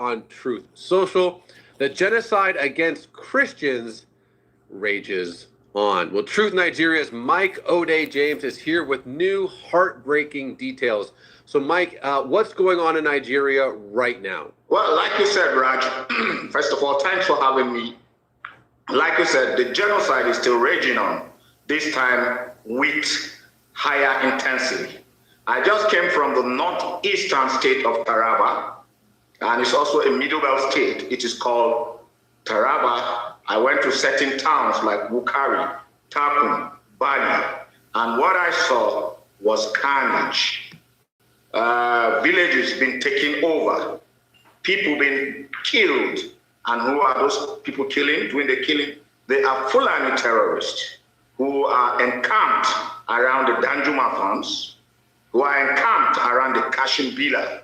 on Truth Social. The genocide against Christians rages on. Well, Truth Nigeria's Mike O'Day James is here with new heartbreaking details. So, Mike, what's going on in Nigeria right now? Well, like you said, Raj, first of all, thanks for having me. Like you said, the genocide is still raging on, this time with higher intensity. I just came from the northeastern state of Taraba, and it's also a middle belt state. It is called Taraba. I went to certain towns like Bukari, Takum, Bali, and what I saw was carnage. Villages being taken over, people being killed. And who are those people killing, doing the killing? They are Fulani terrorists who are encamped around the Danjuma farms, who are encamped around the Kashimbila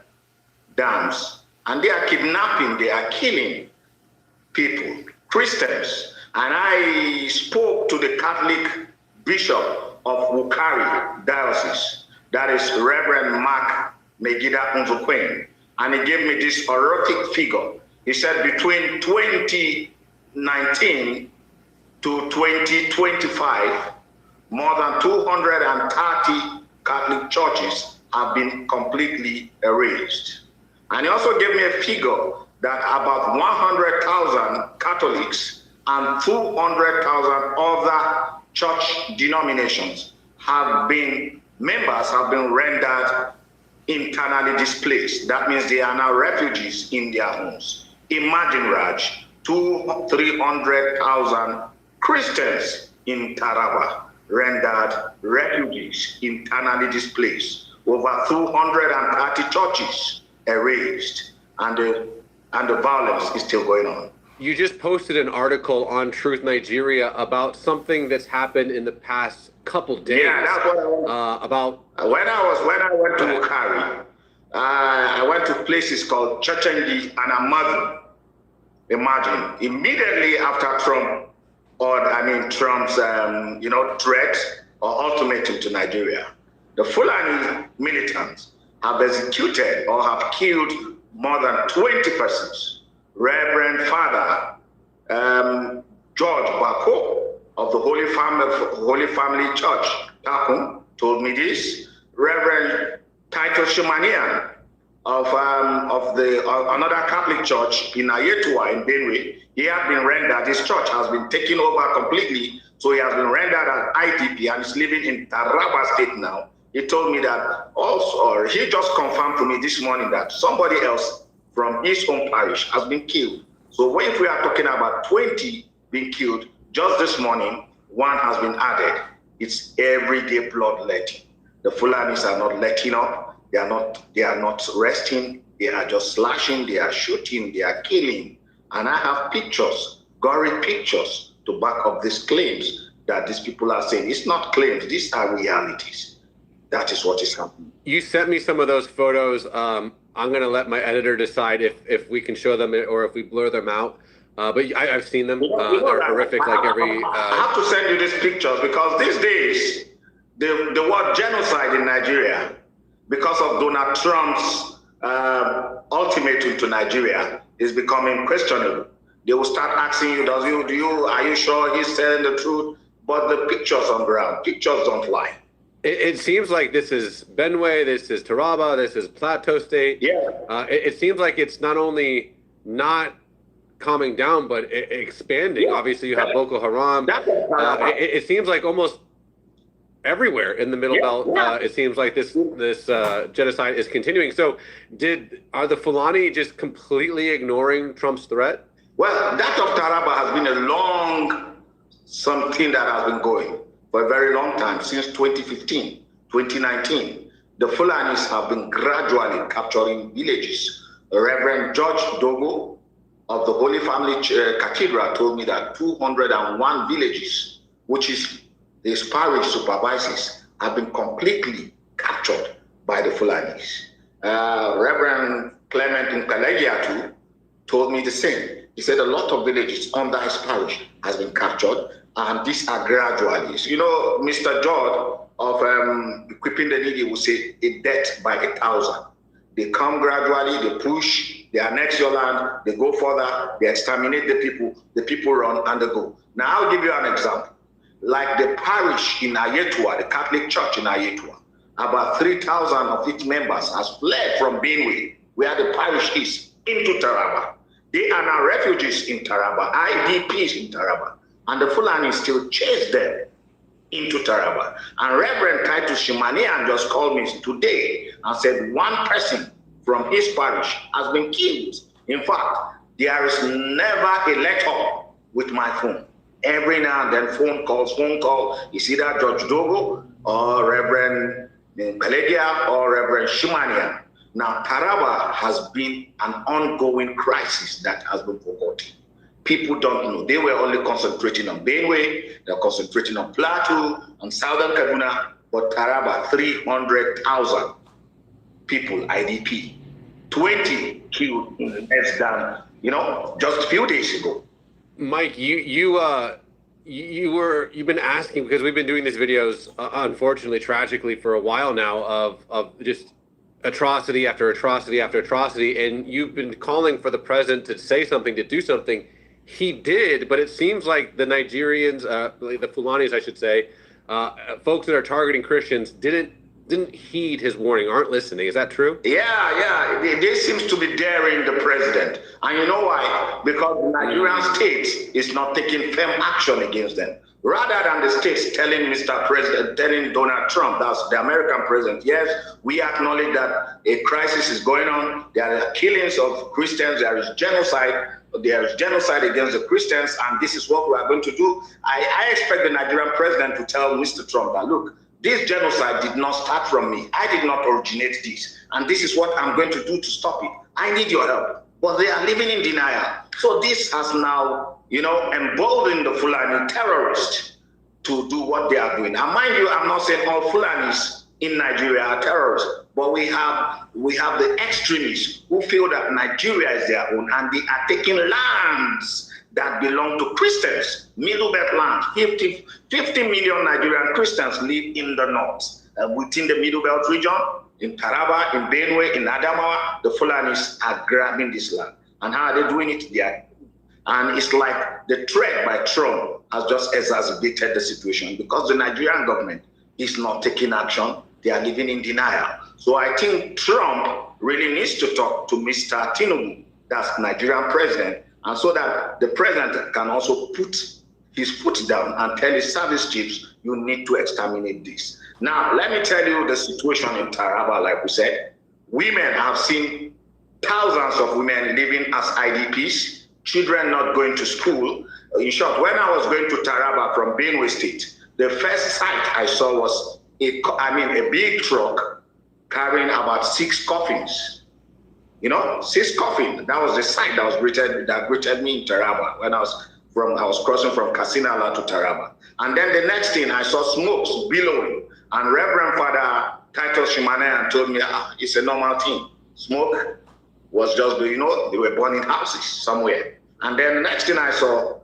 dams, and they are kidnapping, they are killing people, Christians. And I spoke to the Catholic Bishop of Wukari Diocese, that is Reverend Mark Megida Unzukwen, and he gave me this horrific figure. He said between 2019 to 2025, more than 230 Catholic churches have been completely erased. And he also gave me a figure that about 100,000 Catholics and 200,000 other church denominations members have been rendered internally displaced. That means they are now refugees in their homes. Imagine, Raj, 300,000 Christians in Taraba rendered refugees, internally displaced. Over 230 churches erased, and the violence is still going on. You just posted an article on Truth Nigeria about something that's happened in the past couple days. Yeah, that's what I want. About when I went to Bukari, I went to places called Chachengi and Amadu. Imagine, immediately after Trump's threat or ultimatum to Nigeria, the Fulani militants have executed or have killed more than 20 persons. Reverend Father George Bako of the Holy Family Church, Takum, told me this. Reverend Titus Shumanian of another Catholic church in Ayetua in Benue, he has been rendered, his church has been taken over completely, so he has been rendered as IDP and is living in Taraba State now. He told me that also, he just confirmed to me this morning that somebody else from his own parish has been killed. So if we are talking about 20 being killed, just this morning, one has been added. It's everyday bloodletting. The Fulanis are not letting up. They are not resting. They are just slashing. They are shooting. They are killing. And I have pictures, gory pictures, to back up these claims that these people are saying. It's not claims. These are realities. That is what is happening. You sent me some of those photos. I'm going to let my editor decide if we can show them or if we blur them out. But I've seen them. They're horrific. I have to send you these pictures because these days, the word genocide in Nigeria, because of Donald Trump's ultimatum to Nigeria, is becoming questionable. They will start asking you, are you sure he's telling the truth? But the pictures on ground, pictures don't lie. It seems like this is Benue, this is Taraba, this is Plateau State. Yeah. It seems like it's not only not calming down, but expanding. Yeah. Obviously, you have Boko Haram. It seems like almost everywhere in the Middle Belt, it seems like this genocide is continuing. So, are the Fulani just completely ignoring Trump's threat? Well, that of Taraba has been something that has been going for a very long time, since 2015, 2019. The Fulanis have been gradually capturing villages. Reverend George Dogo of the Holy Family Cathedral told me that 201 villages, which is his parish supervises, have been completely captured by the Fulanis. Reverend Clement Nkalegiatu told me the same. He said a lot of villages under his parish has been captured, and these are gradually. You know, Mr. George of Equipping the Needy will say a death by 1,000. They come gradually, they push, they annex your land, they go further, they exterminate the people run and they go. Now I'll give you an example. Like the parish in Ayetua, the Catholic Church in Ayetua, about 3,000 of its members has fled from Benue, where the parish is, into Taraba. They are now refugees in Taraba, IDPs in Taraba, and the Fulani still chase them into Taraba. And Reverend Titus Shimanian just called me today and said one person from his parish has been killed. In fact, there is never a let-up with my phone. Every now and then phone call. It's either George Dogo or Reverend Pelagia or Reverend Shimanian. Now, Taraba has been an ongoing crisis that has been forgotten. People don't know. They were only concentrating on Benue, they're concentrating on Plateau, on Southern Kaduna, but Taraba, 300,000 people, IDP, 20 killed in less than, just a few days ago. Mike, you've been asking, because we've been doing these videos, unfortunately, tragically, for a while now, of just atrocity after atrocity after atrocity, and you've been calling for the president to say something, to do something. He did, but it seems like the Nigerians, the Fulanis, I should say, folks that are targeting Christians didn't heed his warning, aren't listening. Is that true? Yeah. They seems to be daring the president. And you know why? Because the Nigerian state is not taking firm action against them. Rather than the states telling Mr. President, telling Donald Trump, that's the American president, yes, we acknowledge that a crisis is going on. There are killings of Christians. There is genocide. There is genocide against the Christians, and this is what we are going to do. I expect the Nigerian president to tell Mr. Trump that, look, this genocide did not start from me. I did not originate this. And this is what I'm going to do to stop it. I need your help. But they are living in denial. So this has now, emboldened the Fulani terrorists to do what they are doing. And mind you, I'm not saying all Fulanis in Nigeria are terrorists, but we have the extremists who feel that Nigeria is their own, and they are taking lands that belong to Christians. Middle Belt land, 50 million Nigerian Christians live in the north. Within the Middle Belt region, in Taraba, in Benue, in Adamawa, the Fulanis are grabbing this land. And how are they doing it? And it's like the threat by Trump has just exacerbated the situation, because the Nigerian government is not taking action. They are living in denial. So I think Trump really needs to talk to Mr. Tinubu, that's Nigerian president, and so that the president can also put his foot down and tell his service chiefs, you need to exterminate this. Now, let me tell you the situation in Taraba, like we said. Women, I've seen thousands of women living as IDPs, children not going to school. In short, when I was going to Taraba from Benue State, the first sight I saw was a big truck carrying about 6 coffins. 6 coffins. That was the sight that greeted me in Taraba when I was crossing from Kasinala to Taraba. And then the next thing, I saw smokes billowing. And Reverend Father Titus Shimanian told me, it's a normal thing. Smoke was just, they were burning houses somewhere. And then the next thing I saw,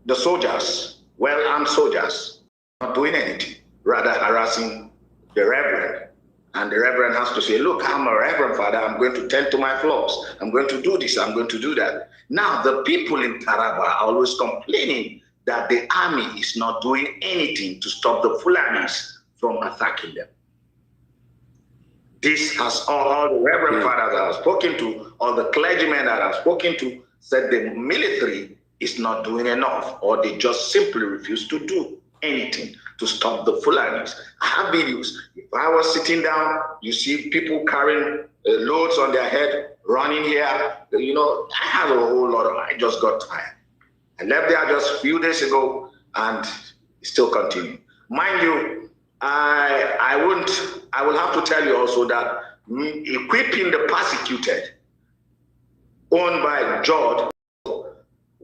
the soldiers, well-armed soldiers, not doing anything, rather harassing the Reverend. And the Reverend has to say, look, I'm a Reverend Father, I'm going to tend to my flocks, I'm going to do this, I'm going to do that. Now, the people in Taraba are always complaining that the army is not doing anything to stop the Fulanis from attacking them. This has all the Reverend Fathers that I've spoken to, all the clergymen that I've spoken to, said the military is not doing enough, or they just simply refuse to do anything to stop the Fulanis. I have videos. If I was sitting down, you see people carrying loads on their head, running here. I have a whole lot of, I just got tired. I left there just a few days ago, and it's still continuing. Mind you, I will have to tell you also that equipping the persecuted, owned by George,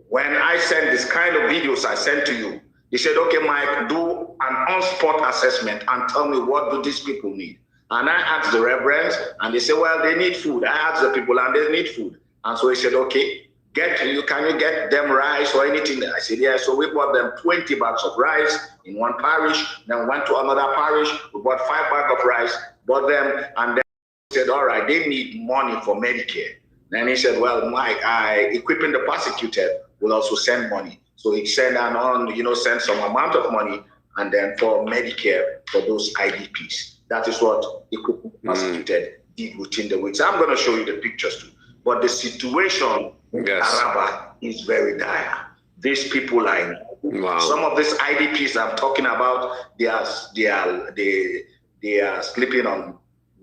when I send this kind of videos I sent to you, he said, okay, Mike, do an on-spot assessment and tell me, what do these people need? And I asked the reverends, and they said, well, they need food. I asked the people, and they need food. And so he said, okay, can you get them rice or anything? I said, yeah. So we bought them 20 bags of rice in one parish, then went to another parish, we bought 5 bags of rice, bought them, and then said, said, all right, they need money for Medicare. Then he said, well, Mike, equipping the persecuted will also send money. So he sent send some amount of money, and then for Medicare for those IDPs. That is what equipping the persecuted did within the weeks. I'm going to show you the pictures too. But the situation in Taraba is very dire. These people are some of these IDPs I'm talking about. They are sleeping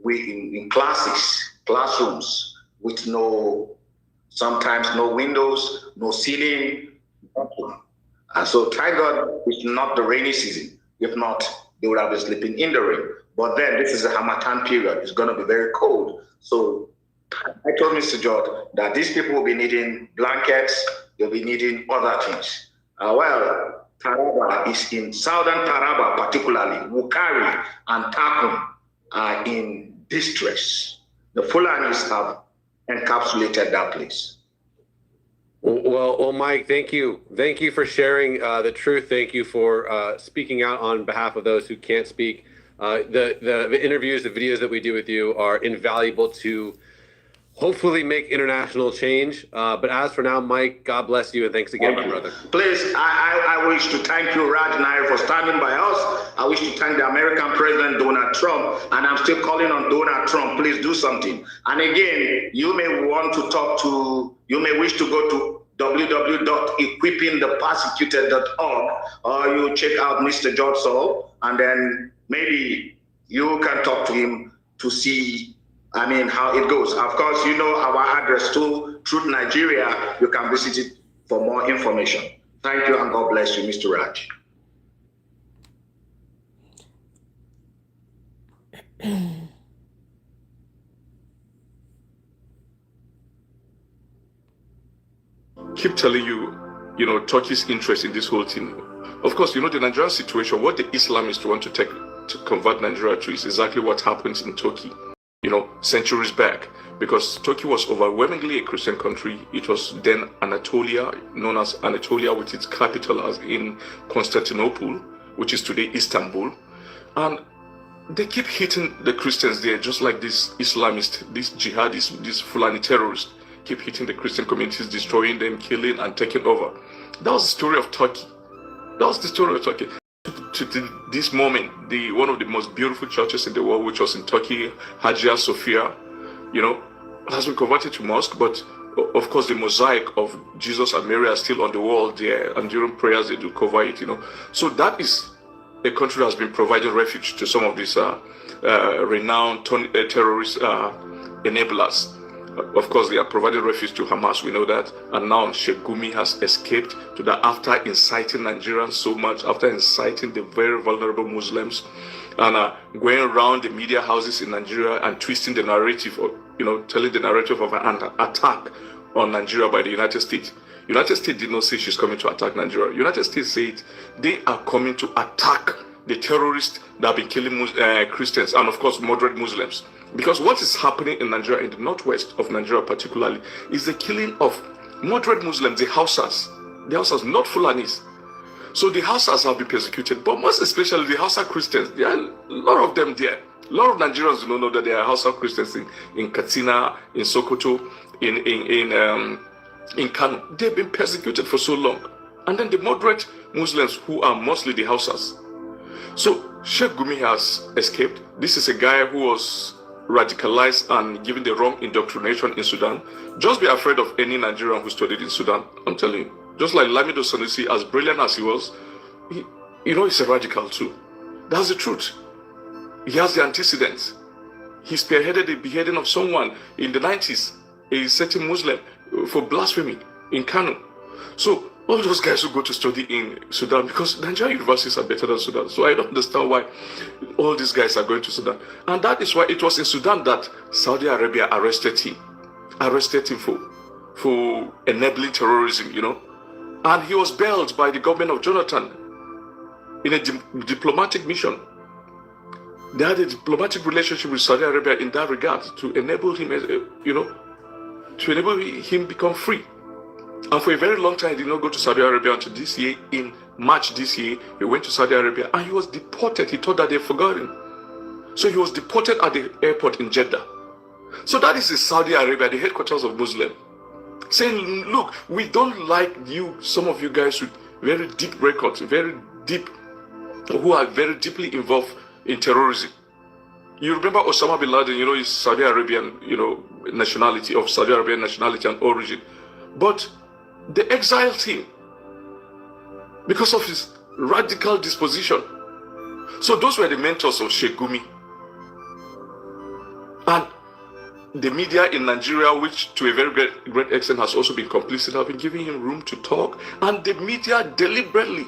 in classrooms with sometimes no windows, no ceiling. And so thank God it's not the rainy season. If not, they would have been sleeping in the rain. But then this is a Harmattan period. It's going to be very cold. So I told Mr. George that these people will be needing blankets. They'll be needing other things. Taraba is in southern Taraba, particularly Wukari and Takum are in distress. The Fulanis have encapsulated that place. Well, Mike, thank you. Thank you for sharing the truth. Thank you for speaking out on behalf of those who can't speak. The interviews, the videos that we do with you are invaluable to hopefully make international change. But as for now, Mike, God bless you, and thanks again, my brother. Please, I wish to thank you, Raj Nair, for standing by us. I wish to thank the American President, Donald Trump, and I'm still calling on Donald Trump, please do something. And again, you may wish to go to www.equippingthepersecuted.org, or you check out Mr. George Saul, and then maybe you can talk to him to see how it goes. Of course, you know our address too, Truth Nigeria. You can visit it for more information. Thank you, and God bless you, Mr. Raj. Keep telling you, Turkey's interest in this whole thing. Of course, the Nigerian situation, what the Islamists want to convert Nigeria to is exactly what happens in Turkey. Centuries back, because Turkey was overwhelmingly a Christian country. It was then Anatolia, known as Anatolia, with its capital as in Constantinople, which is today Istanbul. And they keep hitting the Christians there, just like these Islamists, these jihadists, these Fulani terrorists, keep hitting the Christian communities, destroying them, killing and taking over. That was the story of Turkey. To this moment, one of the most beautiful churches in the world, which was in Turkey, Hagia Sophia, has been converted to mosque, but of course the mosaic of Jesus and Mary are still on the wall there, and during prayers they do cover it, So that is a country that has been providing refuge to some of these renowned terrorist enablers. Of course, they are providing refuge to Hamas, we know that. And now Sheikh Gumi has escaped to that after inciting Nigerians so much, after inciting the very vulnerable Muslims, and going around the media houses in Nigeria and twisting the narrative, telling the narrative of an attack on Nigeria by the United States. United States did not say she's coming to attack Nigeria. United States said they are coming to attack the terrorists that have been killing Christians and, of course, moderate Muslims. Because what is happening in Nigeria, in the northwest of Nigeria particularly, is the killing of moderate Muslims, the Hausas, not Fulanis. So the Hausas have been persecuted, but most especially the Hausa Christians. There are a lot of them there. A lot of Nigerians do not know that there are Hausa Christians in Katsina, in Sokoto, in Kano. They've been persecuted for so long. And then the moderate Muslims, who are mostly the Hausas. So Sheikh Gumi has escaped. This is a guy who was radicalized and given the wrong indoctrination in Sudan. Just be afraid of any Nigerian who studied in Sudan, I'm telling you. Just like Lamido Sanusi, as brilliant as he was, he's a radical too. That's the truth. He has the antecedents. He spearheaded the beheading of someone in the 90s, a certain Muslim, for blasphemy in Kano. So all those guys who go to study in Sudan, because Nigerian universities are better than Sudan. So I don't understand why all these guys are going to Sudan. And that is why it was in Sudan that Saudi Arabia arrested him for enabling terrorism, And he was bailed by the government of Jonathan in a diplomatic mission. They had a diplomatic relationship with Saudi Arabia in that regard to enable him, to enable him become free. And for a very long time, he did not go to Saudi Arabia until this year. In March this year, he went to Saudi Arabia and he was deported. He thought that they forgot him. So he was deported at the airport in Jeddah. So that is in Saudi Arabia, the headquarters of Muslim, saying, look, we don't like you, some of you guys with very deep records, very deep, who are very deeply involved in terrorism. You remember Osama bin Laden, is Saudi Arabian, nationality, of Saudi Arabian nationality and origin. But they exiled him because of his radical disposition. So those were the mentors of Sheikh Gumi. And the media in Nigeria, which to a very great extent has also been complicit, have been giving him room to talk. And the media deliberately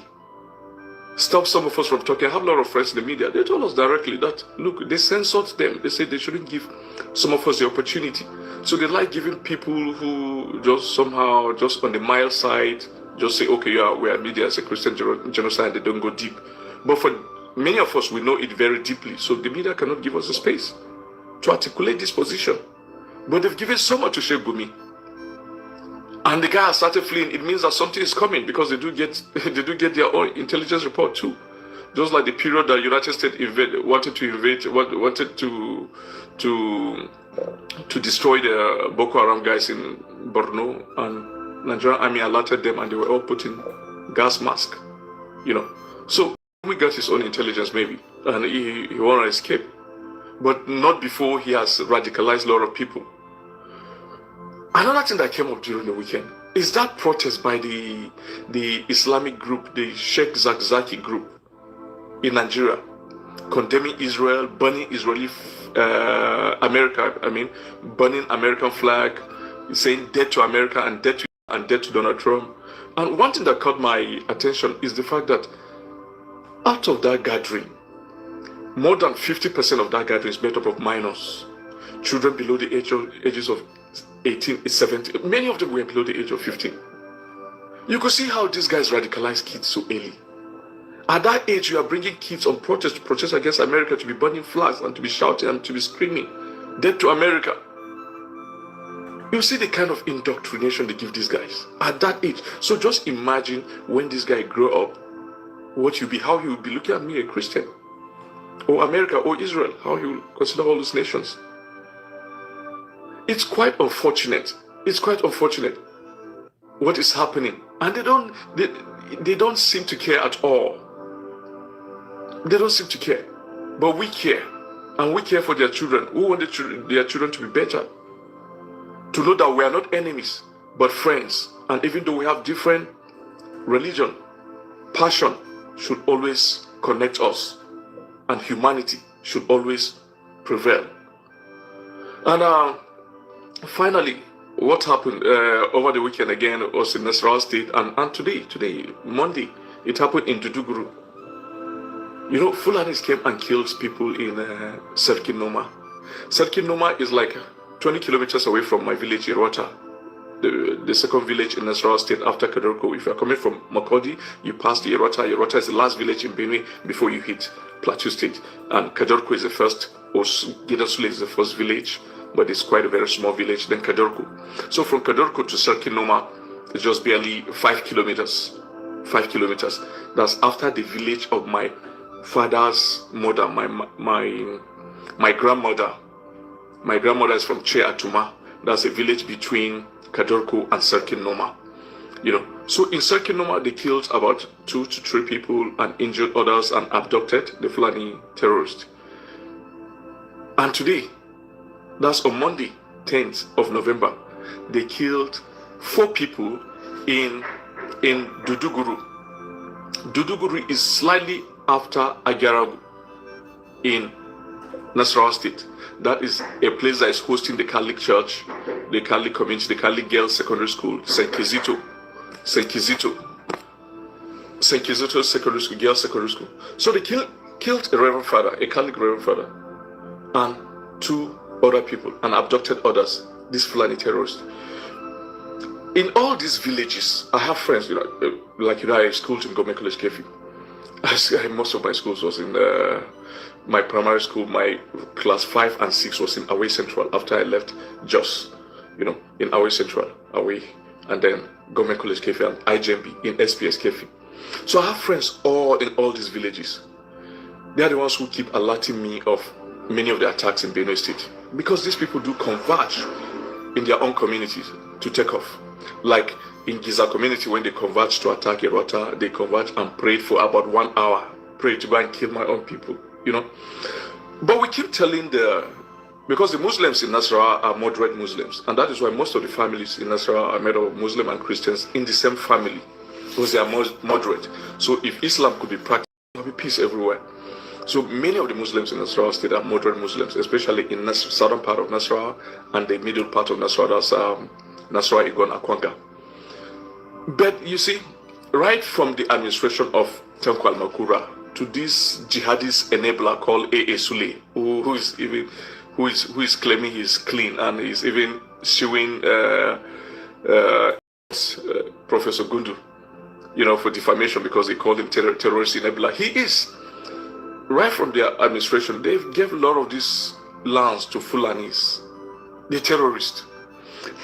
stopped some of us from talking. I have a lot of friends in the media. They told us directly that, look, they censored them. They said they shouldn't give some of us the opportunity. So they like giving people who just somehow, just on the mild side, just say, okay, yeah, we are media as a Christian genocide, they don't go deep. But for many of us, we know it very deeply. So the media cannot give us the space to articulate this position. But they've given so much to Sheikh Gumi. And the guy has started fleeing. It means that something is coming, because they do get their own intelligence report too. Just like the period that United States wanted to destroy the Boko Haram guys in Borno, and Nigerian army alerted them, and they were all put in gas mask. So we got his own intelligence maybe, and he wanted to escape, but not before he has radicalized a lot of people. Another thing that came up during the weekend is that protest by the Islamic group, the Sheikh Zakzaki group in Nigeria, condemning Israel, burning burning American flag, saying death to America and death to Donald Trump. And one thing that caught my attention is the fact that out of that gathering, more than 50% of that gathering is made up of minors, children below the ages of 18, 17. Many of them were below the age of 15. You could see how these guys radicalize kids so early. At that age, you are bringing kids on protest to protest against America, to be burning flags and to be shouting and to be screaming, death to America. You see the kind of indoctrination they give these guys at that age. So just imagine when this guy grow up, how he will be looking at me, a Christian, or America, or Israel, how he will consider all those nations. It's quite unfortunate. It's quite unfortunate what is happening, and they don't seem to care at all. They don't seem to care, but we care, and we care for their children. We want their children to be better, to know that we are not enemies but friends. And even though we have different religion, passion should always connect us, and humanity should always prevail. And finally, what happened over the weekend again was in Nasarawa State, and today, Monday, it happened in Duduguru. Fulanis came and killed people in Sarkin Noma. Sarkin Noma is like 20 kilometers away from my village, Irota, the second village in Nasarawa State after Kadorko. If you're coming from Makodi, you pass the Irota. Irota is the last village in Benue before you hit Plateau State. And Kadorko is the first, or Gidasule is the first village, but it's quite a very small village, then Kadorko. So from Kadorko to Sarkin Noma is just barely 5 kilometers. 5 kilometers. That's after the village of my father's mother, my grandmother. My grandmother is from Che Atuma. That's a village between Kadorko and Sarkin Noma. So in Sarkin Noma, they killed about 2 to 3 people and injured others and abducted the Fulani terrorists. And today, that's on Monday, 10th of November, they killed 4 people in Duduguru. Duduguru is slightly after Agaragu in Nasarawa State. That is a place that is hosting the Catholic Church, the Catholic community, the Catholic Girls Secondary School, St. Kizito Secondary School, Girls Secondary School. So they killed a Reverend Father, a Catholic Reverend Father, and 2 other people, and abducted others, these Fulani terrorists. In all these villages, I have friends, I schooled in Govt College Kefi. Most of my schools was in my primary school. My class 5 and 6 was in Away Central after I left Jos, in Away Central, Away, and then Govt College Kefi and IJMB in SPS Kefi. So I have friends in all these villages. They are the ones who keep alerting me of many of the attacks in Benue State. because these people do converge in their own communities to take off. Like in Giza community, when they converge to attack Erota, they converge and prayed for about 1 hour, prayed to go and kill my own people, But we keep telling because the Muslims in Nasarawa are moderate Muslims, and that is why most of the families in Nasarawa are made of Muslim and Christians in the same family, because they are moderate. So if Islam could be practiced, there would be peace everywhere. So many of the Muslims in Nasarawa state are moderate Muslims, especially in the southern part of Nasarawa and the middle part of Nasarawa, that's Nasarawa, Igon, Akwanga. But you see, right from the administration of Tanko Al-Makura to this jihadist enabler called A.A. Sule, who is claiming he's clean and is even suing Professor Gundu, for defamation because they called him terrorist enabler. He is. Right from their administration, they gave a lot of these lands to Fulanis, the terrorists,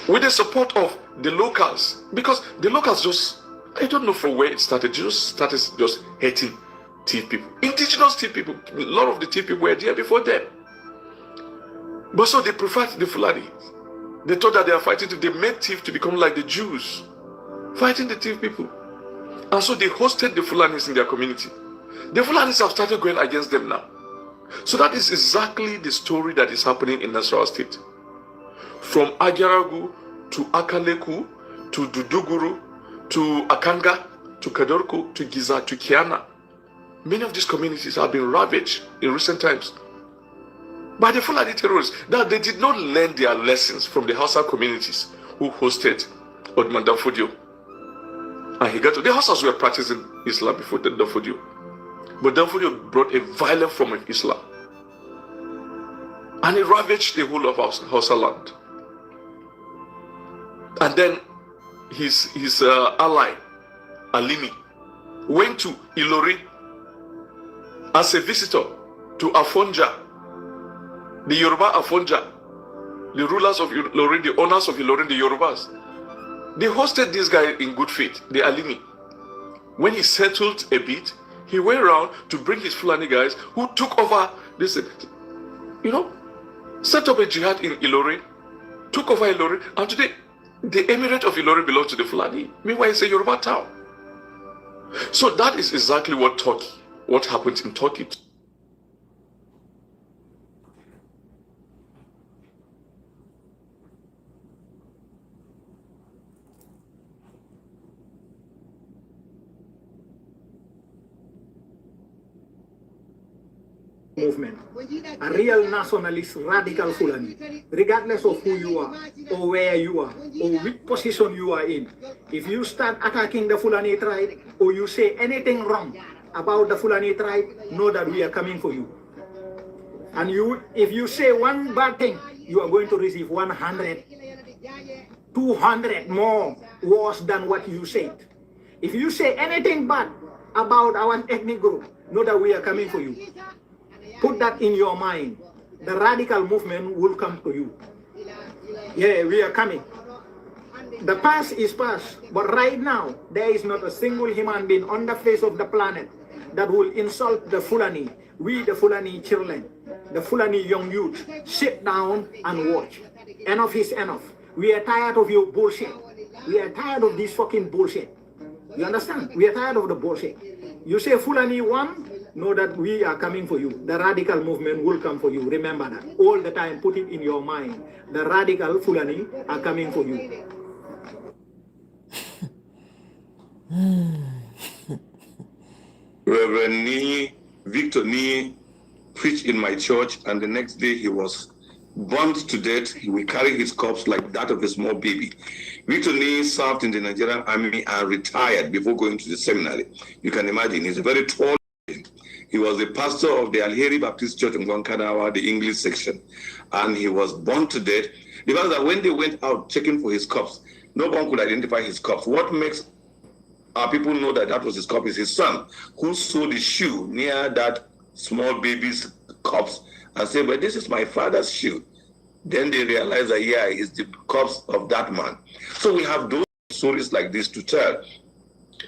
with the support of the locals, because the locals I don't know from where it started, started hating Tiv people, indigenous Tiv people. A lot of the Tiv people were there before them. But so they preferred the Fulani. They thought that they are fighting, they made Tiv to become like the Jews, fighting the Tiv people. And so they hosted the Fulanis in their community. The Fulanis have started going against them now. So that is exactly the story that is happening in Nasarawa State. From Agaragu to Akaleku to Duduguru to Akanga to Kadorko to Giza to Kiana. Many of these communities have been ravaged in recent times by the Fulani terrorists. Now, they did not learn their lessons from the Hausa communities who hosted Odman Danfodio. And he got to the Hausas were practicing Islam before Danfodio. But Danfodio brought a violent form of Islam. And he ravaged the whole of Hausa land. And then his ally, Alimi, went to Ilori as a visitor to Afonja, the Yoruba Afonja, the rulers of Ilori, the owners of Ilori, the Yorubas. They hosted this guy in good faith, the Alimi. When he settled a bit, he went around to bring his Fulani guys who took over this, set up a jihad in Ilori, took over Ilori, and today the emirate of Ilori belongs to the Fulani. Meanwhile, it's a Yoruba town. So that is exactly what happened in Turkey. Movement, a real nationalist radical Fulani, regardless of who you are or where you are or which position you are in. If you start attacking the Fulani tribe or you say anything wrong about the Fulani tribe, know that we are coming for you. And if you say one bad thing, you are going to receive 100, 200 more worse than what you said. If you say anything bad about our ethnic group, know that we are coming for you. Put that in your mind. The radical movement will come to you. Yeah, we are coming. The past is past, but right now, there is not a single human being on the face of the planet that will insult the Fulani. We, the Fulani children, the Fulani young youth, sit down and watch. Enough is enough. We are tired of your bullshit. We are tired of this fucking bullshit. You understand? We are tired of the bullshit. You say Fulani won, know that we are coming for you. The radical movement will come for you. Remember that. All the time, put it in your mind. The radical Fulani are coming for you. Reverend Victor Nee preached in my church, and the next day he was burned to death. He will carry his corpse like that of a small baby. Victor Nee served in the Nigerian army and retired before going to the seminary. You can imagine, he's a very tall. He was the pastor of the Alheri Baptist Church in Gwankadawa, the English section, and he was burned to death. The fact that when they went out checking for his corpse, no one could identify his corpse. What makes our people know that that was his corpse is his son, who saw the shoe near that small baby's corpse and said, "But this is my father's shoe." Then they realized that, yeah, it's the corpse of that man. So we have those stories like this to tell.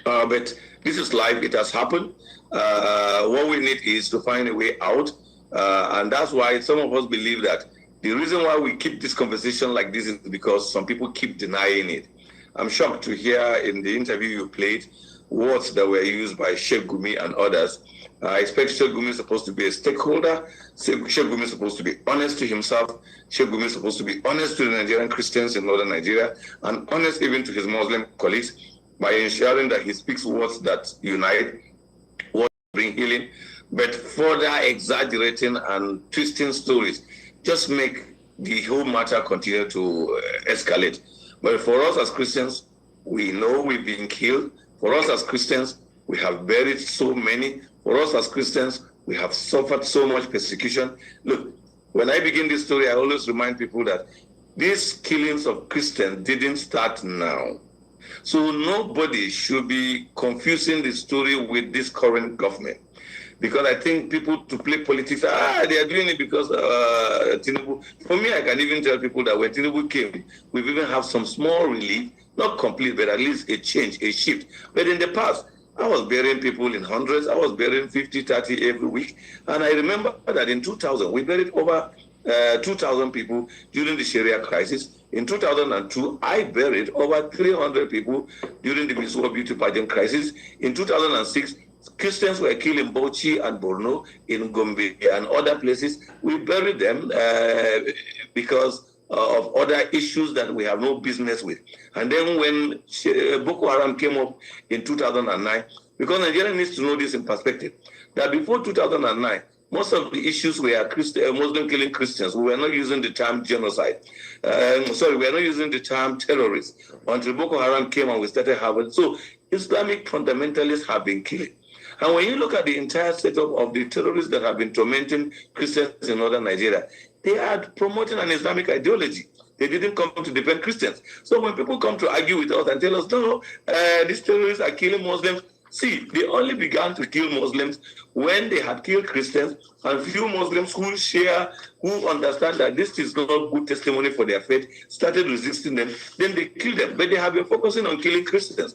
But this is life. It has happened. What we need is to find a way out. And that's why some of us believe that The reason why we keep this conversation like this is because some people keep denying it. I'm shocked to hear in the interview you played words that were used by Sheikh Gumi and others. I expect Sheikh Gumi is supposed to be a stakeholder. Sheikh Gumi is supposed to be honest to himself. Sheikh Gumi is supposed to be honest to the Nigerian Christians in northern Nigeria and honest even to his Muslim colleagues by ensuring that he speaks words that unite, words that bring healing, but further exaggerating and twisting stories just make the whole matter continue to escalate. But for us as Christians, we know we've been killed. For us as Christians, we have buried so many. For us as Christians, we have suffered so much persecution. Look, when I begin this story, I always remind people that these killings of Christians didn't start now. So nobody should be confusing the story with this current government. Because I think people to play politics, they are doing it because Tinubu. For me, I can even tell people that when Tinubu came, we've even have some small relief, not complete, but at least a change, a shift. But in the past, I was burying people in hundreds. I was burying 50, 30 every week. And I remember that in 2000, we buried over 2,000 people during the Sharia crisis. In 2002, I buried over 300 people during the Missouri Beauty Pageant crisis. In 2006, Christians were killed in Bauchi and Borno, in Gombe and other places. We buried them because of other issues that we have no business with. And then when Boko Haram came up in 2009, because Nigeria needs to know this in perspective, that before 2009, most of the issues were Muslim killing Christians. We were not using the term genocide. We were not using the term terrorists until Boko Haram came and we started having. So Islamic fundamentalists have been killed. And when you look at the entire setup of the terrorists that have been tormenting Christians in northern Nigeria, they are promoting an Islamic ideology. They didn't come to defend Christians. So when people come to argue with us and tell us, no, these terrorists are killing Muslims, see, they only began to kill Muslims when they had killed Christians, and few Muslims who understand that this is not good testimony for their faith, started resisting them, then they killed them. But they have been focusing on killing Christians.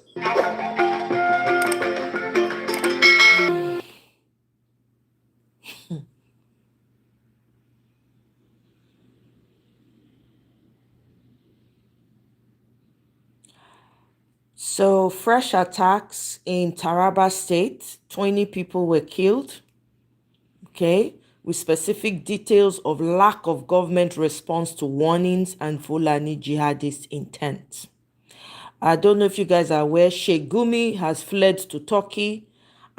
So, fresh attacks in Taraba State, 20 people were killed, okay, with specific details of lack of government response to warnings and Fulani jihadist intent. I don't know if you guys are aware, Sheikh Gumi has fled to Turkey,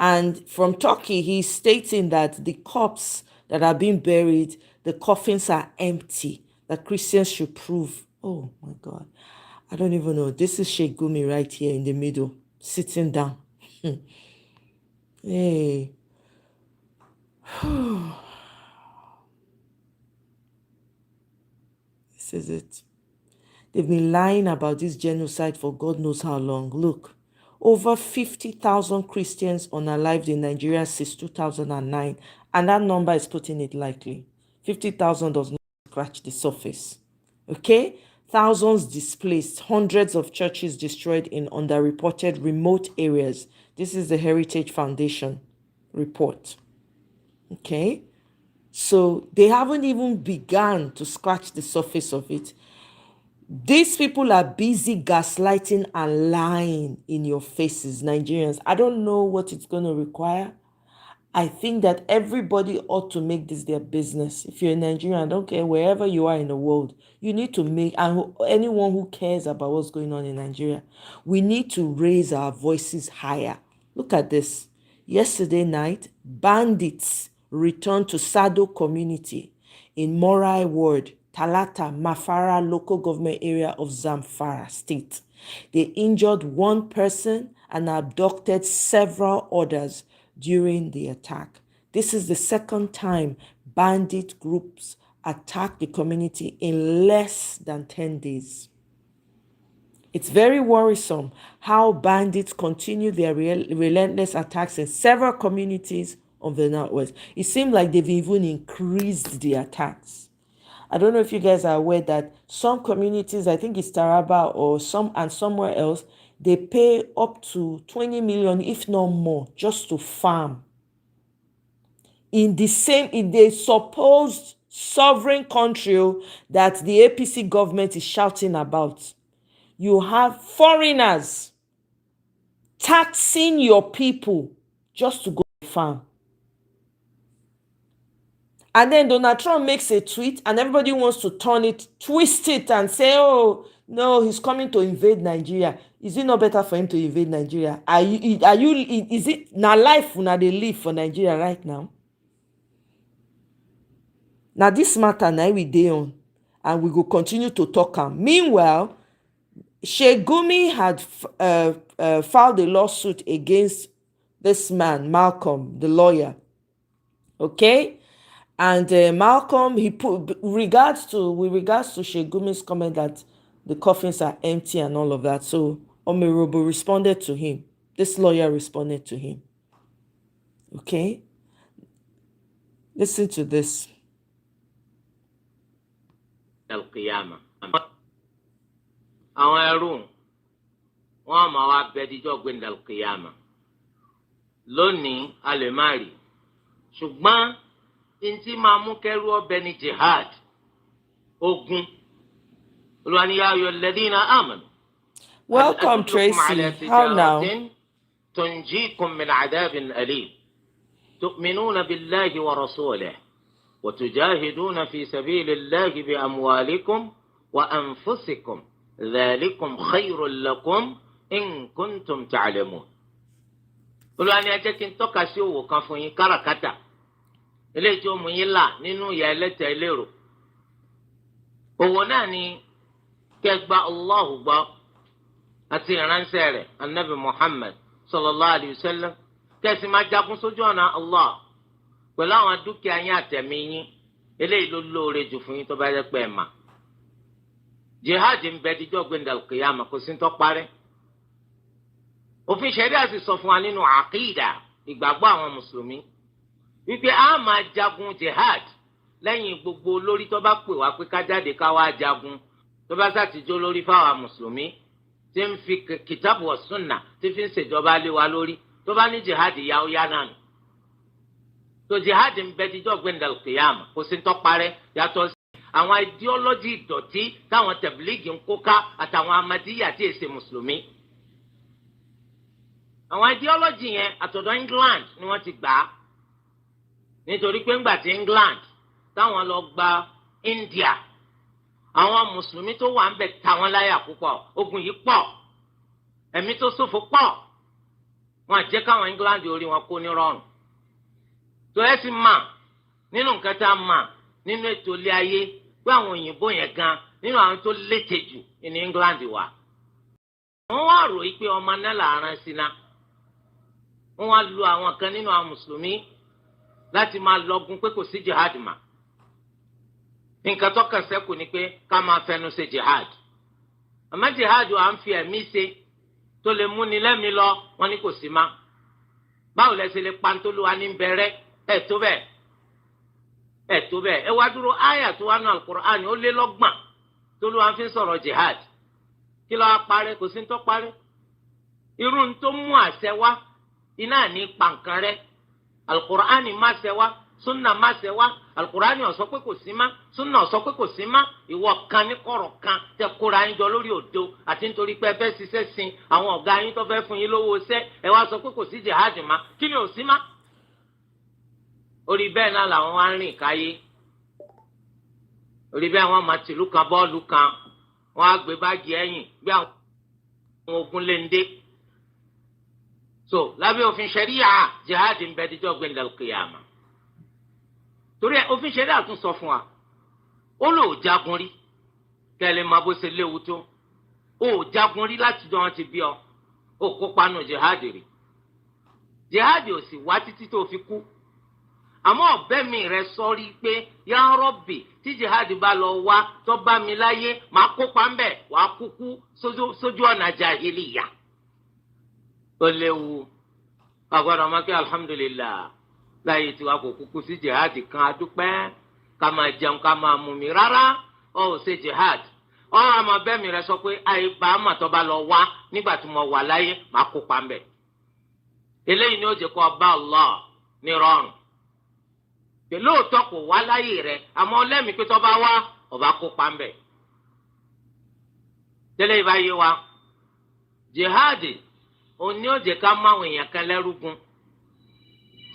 and from Turkey, he's stating that the corpses that are being buried, the coffins are empty, that Christians should prove. Oh my God. I don't even know. This is Sheikh Gumi right here in the middle, sitting down. Hey. This is it. They've been lying about this genocide for God knows how long. Look, over 50,000 Christians unalived in Nigeria since 2009. And that number is putting it lightly. 50,000 does not scratch the surface. Okay? Thousands displaced, hundreds of churches destroyed in underreported remote areas. This is the Heritage Foundation report. Okay? So they haven't even begun to scratch the surface of it. These people are busy gaslighting and lying in your faces, Nigerians. I don't know what it's going to require. I think that everybody ought to make this their business. If you're a Nigerian, I don't care wherever you are in the world, you need to make, and anyone who cares about what's going on in Nigeria, we need to raise our voices higher. Look at this. Yesterday night, bandits returned to Sado community in Morai Ward, Talata, Mafara local government area of Zamfara state. They injured one person and abducted several others during the attack. This is the second time bandit groups attack the community in less than 10 days. It's very worrisome how bandits continue their relentless attacks in several communities of the Northwest. It seems like they've even increased the attacks. I don't know if you guys are aware that some communities, I think it's Taraba or somewhere else, they pay up to 20 million, if not more, just to farm. In the supposed sovereign country that the APC government is shouting about. You have foreigners taxing your people just to go farm. And then Donald Trump makes a tweet and everybody wants to turn it, twist it and say, oh, no, he's coming to invade Nigeria. Is it not better for him to invade Nigeria? Is it now life when they live for Nigeria right now? Now this matter now we dey on and we will continue to talk am. Meanwhile, Sheikh Gumi had filed a lawsuit against this man, Malcolm, the lawyer. Okay? And Malcolm, he put with regards to Sheikh Gumi's comment that the coffins are empty and all of that. So Omerobo responded to him. This lawyer responded to him. Okay? Listen to this. Al-Qiyamah. Àwọn ẹrú wọn máa wá bẹ díjọ́ gbẹ̀ndà Al-Qiyamah. Lónìí a lè má rí. Ṣùgbọ́n ntí máa mú kẹ́rù ọbẹ̀ ní jihad ogun. Olúwa ní yā ayyuhalladhīna āmanū. Welcome, Tracy. How now? تنجيكم من عذاب أليم. تؤمنون بالله ورسوله وتجاهدون في سبيل الله بأموالكم وأنفسكم ذلكم خير لكم إن كنتم تعلمون. Olúwa ní ẹ jẹ́ kí n tọ́ka sí òwò kan fún yín káràkátà eléyìí tí ó mú yín là nínú ìyà ẹlẹ́tẹ̀ ẹlẹ́rò. Òwò náà ni kẹ́ gba Allahu gbọ́ àti ìránṣẹ́ rẹ̀ Ànábì Muhammad sallallahu alayhi wa sallam kẹ́ sì máa jagun sójú ọ̀nà Allah pẹ̀lú àwọn dúkìá yín àtẹ̀mí yín eléyìí ló lóore jù fún yín tó bá yẹ pé ẹ mà. Jihad ń bẹ díjọ́ gbẹ̀ndà al-qiyamah kò sí ń tọ́ parẹ́. Òfin ṣẹ̀ríà sì sọ fún wa nínú àkídà ìgbàgbọ́ àwọn mùsùlùmí wípé a máa jagun jihad lẹ́yìn gbogbo olórí tó bá pè wá pé ká jáde ká wá jagun tó bá sàtijọ́ lórí fáwọn mùsùlùmí tí ń fi kìtàbù wa sunna tí fi ń ṣèjọba lé wa lórí tó bá ní jihad yá ó yá náà nù. So jihad ń bẹ díjọ́ gbẹ̀ndà al-qiyamah kò sí ń tọ́ parẹ́ yàtọ̀ sí àwọn ideology ìdọ̀tí táwọn tẹ̀blígì ń kó ká àtàwọn amadíyà tí èsè mùsùlùmí. Àwọn ideology yẹn àtọ̀dọ̀ England ni wọ́n ti gbà á nítorí pé ńgbà tí England táwọn lọ gba India àwọn mùsùlùmí tó wà ń bẹ táwọn láyà púpọ̀ ogun yìí pọ̀ ẹ̀mí tó ṣòfò pọ̀ wọ́n jẹ́ káwọn England orí wọn kó ní rọrùn. tó ẹ sì mà nínú nǹkan tá a mà nínú ètò ilé ayé pé àwọn òyìnbó yẹn gan nínú àwọn tó lété jù ní England wà. wọ́n wá rò yí pé ọmọ náà làárán sí náà wọ́n wá lu àwọn kan nínú àwọn mùsùlùmí láti máa lọ́gun pé kò sí jihad mà. nǹkan tó kàn ṣẹ́kù ni pé ká máa fẹnu ṣe jihad. àmọ́ jihad à ń fi ẹ̀mí ṣe tó lè múni lẹ́mìí lọ wọ́n ní kò sí má. báwo lẹ ṣe lè pantolúwa ní bẹ̀rẹ̀ ẹ̀ tó bẹ́ẹ̀ ẹ̀ tó bẹ́ẹ̀ ẹ wá dúró àyà tó wà nínú Al-Qur'an ó lé lọ́gbọ̀n tó ló wá fi ń sọ̀rọ̀ jihad. kí ló wá parẹ́ kò sí ń tó parẹ́. irú ń tó mú àṣẹ wá iná ní pàǹkan rẹ̀. Al-Qur'ani má ṣe wá sunna má ṣe wá Al-Qur'ani ó sọ pé kò sí má sunna ó sọ pé kò sí má ìwọ kan ní kọ̀rọ̀ kan tẹ kóra yín jọ lórí òdo àti nítorí pé ẹ fẹ́ ṣiṣẹ́ sin àwọn ọ̀gá yín tó fẹ́ fún yín lówó iṣẹ́ ẹ wá sọ pé kò sí jihad má kí ni ò sí má. orí bẹ́ẹ̀ náà làwọn wá ń rìn káyé orí bẹ́ẹ̀ wọ́n máa tìlú kan bọ́ọ̀lù kan wọ́n á gbé báàgì ẹ̀yìn bí àwọn ogun lè ń dé. so lábẹ́ òfin ṣẹ̀ríà jihad ń bẹ díjọ́ gbẹ̀ndà al-qiyamah. torí òfin ṣẹ̀ríà tún sọ fún wa ó lò ó jagun rí kẹ́lẹ́ máa bó ṣe léwu tó ó jagun rí láti jọ wọn ti bí ọ ó kópa nù jihad rí jihad ò sì wá títí tó fi kú àmọ́ ọ̀bẹ mi rẹ sọ́rí pé ya Rabbi tí jihad bá lọ wá tó bá mi láyé máa kópa ń bẹ̀ wàá kúkú sójú ọ̀nà jahiliya. ó léwu agbára ọmọ kí alhamdulillah láyé tiwa kò kúkú sí jihad kan adúpẹ́ ká máa jẹun ká máa mú mi rárá ó ṣe jihad ó àmọ́ bẹ́ẹ̀ mi rẹ sọ pé àìbá àmọ́ tó bá lọ wá nígbà tí mo wà láyé máa kópa ń bẹ̀. eléyìí ni ó jẹ́ kó bá Allah ní rọrùn pé lóòótọ́ kò wá láyé rẹ̀ àmọ́ lẹ́mìí pé tó bá wá ọba kópa ń bẹ̀. tẹ́lẹ̀ ìbáyé wa jihadi òní ó jẹ́ ká máwọn èèyàn kan lẹ́rúgun.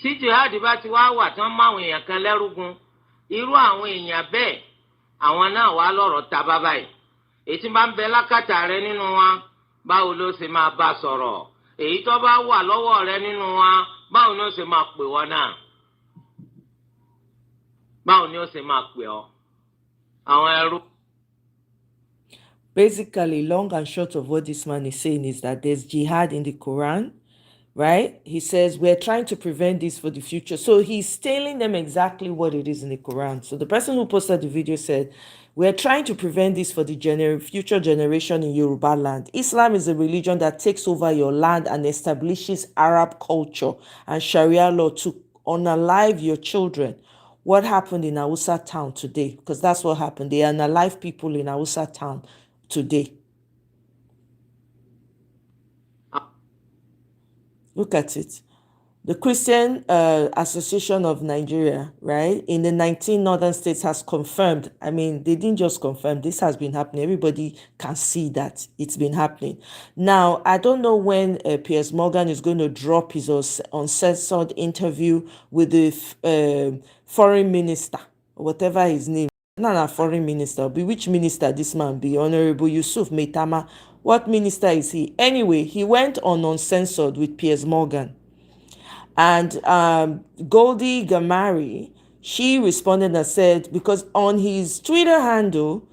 tí jihadi bá ti wá wà tí wọ́n máwọn èèyàn kan lẹ́rúgun irú àwọn èèyàn bẹ́ẹ̀ àwọn náà wà lọ́rọ̀ ta bá báyìí. èyí tí bá ń bẹ lákàtà rẹ nínú wa báwo ló ṣe máa bá sọ̀rọ̀ èyí tó bá wà lọ́wọ́ rẹ nínú wa báwo ni ó ṣe máa pè wọ́n náà báwo ni ó ṣe máa pè ọ́ àwọn ẹrú. Basically, long and short of what this man is saying is that there's jihad in the Quran, right? He says we're trying to prevent this for the future. So he's telling them exactly what it is in the Quran. So the person who posted the video said, we're trying to prevent this for the future generation in Yoruba land. Islam is a religion that takes over your land and establishes Arab culture and Sharia law to unalive your children. What happened in Hausa town today? Because that's what happened. They unalive people in Hausa town today. Look at it. The Christian Association of Nigeria, right, in the 19 northern states has confirmed. I mean, they didn't just confirm. This has been happening. Everybody can see that it's been happening. Now, I don't know when Piers Morgan is going to drop his uncensored interview with the foreign minister, or whatever his name. Not a foreign minister. Be which minister this man be? Honorable Yusuf Maitama. What minister is he? Anyway, he went on uncensored with Piers Morgan. And Goldie Gamari, she responded and said, because on his Twitter handle,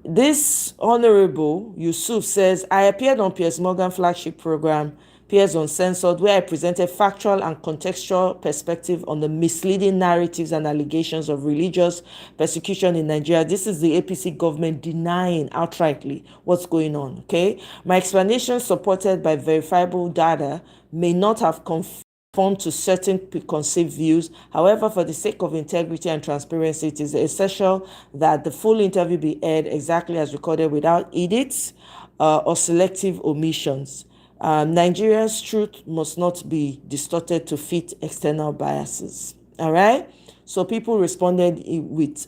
this Honorable Yusuf says, I appeared on Piers Morgan flagship program, Piers Uncensored, where I presented factual and contextual perspective on the misleading narratives and allegations of religious persecution in Nigeria. This is the APC government denying outrightly what's going on, okay? My explanation, supported by verifiable data, may not have conformed to certain preconceived views. However, for the sake of integrity and transparency, it is essential that the full interview be aired exactly as recorded without edits or selective omissions. Nigeria's truth must not be distorted to fit external biases. All right? So people responded with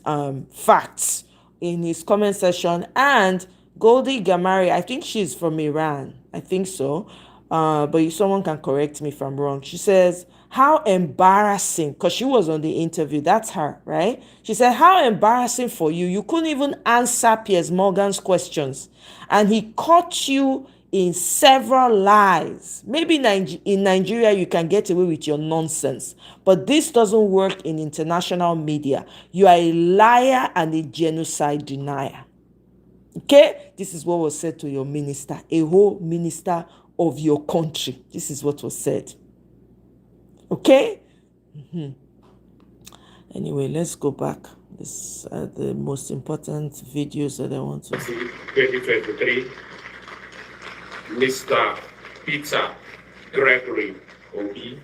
facts in his comment section. And Goldie Gamari, I think she's from Iran. I think so. But if someone can correct me if I'm wrong. She says, how embarrassing, because she was on the interview. That's her, right? She said, how embarrassing for you. You couldn't even answer Piers Morgan's questions. And he caught you in several lies. Maybe in Nigeria, you can get away with your nonsense. But this doesn't work in international media. You are a liar and a genocide denier. Okay? This is what was said to your minister, a whole minister of your country. This is what was said. Okay? Anyway, let's go back. This are the most important videos that I want to see. 2023, Mr. Peter Gregory Obi.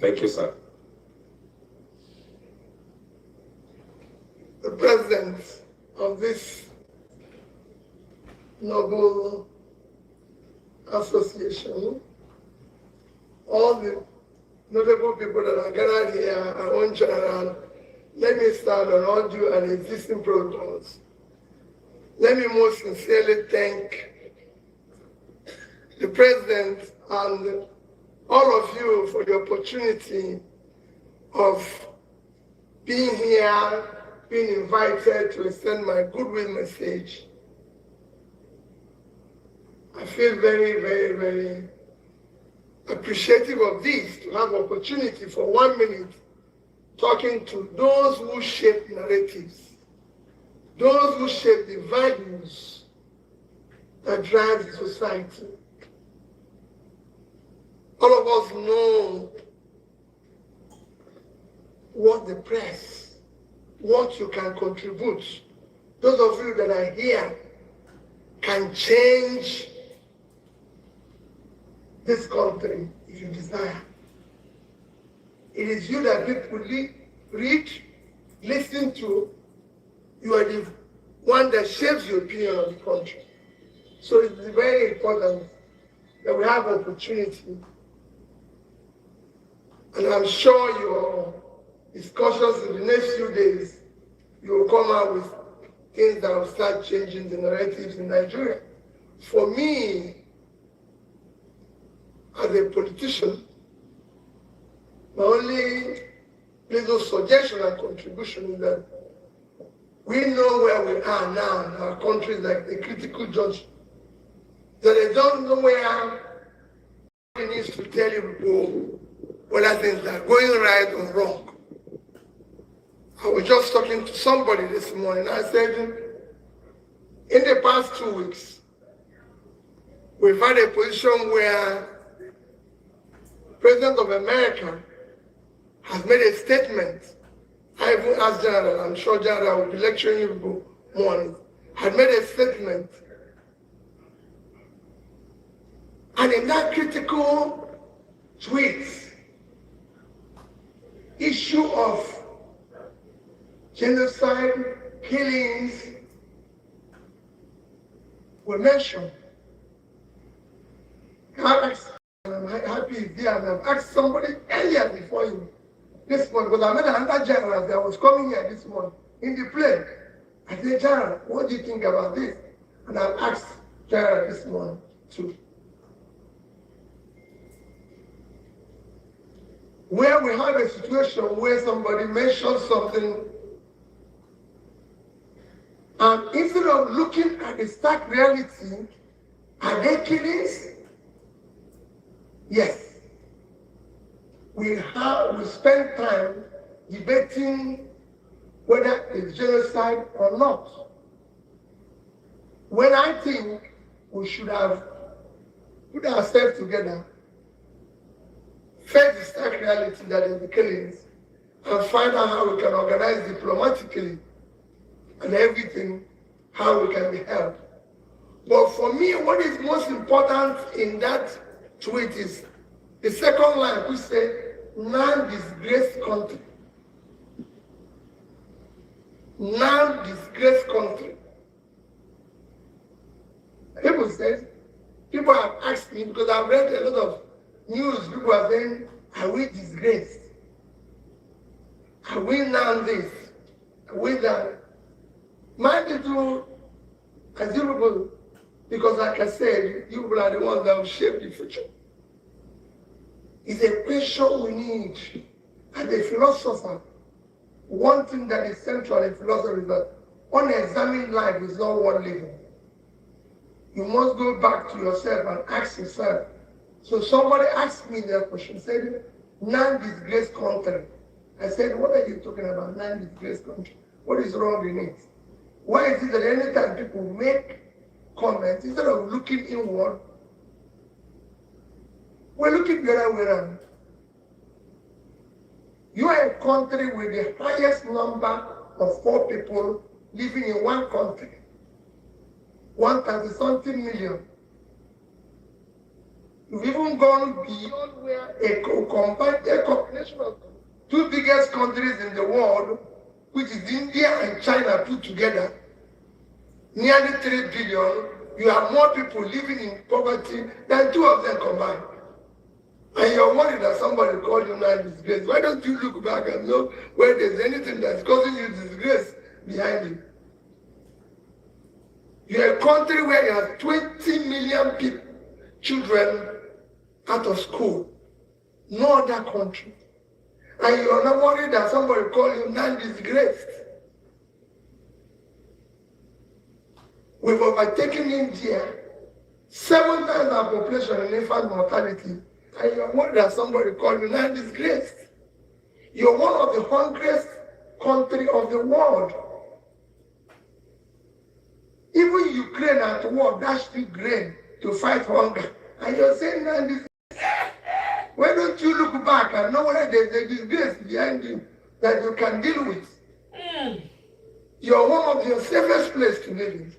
Thank you, sir. The president of this noble association, all the notable people that are gathered here, our own general, let me start on all due and existing protocols. Let me most sincerely thank the president and all of you for the opportunity of being here, being invited to extend my goodwill message. I feel very, very, very appreciative of this, to have opportunity for 1 minute talking to those who shape narratives, those who shape the values that drive the society. All of us know what the press, what you can contribute. Those of you that are here can change this country if you desire. It is you that people read, listen to. You are the one that shapes your opinion of the country. So it's very important that we have opportunity. And I'm sure your discussions in the next few days, you will come out with things that will start changing the narratives in Nigeria. For me, as a politician, my only little suggestion and contribution is that we know where we are now in our country, like the critical junction. That they don't know where it needs to tell you people whether things are going right or wrong. I was just talking to somebody this morning. I said, in the past 2 weeks, we've had a position where President of America has made a statement. I even asked General, I'm sure General will be lecturing you people more, had made a statement. And in that critical tweet, issue of genocide, killings were mentioned. I'm happy he's there, and I've asked somebody earlier before you this morning, because I met another general that was coming here this morning in the plane. I said, General, what do you think about this? And I've asked General this morning too. Where we have a situation where somebody mentions something, and instead of looking at the stark reality, are they killings? Yes. We spend time debating whether it's genocide or not. When I think we should have put ourselves together, face the stark reality that is the killings, and find out how we can organize diplomatically and everything, how we can be helped. But for me, what is most important in that tweet is the second line, which says, non-disgraced country. Non-disgraced country. People have asked me, because I've read a lot of news, people are saying, are we disgraced? Are we now this? Are we that? My little, as you people, because like I said, you people are the ones that will shape the future. It's a question we need. As a philosopher, one thing that is central in philosophy is that unexamined life is not worth living. You must go back to yourself and ask yourself. So somebody asked me that question, said, non-disgraced country. I said, what are you talking about, non-disgraced country? What is wrong in it? Why is it that anytime people make comments, instead of looking inward, we're looking the other way around? You are a country with the highest number of poor people living in one country. 130-something million. You've even gone beyond where a combination of two biggest countries in the world, which is India and China put together, nearly 3 billion, you have more people living in poverty than two of them combined. And you're worried that somebody called you now disgrace. Why don't you look back and know where there's anything that's causing you disgrace behind you? You're a country where you have 20 million people, children out of school. No other country. And you're not worried that somebody called you non-disgraced. We've overtaken India, 7 times our population in infant mortality, and you're worried that somebody called you non-disgraced. You're one of the hungriest country of the world. Even Ukraine at war dashed you grain to fight hunger. And you're saying non-disgraced. Why don't you look back and know whether there's a disgrace behind you that you can deal with? You're one of your safest places to live in.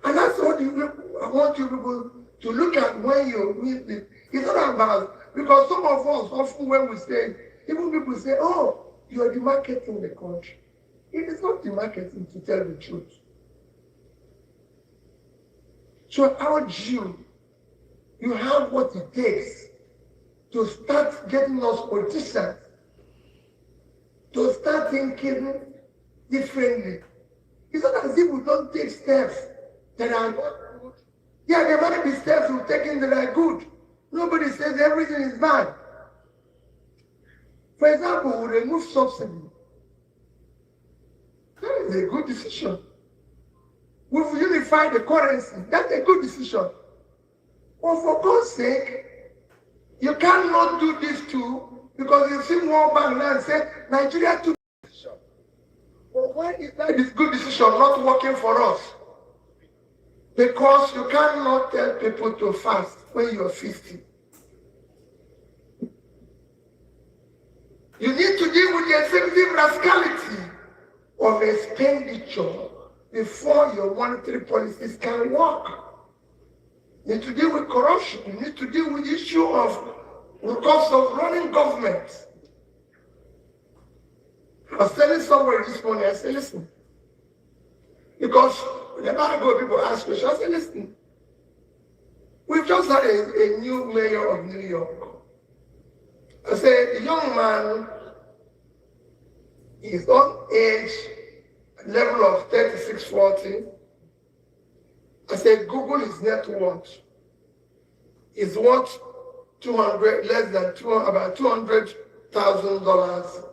And that's what I want you people to look at when you read this. It's not about, because some of us, often when we say, even people say, oh, you're demarketing the country. It is not demarketing, to tell the truth. So I urge you, you have what it takes to start getting us politicians to start thinking differently. It's not as if we don't take steps that are not good. Yeah, there might be steps we're taking that are good. Nobody says everything is bad. For example, we remove subsidy. That is a good decision. We've unified the currency. That's a good decision. But for God's sake, you cannot do this too, because you see World Bank now and say Nigeria took this decision. But why is that this good decision not working for us? Because you cannot tell people to fast when you're 50. You need to deal with the excessive rascality of expenditure before your monetary policies can work. You need to deal with corruption. You need to deal with the issue of the cost of running government. I was telling somebody this morning, I said, listen, because whenever I go, people ask questions, I said, listen, we've just had a new mayor of New York. I said, the young man is on age, level of 36, 40. I said, Google his net worth. Is worth about $200,000.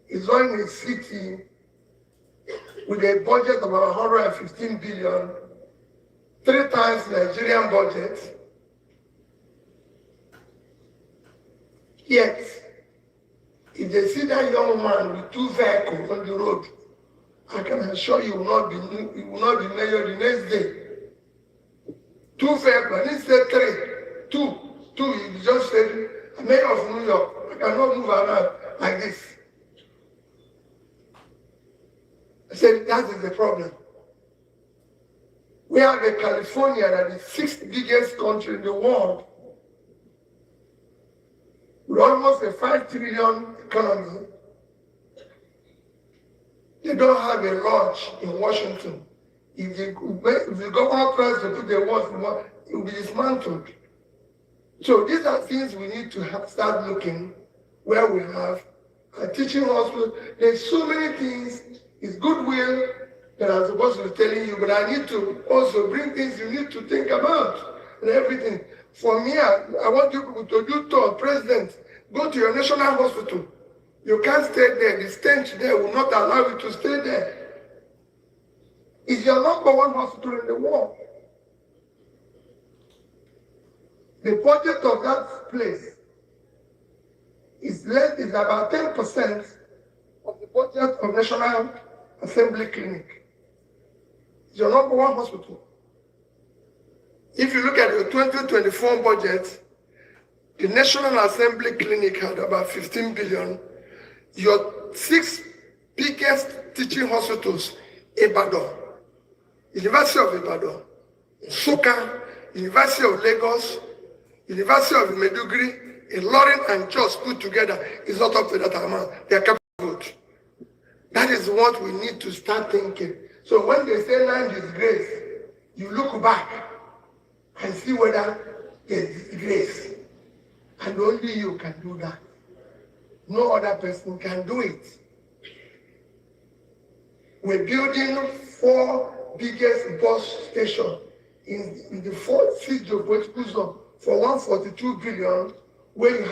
He's running a city with a budget of about 115 billion, 3 times Nigerian budget. Yet, if they see that young man with 2 vehicles on the road, I can assure you, he will not be mayor the next day. 2 vehicles, he said 3, 2, he just said, I'm mayor of New York, I cannot move around like this. I said, that is the problem. We have a California that is the 6th biggest country in the world, with almost a 5 trillion economy. They don't have a lodge in Washington. If the governor tries to put the words, it will be dismantled. So these are things we need to start looking where we have a teaching hospital. There's so many things. It's goodwill that I'm supposed to be telling you, but I need to also bring things you need to think about and everything. For me, I want you to do to President, go to your national hospital. You can't stay there. The stench there will not allow you to stay there. It's your #1 hospital in the world. The budget of that place is about 10% of the budget of National Assembly Clinic. It's your #1 hospital. If you look at the 2024 budget, the National Assembly Clinic had about 15 billion. Your 6 biggest teaching hospitals, Ibadan, University of Ibadan, Soka, University of Lagos, University of Maiduguri, Ilorin and Jos put together is not up to that amount. They are capital. That is what we need to start thinking. So when they say land is grace, you look back and see whether there is grace. And only you can do that. No other person can do it. We're building 4 biggest bus stations in the 4th geopolitical zone for 142 billion, where you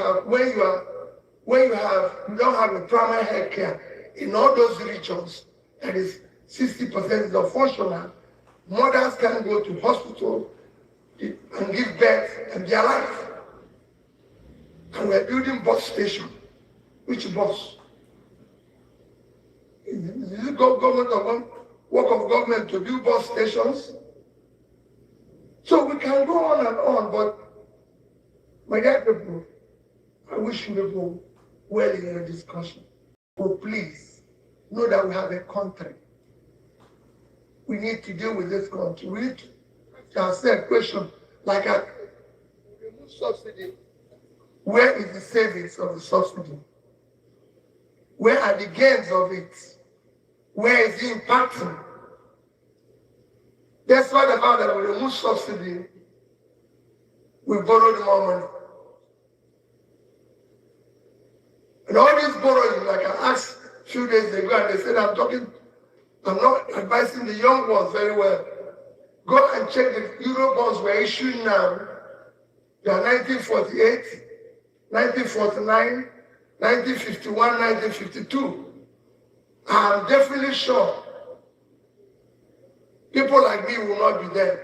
don't have a primary health care in all those regions. That is 60% is unfunctional. Mothers can go to hospital and give birth and be alive. And we're building bus stations. Which bus? Is it work of government to build bus stations? So we can go on and on, but my dear people, I wish you people well in your discussion. But please, know that we have a country. We need to deal with this country. We need to ask a question like a remove subsidy. Where is the savings of the subsidy? Where are the gains of it? Where is it impacting? Despite the fact that we remove subsidy, we borrowed more money. And all this borrowing, like I asked a few days ago, and they said I'm not advising the young ones very well. Go and check the Euro bonds we're issuing now. They are 1948, 1949, 1951, 1952. I'm definitely sure people like me will not be there.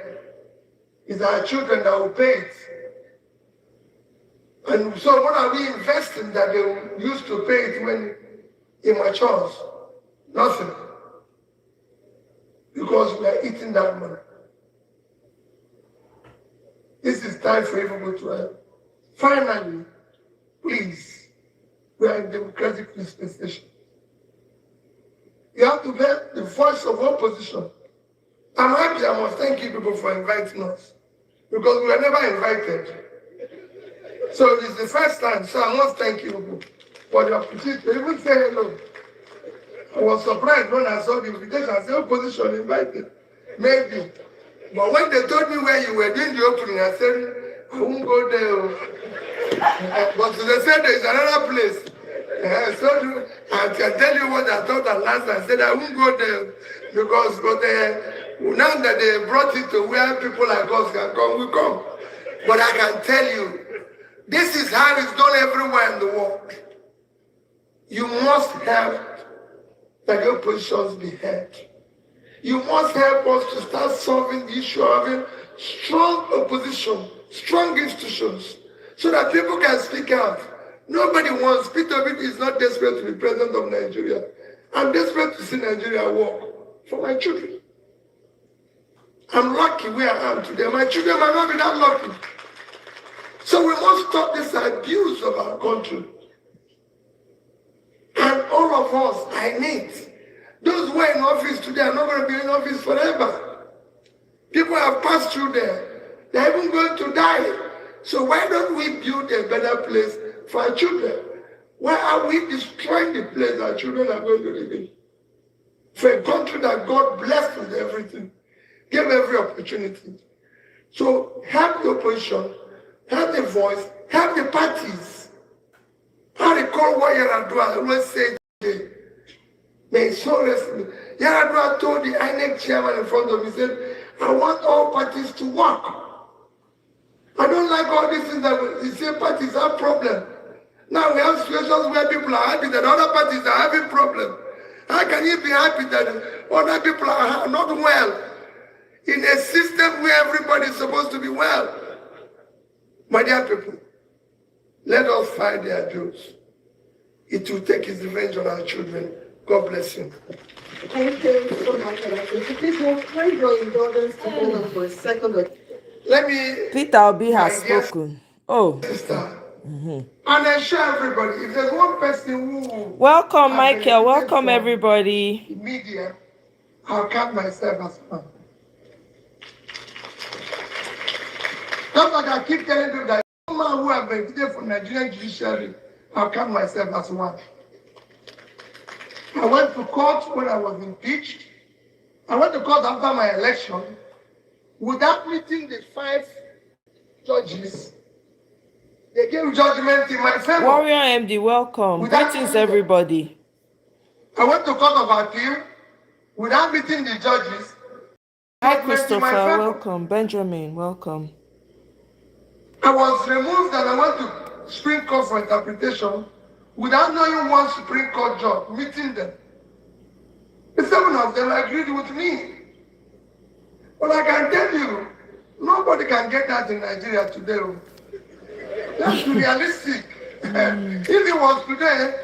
It's our children that will pay it. And so what are we investing that they will use to pay it when it matures? Nothing. Because we are eating that money. This is time for everybody to help. Finally, please, we are in democratic dispensation. You have to let the voice of opposition. I'm happy, I must thank you people for inviting us. Because we were never invited. So it is the first time, so I must thank you people for the opportunity to even say hello. I was surprised when I saw the invitation. I said, opposition invited. Maybe. But when they told me where you were doing the opening, I said, I won't go there. But they said there is another place. So I can tell you what I thought at last. I said, I won't go there. Because now that they brought it to where people like us can come, we come. But I can tell you, this is how it's done everywhere in the world. You must have that your positions be heard. You must help us to start solving the issue of having strong opposition, strong institutions, so that people can speak out. Nobody wants, Peter Obi is not desperate to be president of Nigeria. I'm desperate to see Nigeria work for my children. I'm lucky where I am today. My children might not be that lucky. So we must stop this abuse of our country. And all of us, I need. Those who are in office today are not going to be in office forever. People have passed through there. They're even going to die. So why don't we build a better place for our children? Why are we destroying the place our children are going to live in? For a country that God blessed with everything, gave every opportunity. So help the opposition, help the voice, help the parties. I recall what Yaradua always said today. May so rest. Yaradua told the INEC chairman in front of me, he said, I want all parties to work. I don't like all these things that the same parties have problems. Now we have situations where people are happy that other parties are having problems. How can you be happy that other people are not well in a system where everybody is supposed to be well? My dear people, let us fight their Jews. It will take its revenge on our children. God bless you. Thank you so much. Please, when your indulgence to hold on for a second. Let me. Peter Obi has spoken. Oh. Sister. And I share everybody. If there's one person who. Welcome, Michael. Welcome, everybody. The media, I'll count myself as one. Just like I keep telling you that no man who have benefited from Nigerian judiciary, I'll count myself as one. I went to court when I was impeached. I went to court after my election without meeting the 5 judges. They gave judgment in my favor. Warrior MD, welcome. Greetings, everybody. I went to court of appeal without meeting the judges. Hi, Christopher. Welcome. Benjamin, welcome. I was removed and I went to Supreme Court for interpretation without knowing one Supreme Court judge, meeting them. The 7 of them agreed with me. But I can tell you, nobody can get that in Nigeria today. Let's be realistic. If it was today,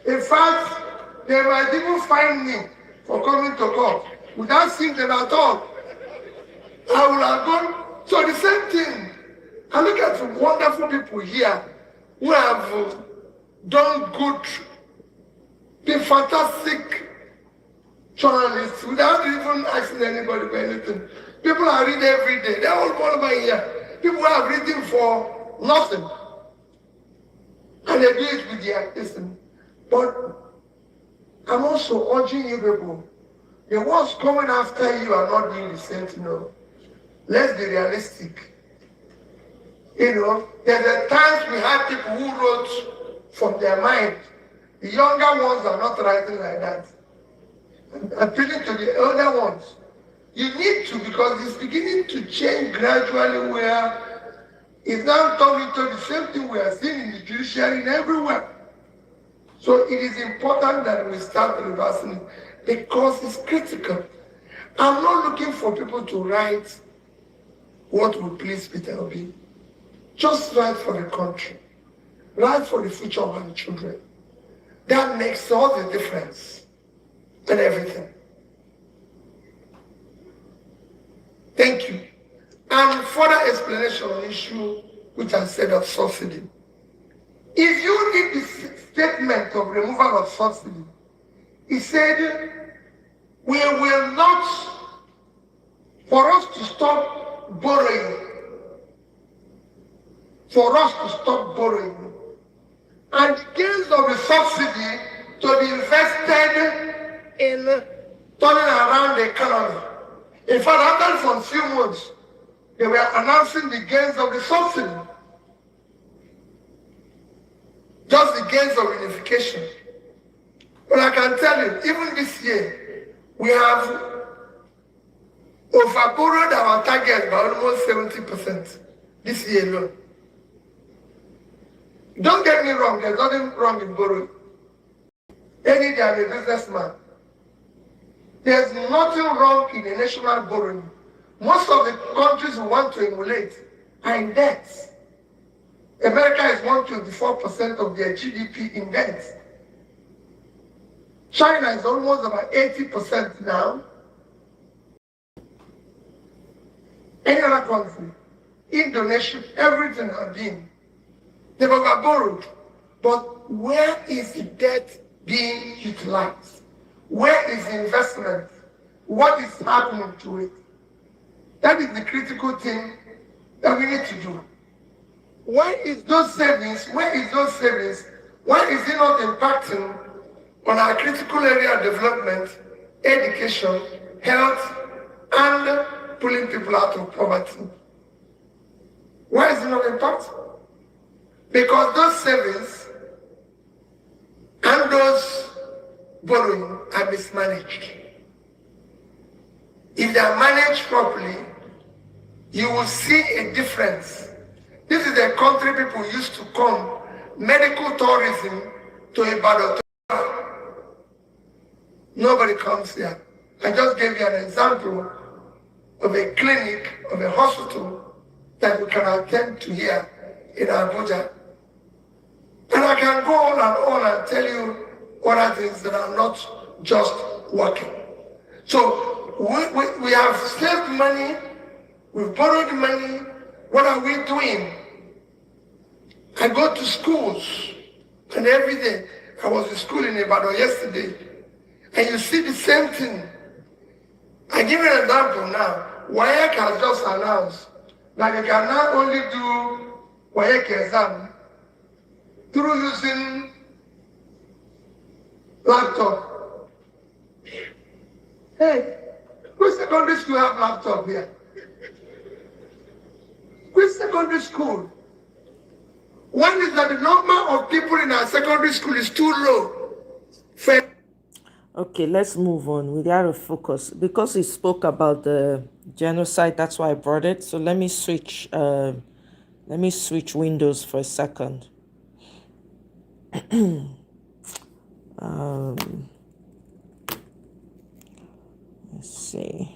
in fact, they might even find me for coming to court without seeing them at all. I would have gone. So the same thing. I look at some wonderful people here who have done good, been fantastic journalists without even asking anybody for anything. People are reading every day. They're all over here. People are reading for nothing. And they do it with their listen. But I'm also urging you people The ones coming after you are not doing the same thing. No. Let's be realistic. You know, there's a times we have people who wrote from their mind. The younger ones are not writing like that. I'm appealing to the elder ones. You need to, because it's beginning to change gradually, where it's now turning into the same thing we are seeing in the judiciary and everywhere. So it is important that we start reversing it because it's critical. I'm not looking for people to write what would please Peter Obi. Just write for the country. Write for the future of our children. That makes all the difference and everything. Thank you. And further explanation on the issue which I said of subsidy. If you read the statement of removal of subsidy, he said, we will not, for us to stop borrowing, and the gains of the subsidy to be invested in turning around the economy. In fact, after some few months, they were announcing the gains of the subsidy. Just the gains of unification. But I can tell you, even this year, we have overborrowed our target by almost 70% this year alone. Don't get me wrong, there's nothing wrong in borrowing. Any day I'm a businessman. There's nothing wrong in a national borrowing. Most of the countries we want to emulate are in debt. America is 124% of their GDP in debt. China is almost about 80% now. Any other country, Indonesia, everything has been. They've borrowed. But where is the debt being utilized? Where is the investment? What is happening to it? That is the critical thing that we need to do. Why is those savings? Why is it not impacting on our critical area of development, education, health, and pulling people out of poverty? Why is it not impacting? Because those savings and those borrowing are mismanaged. If they are managed properly, you will see a difference. This is a country people used to come, medical tourism to Ibadan. Nobody comes here. I just gave you an example of a clinic, of a hospital that we can attend to here in Abuja. And I can go on and tell you other things that are not just working. So we have saved money, we've borrowed money. What are we doing? I go to schools, and every day, I was in school in Ibadan yesterday, and you see the same thing. I give you an example now. WAEC has just announced that you can now only do WAEC exam through using laptop. Hey, which secondary school have laptop here? Which secondary school? One is that the number of people in our secondary school is too low. Okay, let's move on. We gotta focus because he spoke about the genocide. That's why I brought it. So let me switch windows for a second. Let's see.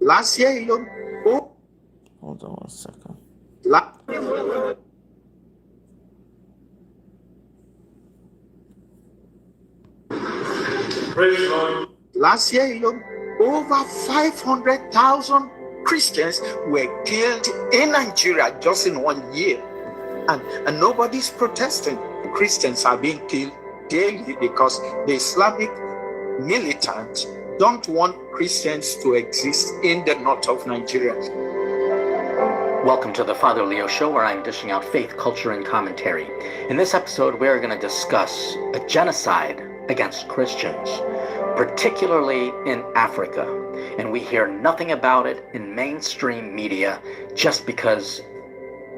Last year, you know. Hold on one second. Praise God. Last year alone, over 500,000 Christians were killed in Nigeria just in 1 year. And nobody's protesting. Christians are being killed daily because the Islamic militants don't want Christians to exist in the north of Nigeria. Welcome to the Father Leo Show, where I'm dishing out faith, culture, and commentary. In this episode, we're going to discuss a genocide against Christians, particularly in Africa. And we hear nothing about it in mainstream media just because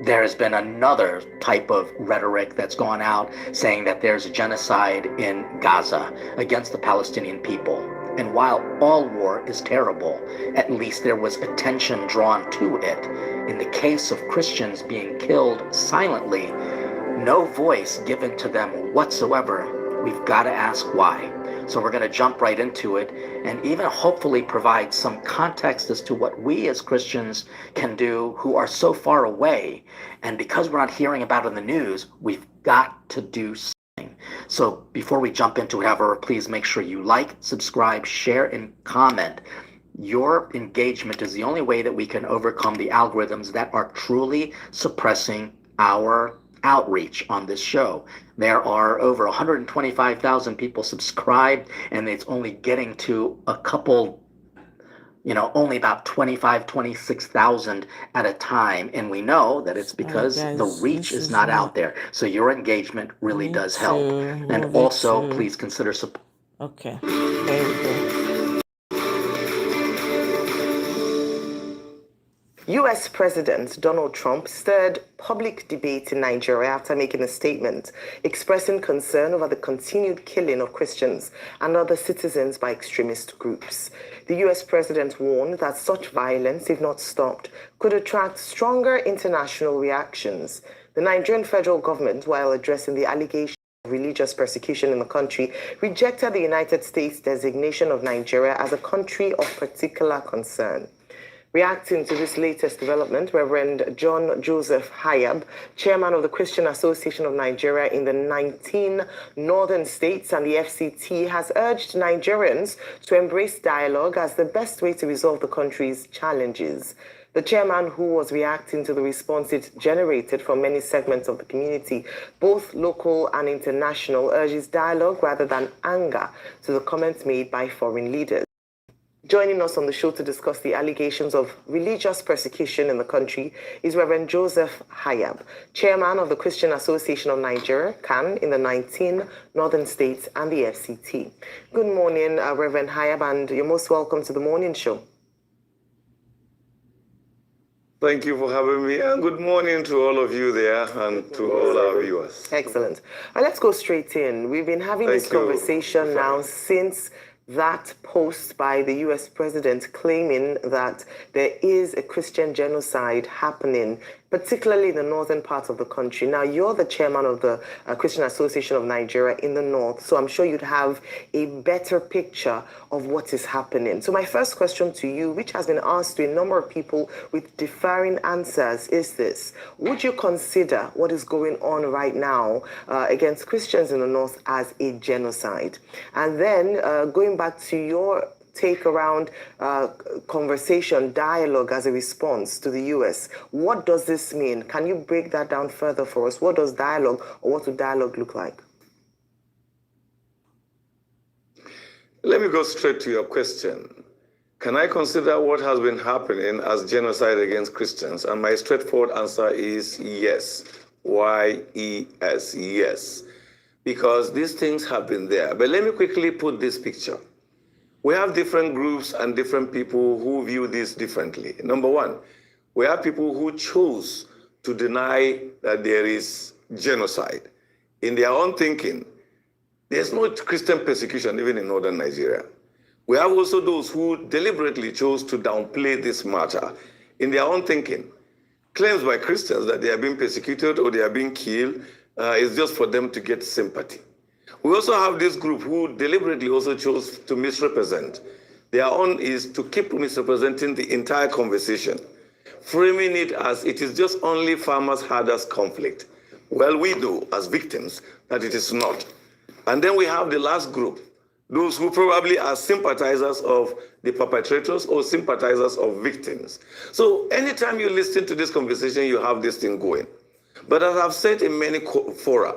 there has been another type of rhetoric that's gone out saying that there's a genocide in Gaza against the Palestinian people. And while all war is terrible, at least there was attention drawn to it. In the case of Christians being killed silently, no voice given to them whatsoever, we've got to ask why. So we're going to jump right into it and even hopefully provide some context as to what we as Christians can do who are so far away. And because we're not hearing about it in the news, we've got to do something. So before we jump into it, however, please make sure you like, subscribe, share, and comment. Your engagement is the only way that we can overcome the algorithms that are truly suppressing our outreach on this show. There are over 125,000 people subscribed, and it's only getting to a couple, only about 26,000 at a time. And we know that it's because the reach is not out there. So your engagement really does help. And also, please consider support. Okay, there we go. U.S. President Donald Trump stirred public debate in Nigeria after making a statement expressing concern over the continued killing of Christians and other citizens by extremist groups. The U.S. president warned that such violence, if not stopped, could attract stronger international reactions. The Nigerian federal government, while addressing the allegation of religious persecution in the country, rejected the United States designation of Nigeria as a country of particular concern. Reacting to this latest development, Reverend John Joseph Hayab, chairman of the Christian Association of Nigeria in the 19 northern states and the FCT, has urged Nigerians to embrace dialogue as the best way to resolve the country's challenges. The chairman, who was reacting to the response it generated from many segments of the community, both local and international, urges dialogue rather than anger to the comments made by foreign leaders. Joining us on the show to discuss the allegations of religious persecution in the country is Reverend Joseph Hayab, chairman of the Christian Association of Nigeria, CAN, in the 19 northern states and the FCT. Good morning, Reverend Hayab, and you're most welcome to the morning show. Thank you for having me, and good morning to all of you there and to all our viewers. Excellent. Let's go straight in. We've been having this conversation now since that post by the U.S. president claiming that there is a Christian genocide happening, particularly in the northern part of the country. Now, you're the chairman of the Christian Association of Nigeria in the north, so I'm sure you'd have a better picture of what is happening. So my first question to you, which has been asked to a number of people with differing answers, is this: would you consider what is going on right now against Christians in the north as a genocide? And then going back to your take around conversation, dialogue as a response to the U.S. What does this mean? Can you break that down further for us? What does dialogue, or what would dialogue look like? Let me go straight to your question. Can I consider what has been happening as genocide against Christians? And my straightforward answer is yes. Y-E-S, yes. Because these things have been there. But let me quickly put this picture. We have different groups and different people who view this differently. Number one, we have people who chose to deny that there is genocide. In their own thinking, there's no Christian persecution even in northern Nigeria. We have also those who deliberately chose to downplay this matter. In their own thinking, claims by Christians that they are being persecuted or they are being killed is just for them to get sympathy. We also have this group who deliberately also chose to misrepresent. Their own is to keep misrepresenting the entire conversation, framing it as it is just only farmers-herders conflict. Well, we know as victims that it is not. And then we have the last group those who probably are sympathizers of the perpetrators or sympathizers of victims. So anytime you listen to this conversation, you have this thing going. But as I've said in many fora,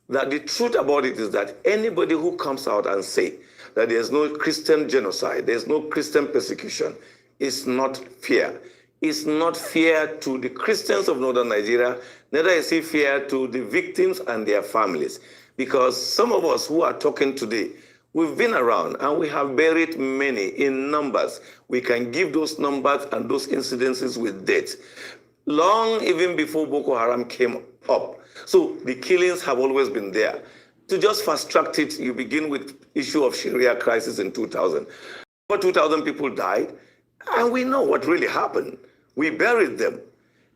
that the truth about it is that anybody who comes out and say that there's no Christian genocide, there's no Christian persecution, is not fair. It's not fair to the Christians of Northern Nigeria, neither is it fair to the victims and their families. Because some of us who are talking today, we've been around and we have buried many in numbers. We can give those numbers and those incidences with dates. Long even before Boko Haram came up. So the killings have always been there. To just fast track it, you begin with issue of Sharia crisis in 2000. Over 2,000 people died, and we know what really happened. We buried them.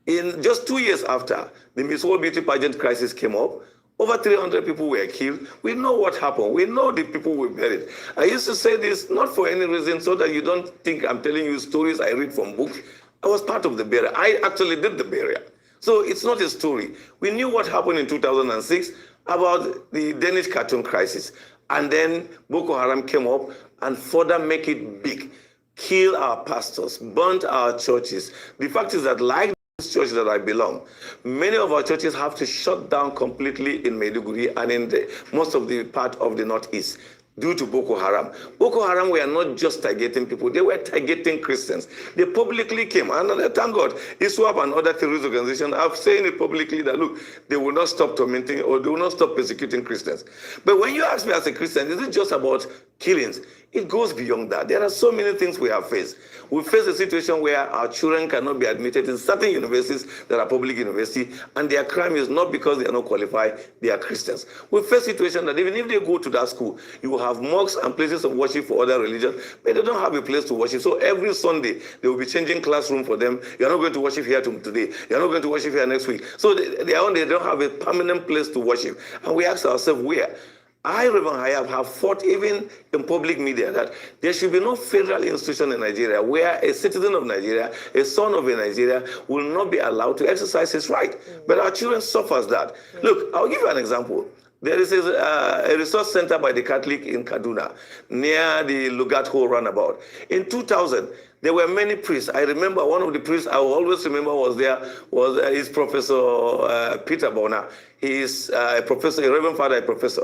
In just 2 years after, the Miss World Beauty Pageant crisis came up, over 300 people were killed. We know what happened. We know the people we buried. I used to say this not for any reason, so that you don't think I'm telling you stories I read from books. I was part of the burial. I actually did the burial. So it's not a story. We knew what happened in 2006 about the Danish cartoon crisis. And then Boko Haram came up and further make it big. Kill our pastors, burnt our churches. The fact is that, like this church that I belong, many of our churches have to shut down completely in Maiduguri and in most of the part of the Northeast due to Boko Haram. Boko Haram were not just targeting people, they were targeting Christians. They publicly came, and thank God, ISWAP and other terrorist organizations have said it publicly that, look, they will not stop tormenting or they will not stop persecuting Christians. But when you ask me as a Christian, is it just about killings? It goes beyond that. There are so many things we have faced. We face a situation where our children cannot be admitted in certain universities that are public universities, and their crime is not because they are not qualified, they are Christians. We face a situation that even if they go to that school, you will have mosques and places of worship for other religions, but they don't have a place to worship. So every Sunday, they will be changing classroom for them. You're not going to worship here today. You're not going to worship here next week. So they don't have a permanent place to worship. And we ask ourselves, where? I, Reverend Hayab, have fought even in public media that there should be no federal institution in Nigeria where a citizen of Nigeria, a son of a Nigeria, will not be allowed to exercise his right. But our children suffers that. Look, I'll give you an example. There is a resource center by the Catholic in Kaduna, near the Lugatho roundabout. In 2000, there were many priests. I remember one of the priests I will always remember was Professor Peter Bona. He is a professor, a Reverend Father, a professor.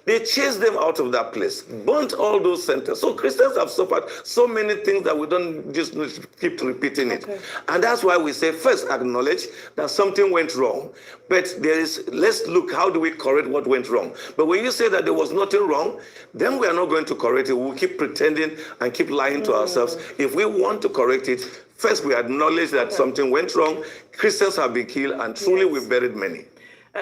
They chased them out of that place, burnt all those centers. So Christians have suffered so many things that we don't just keep repeating it. Okay. And that's why we say, first, acknowledge that something went wrong. But let's look, how do we correct what went wrong? But when you say that there was nothing wrong, then we are not going to correct it. We'll keep pretending and keep lying to ourselves. If we want to correct it, first we acknowledge that something went wrong, Christians have been killed, and truly we've buried many.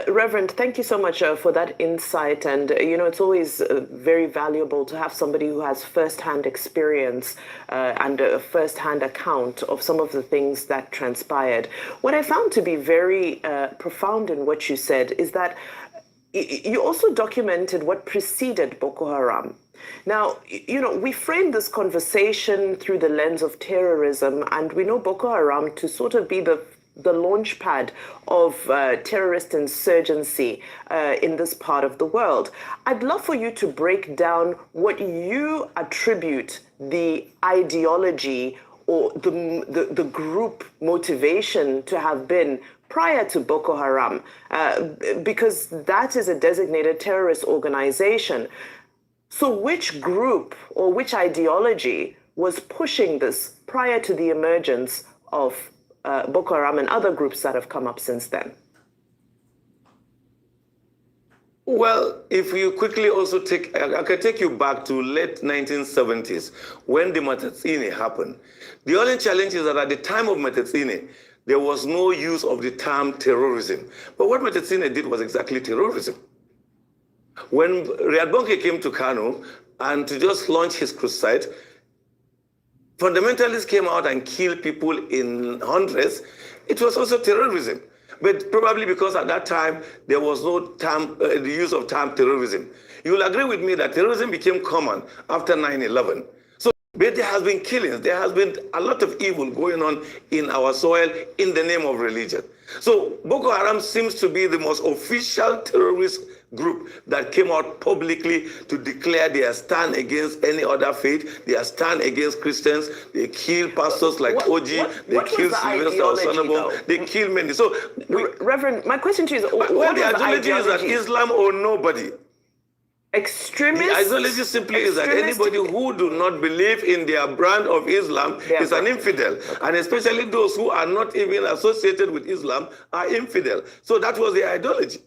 Reverend, thank you so much for that insight. And, it's always very valuable to have somebody who has first-hand experience and a first-hand account of some of the things that transpired. What I found to be very profound in what you said is that you also documented what preceded Boko Haram. Now, we frame this conversation through the lens of terrorism, and we know Boko Haram to sort of be the launch pad of terrorist insurgency in this part of the world. I'd love for you to break down what you attribute the ideology or the group motivation to have been prior to Boko Haram, because that is a designated terrorist organization. So which group or which ideology was pushing this prior to the emergence of Boko Haram and other groups that have come up since then? Well, if you quickly also I can take you back to late 1970s when the Matatsine happened. The only challenge is that at the time of Matatsine, there was no use of the term terrorism. But what Matatsine did was exactly terrorism. When Riyad Bonke came to Kano and to just launch his crusade, fundamentalists came out and killed people in hundreds. It was also terrorism. But probably because at that time, there was no term, the use of term terrorism. You will agree with me that terrorism became common after 9/11. So But there has been killings. There has been a lot of evil going on in our soil in the name of religion. So Boko Haram seems to be the most official terrorist group that came out publicly to declare their stand against any other faith. They are stand against Christians. They kill pastors like Oji. They kill Sylvester Osanabo. They kill many. So, Reverend, my question to you is, well, the ideology is that Islam or nobody. Extremists? The ideology simply is that anybody who do not believe in their brand of Islam is an infidel. And especially those who are not even associated with Islam are infidel. So that was the ideology.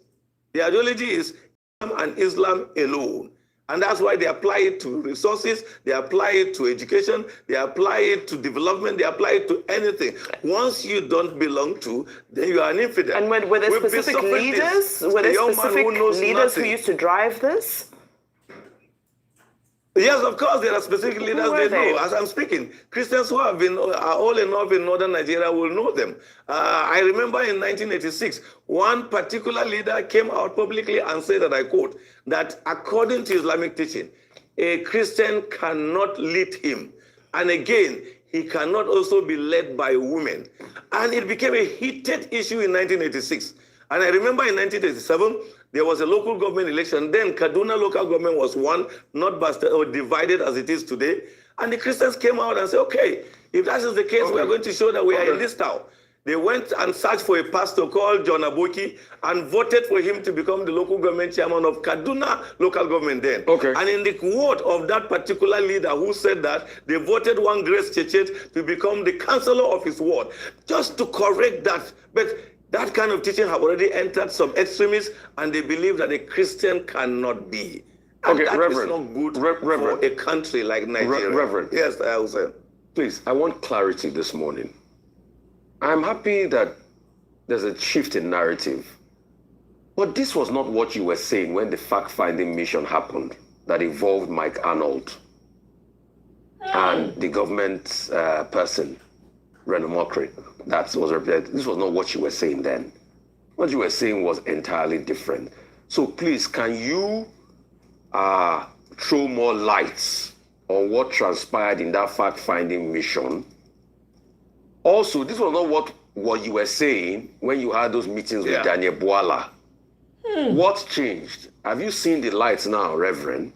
The ideology is Islam and Islam alone. And that's why they apply it to resources, they apply it to education, they apply it to development, they apply it to anything. Once you don't belong to, then you are an infidel. And were there specific leaders? Were there specific leaders who used to drive this? Yes, of course, there are specific leaders they know. As I'm speaking, Christians who have been all enough in northern Nigeria will know them. I remember in 1986, one particular leader came out publicly and said that, I quote, that according to Islamic teaching, a Christian cannot lead him. And again, he cannot also be led by women. And it became a heated issue in 1986. And I remember in 1987, there was a local government election. Then Kaduna local government was won, not busted or divided as it is today. And the Christians came out and said, okay, if that is the case, we are going to show that we are in this town. They went and searched for a pastor called John Aboki and voted for him to become the local government chairman of Kaduna local government then. And in the word of that particular leader who said that, they voted one Grace Chechet to become the counselor of his ward, just to correct that. But that kind of teaching have already entered some extremists, and they believe that a Christian cannot be. And that Reverend, is not good for a country like Nigeria. Reverend. Yes, I will say. Please, I want clarity this morning. I'm happy that there's a shift in narrative. But this was not what you were saying when the fact-finding mission happened that involved Mike Arnold and the government person, Reno Mokri. That was represented. This was not what you were saying then. What you were saying was entirely different. So please, can you throw more lights on what transpired in that fact-finding mission? Also, this was not what you were saying when you had those meetings with Daniel Bwala. What changed? Have you seen the lights now, Reverend?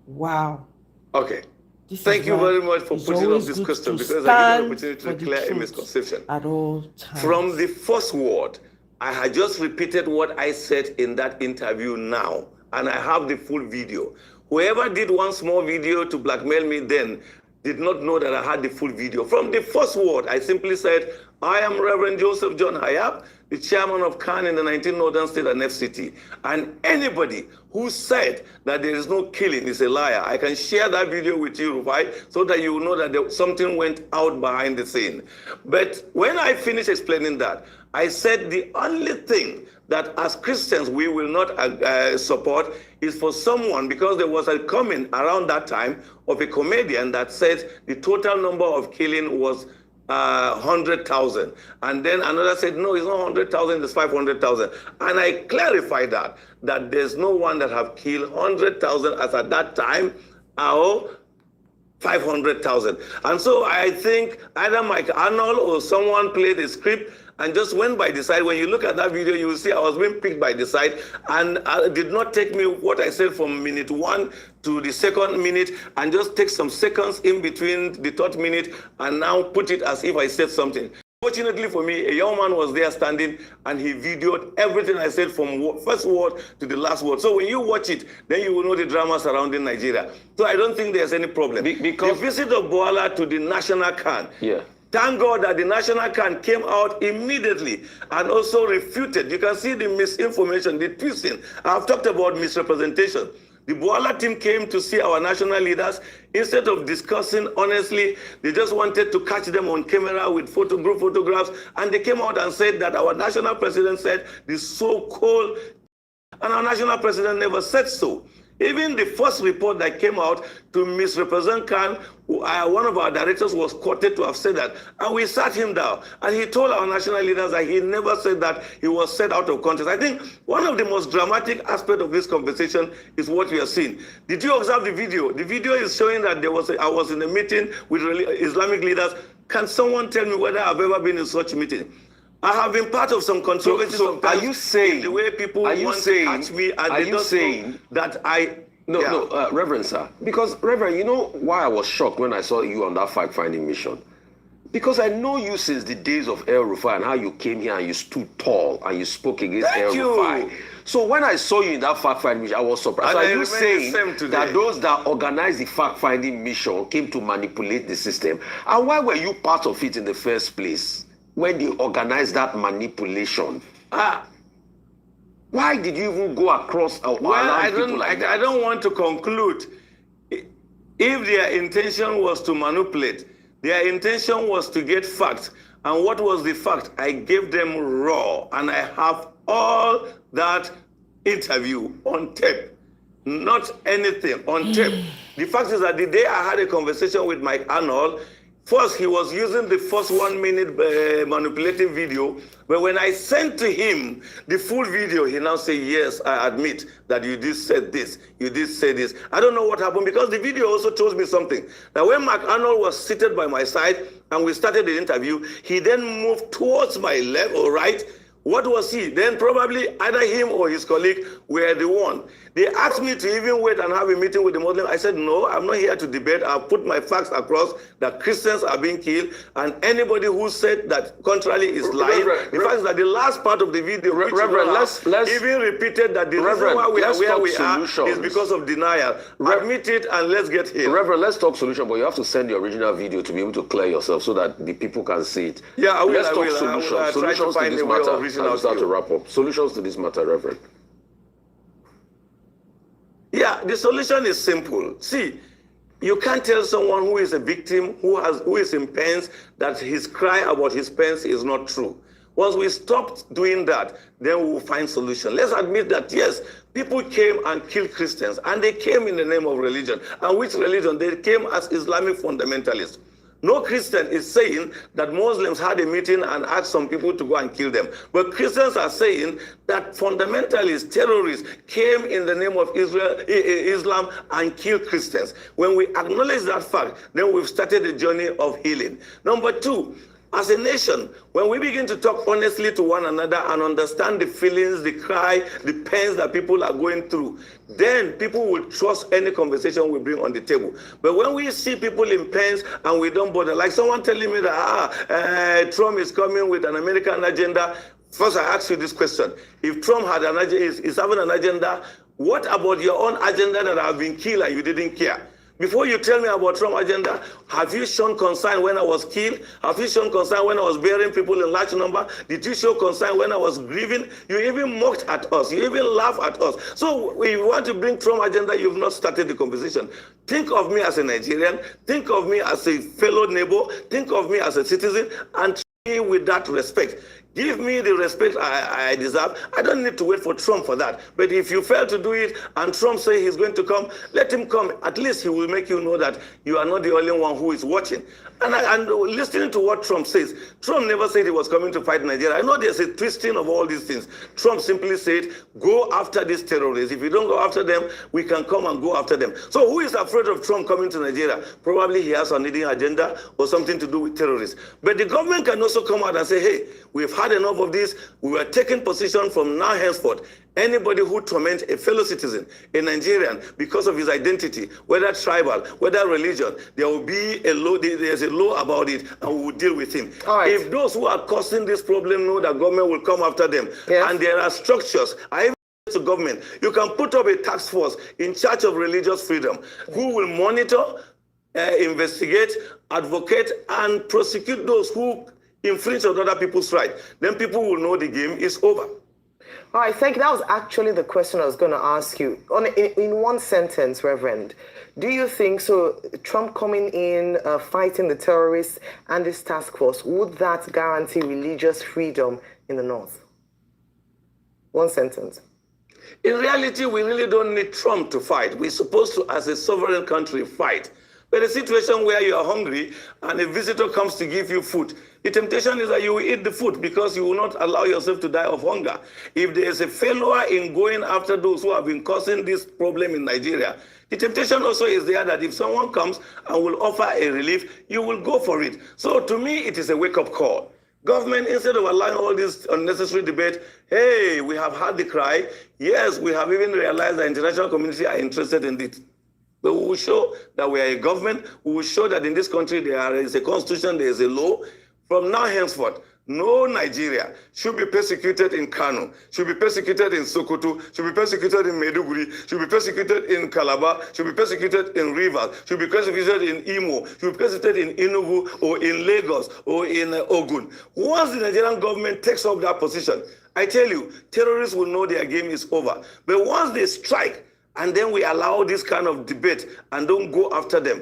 Wow. Okay. Thank you very much for putting up this question, because I get an opportunity to clear a misconception. At all times. From the first word, I had just repeated what I said in that interview now, and I have the full video. Whoever did one small video to blackmail me then did not know that I had the full video. From the first word, I simply said, I am Reverend Joseph John Hayab, the chairman of CAN in the 19 Northern State and FCT. And anybody who said that there is no killing is a liar. I can share that video with you, Rufai, so that you will know that something went out behind the scene. But when I finished explaining that, I said the only thing that as Christians we will not support is for someone, because there was a comment around that time of a comedian that said the total number of killing was 100,000. And then another said, no, it's not 100,000, it's 500,000. And I clarified that there's no one that have killed 100,000 as at that time, or 500,000. And so I think either Mike Arnold or someone played a script and just went by the side. When you look at that video, you will see I was being picked by the side, and it did not take me what I said from minute 1 to the second minute and just take some seconds in between the third minute and now put it as if I said something. Fortunately for me, a young man was there standing and he videoed everything I said from first word to the last word. So when you watch it, then you will know the drama surrounding Nigeria. So I don't think there's any problem. Because the visit of Bwala to the National CAN, thank God that the National CAN came out immediately and also refuted. You can see the misinformation, the twisting. I've talked about misrepresentation. The Bwala team came to see our national leaders. Instead of discussing honestly, they just wanted to catch them on camera with group photographs. And they came out and said that our national president said the so-called, and our national president never said so. Even the first report that came out to misrepresent Khan, one of our directors was quoted to have said that. And we sat him down. And he told our national leaders that he never said that. He was said out of context. I think one of the most dramatic aspects of this conversation is what we are seeing. Did you observe the video? The video is showing that I was in a meeting with Islamic leaders. Can someone tell me whether I've ever been in such a meeting? I have been part of some controversy. So are you saying the way people want to catch me, and are they you don't saying know that I? No, Reverend sir, because Reverend, you know why I was shocked when I saw you on that fact-finding mission? Because I know you since the days of El Rufai and how you came here and you stood tall and you spoke against El Rufai. So when I saw you in that fact-finding mission, I was surprised. So are you saying that those that organized the fact-finding mission came to manipulate the system? And why were you part of it in the first place? When they organized that manipulation, why did you even go across? I don't want to conclude. If their intention was to manipulate, their intention was to get facts. And what was the fact? I gave them raw, and I have all that interview on tape. Not anything on tape. The fact is that the day I had a conversation with Mike Arnold, first, he was using the first 1 minute manipulative video, but when I sent to him the full video, he now said, yes, I admit that you did say this, you did say this. I don't know what happened because the video also tells me something. That when Mark Arnold was seated by my side and we started the interview, he then moved towards my left or right. What was he? Then probably either him or his colleague were the one. They asked me to even wait and have a meeting with the Muslim. I said, no, I'm not here to debate. I'll put my facts across that Christians are being killed, and anybody who said that contrary is lying. The fact is that the last part of the video, Reverend, let's even repeated that the reason why we are where we are is because of denial. Admit it and let's get here. Reverend, let's talk solution, but you have to send the original video to be able to clear yourself so that the people can see it. Yeah, I will. Let's talk solutions. Solutions to this matter. I'll start to wrap up. Solutions to this matter, Reverend. Yeah, the solution is simple. See, you can't tell someone who is a victim, who is in pains, that his cry about his pains is not true. Once we stop doing that, then we will find solution. Let's admit that, yes, people came and killed Christians, and they came in the name of religion. And which religion? They came as Islamic fundamentalists. No Christian is saying that Muslims had a meeting and asked some people to go and kill them. But Christians are saying that fundamentalists, terrorists, came in the name of Islam and killed Christians. When we acknowledge that fact, then we've started a journey of healing. Number two, as a nation, when we begin to talk honestly to one another and understand the feelings, the cry, the pains that people are going through, then people will trust any conversation we bring on the table. But when we see people in pains and we don't bother, like someone telling me that Trump is coming with an American agenda, first I ask you this question. If Trump had an agenda, is having an agenda, what about your own agenda that have been killed and you didn't care? Before you tell me about Trump agenda, have you shown concern when I was killed? Have you shown concern when I was burying people in large number? Did you show concern when I was grieving? You even mocked at us. You even laughed at us. So if you want to bring Trump agenda, you've not started the conversation. Think of me as a Nigerian. Think of me as a fellow neighbor. Think of me as a citizen, and treat me with that respect. Give me the respect I deserve. I don't need to wait for Trump for that. But if you fail to do it and Trump say he's going to come, let him come. At least he will make you know that you are not the only one who is watching. And listening to what Trump says, Trump never said he was coming to fight Nigeria. I know there's a twisting of all these things. Trump simply said, go after these terrorists. If you don't go after them, we can come and go after them. So who is afraid of Trump coming to Nigeria? Probably he has an hidden agenda or something to do with terrorists. But the government can also come out and say, hey, we've had enough of this. We are taking position from now henceforth. Anybody who torments a fellow citizen, a Nigerian, because of his identity, whether tribal, whether religion, there will be a law, there's a law about it, and we will deal with him. Right. If those who are causing this problem know that government will come after them, and there are structures, I even to government, you can put up a task force in charge of religious freedom, who will monitor, investigate, advocate, and prosecute those who infringe on other people's rights. Then people will know the game is over. All right, thank you. That was actually the question I was going to ask you. In one sentence, Reverend, do you think, so Trump coming in, fighting the terrorists and this task force, would that guarantee religious freedom in the North? One sentence. In reality, we really don't need Trump to fight. We're supposed to, as a sovereign country, fight. But a situation where you are hungry and a visitor comes to give you food, the temptation is that you will eat the food because you will not allow yourself to die of hunger. If there is a failure in going after those who have been causing this problem in Nigeria, the temptation also is there that if someone comes and will offer a relief, you will go for it. So to me, it is a wake-up call. Government, instead of allowing all this unnecessary debate, hey, we have heard the cry. Yes, we have even realized the international community are interested in it. But we will show that we are a government. We will show that in this country there is a constitution, there is a law. From now henceforth, no Nigeria should be persecuted in Kano, should be persecuted in Sokoto, should be persecuted in Maiduguri, should be persecuted in Calabar, should be persecuted in Rivers, should be persecuted in Imo, should be persecuted in Enugu or in Lagos or in Ogun. Once the Nigerian government takes up that position, I tell you, terrorists will know their game is over. But once they strike, and then we allow this kind of debate and don't go after them,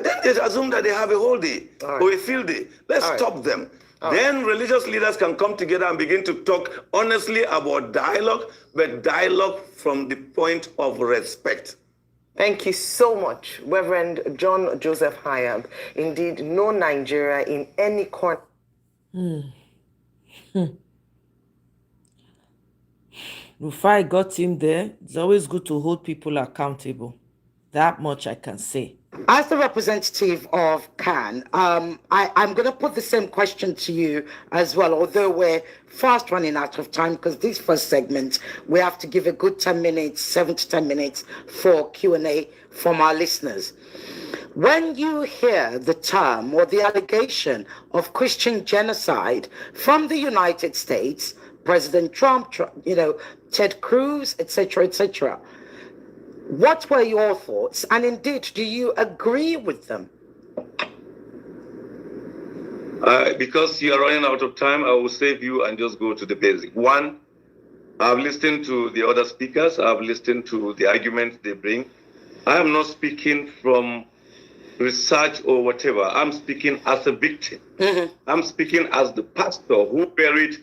then they assume that they have a whole day or a field day. Let's stop them. Then religious leaders can come together and begin to talk honestly about dialogue, but dialogue from the point of respect. Thank you so much, Reverend John Joseph Hayab. Indeed, no Nigeria in any corner. Before I got him there, it's always good to hold people accountable. That much I can say. As the representative of CAN, I'm going to put the same question to you as well, although we're fast running out of time because this first segment, we have to give a good 10 minutes, 7 to 10 minutes for Q&A from our listeners. When you hear the term or the allegation of Christian genocide from the United States, President Trump, Ted Cruz, etc., what were your thoughts? And indeed, do you agree with them? Because you are running out of time, I will save you and just go to the basic. One, I've listened to the other speakers. I've listened to the arguments they bring. I am not speaking from research or whatever. I'm speaking as a victim. I'm speaking as the pastor who buried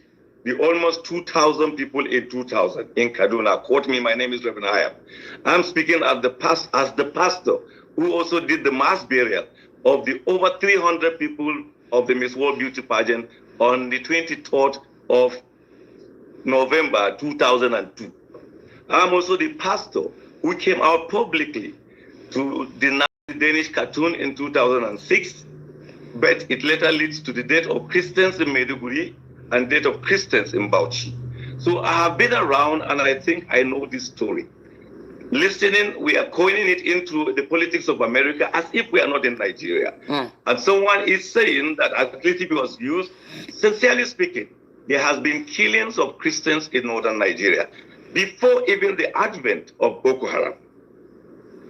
the almost 2,000 people in 2000 in Kaduna. Quote me, my name is Reverend Hayab. I'm speaking as the pastor who also did the mass burial of the over 300 people of the Miss World Beauty pageant on the 23rd of November 2002. I'm also the pastor who came out publicly to deny the Danish cartoon in 2006, but it later leads to the death of Christians in Maiduguri and death of Christians in Bauchi. So I have been around and I think I know this story. Listening, we are coining it into the politics of America as if we are not in Nigeria. And someone is saying that as clip was used, sincerely speaking, there has been killings of Christians in northern Nigeria before even the advent of Boko Haram.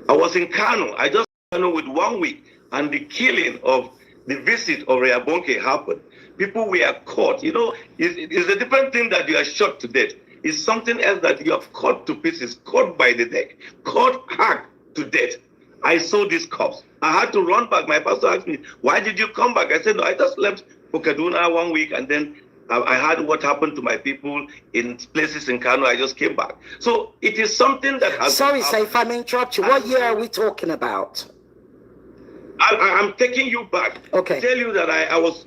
I was in Kano, I just with 1 week, and the killing of the visit of Reabonke happened. People were caught. It's a different thing that you are shot to death. It's something else that you have cut to pieces, caught by the neck, caught hacked to death. I saw these cops. I had to run back. My pastor asked me, why did you come back? I said, no, I just left for Kaduna 1 week and then I heard what happened to my people in places in Kano. I just came back. So it is something that has... Sorry, sir, if I may interrupt you. What year are we talking about? I'm taking you back. Okay. To tell you that I was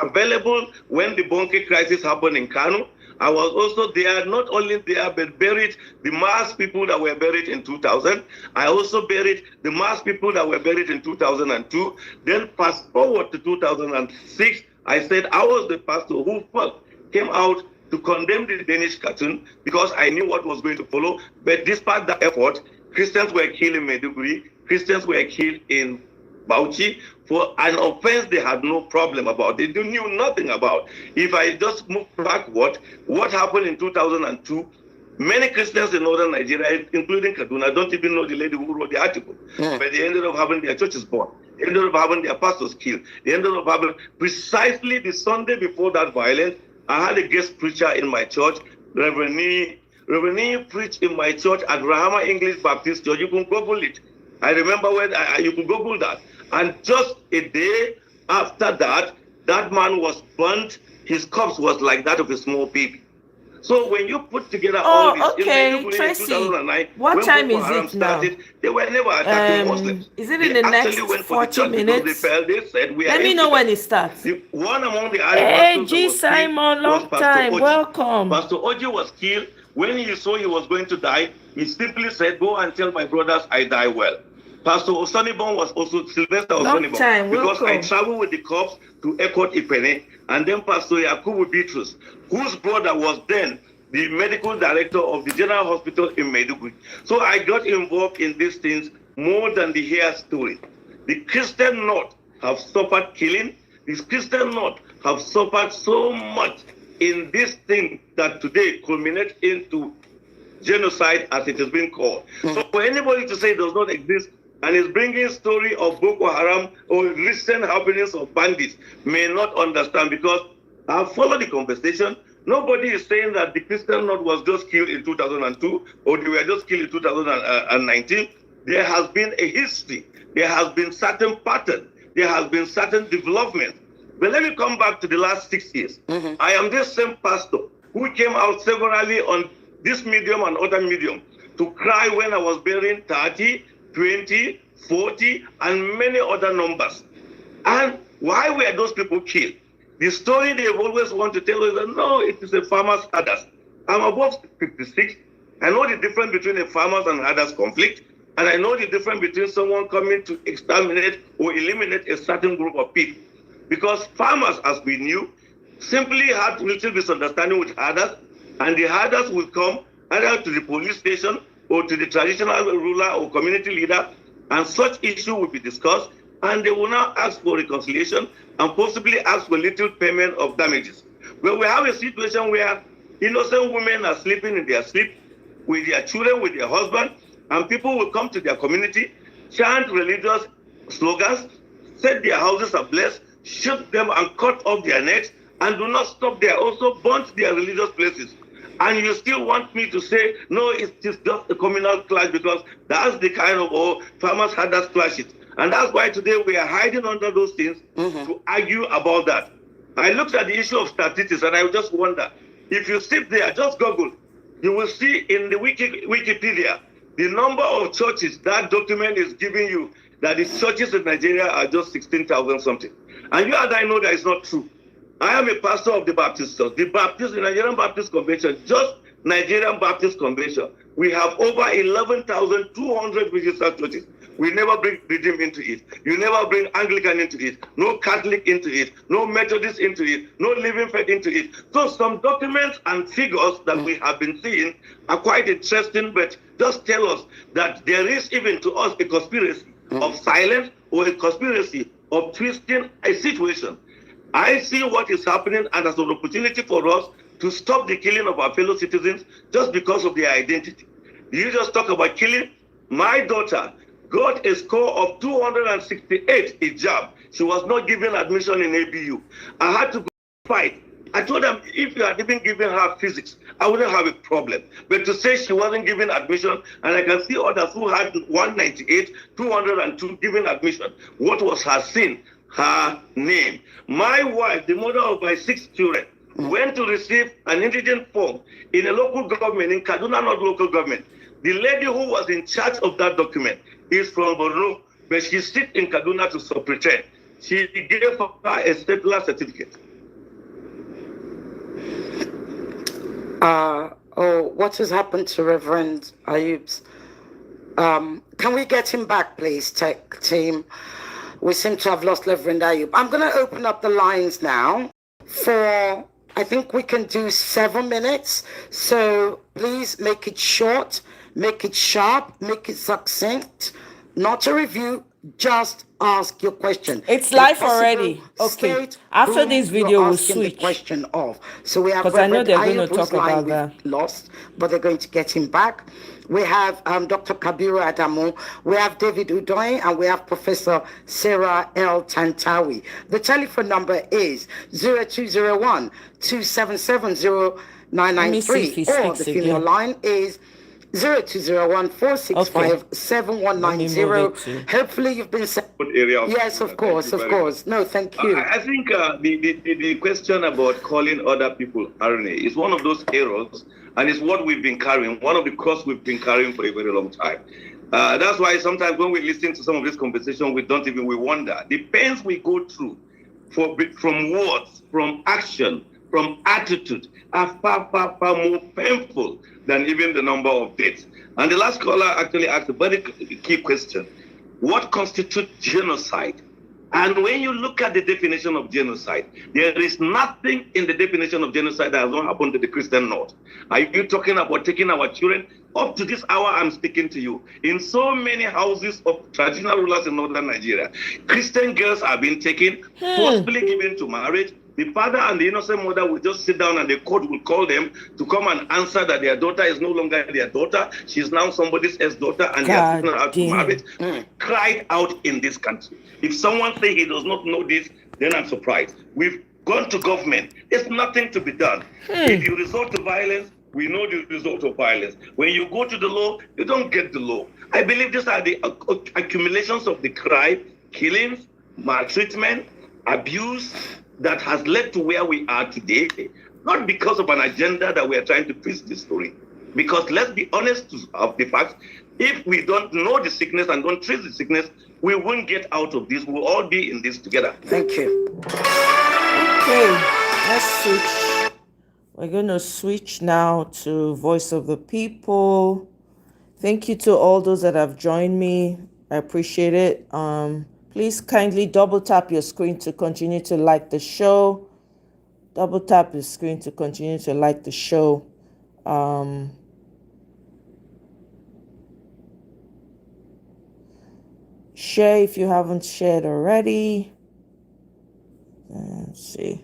available when the Bonke crisis happened in Kano. I was also there, not only there, but buried the mass people that were buried in 2000. I also buried the mass people that were buried in 2002. Then fast forward to 2006, I said I was the pastor who first came out to condemn the Danish cartoon because I knew what was going to follow. But despite that effort, Christians were killed in Maiduguri, Christians were killed in Bauchi for an offense they had no problem about. They knew nothing about. If I just move backward, what happened in 2002, many Christians in northern Nigeria, including Kaduna, don't even know the lady who wrote the article. But they ended up having their churches burned. They ended up having their pastors killed. They ended up having, precisely the Sunday before that violence, I had a guest preacher in my church, Reverend Nee preached in my church at Rahama English Baptist Church. You can Google it. I remember when you can Google that. And just a day after that, that man was burnt. His corpse was like that of a small baby. So when you put together all this, okay, in Tracy. 2009, What when time Boko is Haram it now? started, they were never attacking Muslims. Is it they in the next actually went for 40 the church minutes? because they felt, they said, we Let are me know when it starts. one among the Hey, pastors that G. was killed Simon, was long Pastor time. Oji. Welcome. Pastor Oji was killed. When he saw he was going to die, he simply said, go and tell my brothers I die well. Pastor Osanibon was also Sylvester Osanibon, because I traveled with the corps to Ekot Ipene, and then Pastor Yakubu Bitrus, whose brother was then the medical director of the General Hospital in Maiduguri. So I got involved in these things more than the hair story. The Christian North have suffered killing. The Christian North have suffered so much in this thing that today culminates into genocide, as it has been called. So for anybody to say it does not exist and is bringing story of Boko Haram or recent happenings of bandits may not understand, because I've followed the conversation. Nobody is saying that the Christian North was just killed in 2002 or they were just killed in 2019. There has been a history. There has been certain pattern. There has been certain development. But let me come back to the last 6 years. I am this same pastor who came out severally on this medium and other medium to cry when I was bearing 30, 20, 40, and many other numbers. And why were those people killed? The story they always want to tell us that no, it is a farmer's herders. I'm above 56. I know the difference between a farmer's and herders conflict. And I know the difference between someone coming to exterminate or eliminate a certain group of people. Because farmers, as we knew, simply had little misunderstanding with herders, and the herders will come either to the police station or to the traditional ruler or community leader, and such issue will be discussed, and they will now ask for reconciliation and possibly ask for little payment of damages. But we have a situation where innocent women are sleeping in their sleep with their children, with their husband, and people will come to their community, chant religious slogans, say their houses are blessed, shoot them and cut off their necks, and do not stop there, also burn their religious places. And you still want me to say, no, it's just a communal clash, because that's the kind of farmers had that clashes. And that's why today we are hiding under those things to argue about that. I looked at the issue of statistics and I just wonder, if you sit there, just Google, you will see in the Wikipedia, the number of churches that document is giving you that the churches in Nigeria are just 16,000 something. And you and I know that is not true. I am a pastor of the Baptist Church. The Nigerian Baptist Convention, just Nigerian Baptist Convention, we have over 11,200 registered churches. We never bring Redeem into it. You never bring Anglican into it. No Catholic into it. No Methodist into it. No Living Faith into it. So some documents and figures that we have been seeing are quite interesting, but just tell us that there is even to us a conspiracy of silence or a conspiracy of twisting a situation. I see what is happening and as an opportunity for us to stop the killing of our fellow citizens just because of their identity. You just talk about killing. My daughter got a score of 268 hijab. She was not given admission in ABU. I had to go fight. I told them, if you had even given her physics, I wouldn't have a problem. But to say she wasn't given admission, and I can see others who had 198, 202 given admission. What was her sin? Her name. My wife, the mother of my 6 children, went to receive an indigent form in a local government, in Kaduna, not local government. The lady who was in charge of that document is from Borno, but she sits in Kaduna to superintend. She gave her a stateless certificate. What has happened to Reverend Ayub's? Can we get him back, please, tech team? We seem to have lost Reverend Ayub. I'm going to open up the lines now for, I think we can do 7 minutes. So please make it short, make it sharp, make it succinct. Not a review, just ask your question. It's live already. Okay. After this video, we'll switch. The question of. So we have because I know they're going to talk about that. Lost, but they're going to get him back. We have Dr. Kabiru Adamu, we have David Udoyin, and we have Professor Sarah L. Tantawi. The telephone number is 0201 277 0993, or the female line is 0201-465-7190. Hopefully you've been... Yes, of course, of course. No, thank you. I think the question about calling other people RNA is one of those errors, and it's what we've been carrying, one of the cross we've been carrying for a very long time. That's why sometimes when we listen to some of this conversation, we wonder. The pains we go through from words, from action, from attitude are far, far, far more painful than even the number of deaths. And the last caller actually asked a very key question. What constitutes genocide? And when you look at the definition of genocide, there is nothing in the definition of genocide that has not happened to the Christian North. Are you talking about taking our children? Up to this hour, I'm speaking to you. In so many houses of traditional rulers in northern Nigeria, Christian girls are being taken, forcibly given to marriage. The father and the innocent mother will just sit down and the court will call them to come and answer that their daughter is no longer their daughter. She's now somebody's ex-daughter and they are taken out to marriage. Cried out in this country. If someone say he does not know this, then I'm surprised. We've gone to government. There's nothing to be done. If you resort to violence, we know the result of violence. When you go to the law, you don't get the law. I believe these are the accumulations of the crime, killings, maltreatment, abuse, that has led to where we are today, not because of an agenda that we are trying to twist this story. Because let's be honest of the fact, if we don't know the sickness and don't treat the sickness, we won't get out of this. We'll all be in this together. Thank you. Okay, let's switch. We're going to switch now to Voice of the People. Thank you to all those that have joined me. I appreciate it. Please kindly double tap your screen to continue to like the show. Double tap your screen to continue to like the show. Share if you haven't shared already. Let's see.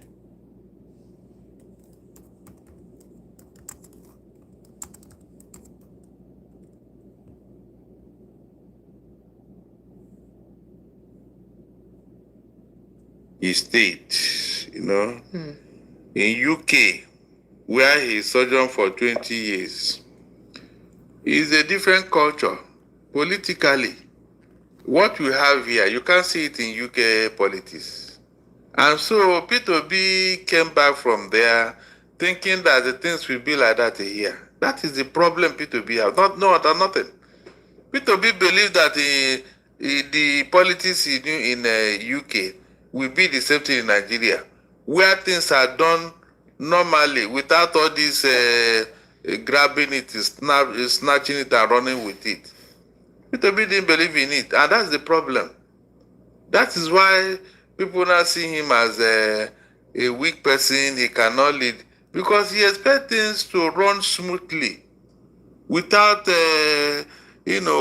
His state, in UK, where he's sojourned for 20 years, is a different culture politically. What we have here, you can't see it in UK politics. And so P2B came back from there thinking that the things will be like that here. That is the problem P2B have. Nothing. P2B believe that the politics in UK will be the same thing in Nigeria, where things are done normally without all this grabbing it, snatching it and running with it. P2B didn't believe in it, and that's the problem. That is why people now see him as a weak person. He cannot lead because he expects things to run smoothly without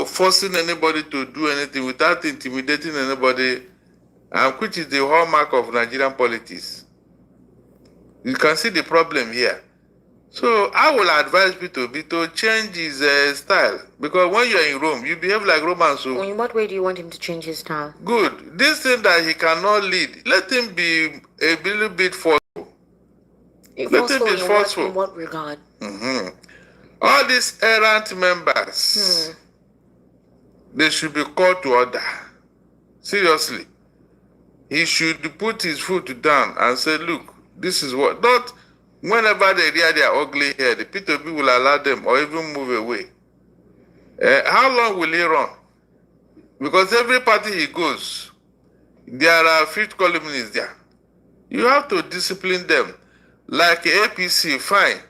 forcing anybody to do anything, without intimidating anybody, which is the hallmark of Nigerian politics. You can see the problem here. So I will advise P2B to change his style, because when you're in Rome, you behave like Romans. So in what way do you want him to change his style? Good. This thing that he cannot lead, let him be a little bit forceful. Let him be forceful. In what regard? All these errant members, they should be called to order. Seriously. He should put his foot down and say, look, this is what, not whenever they rear their ugly head, the P2B will allow them or even move away. How long will he run? Because every party he goes, there are fifth columnists there. You have to discipline them. Like APC, fine.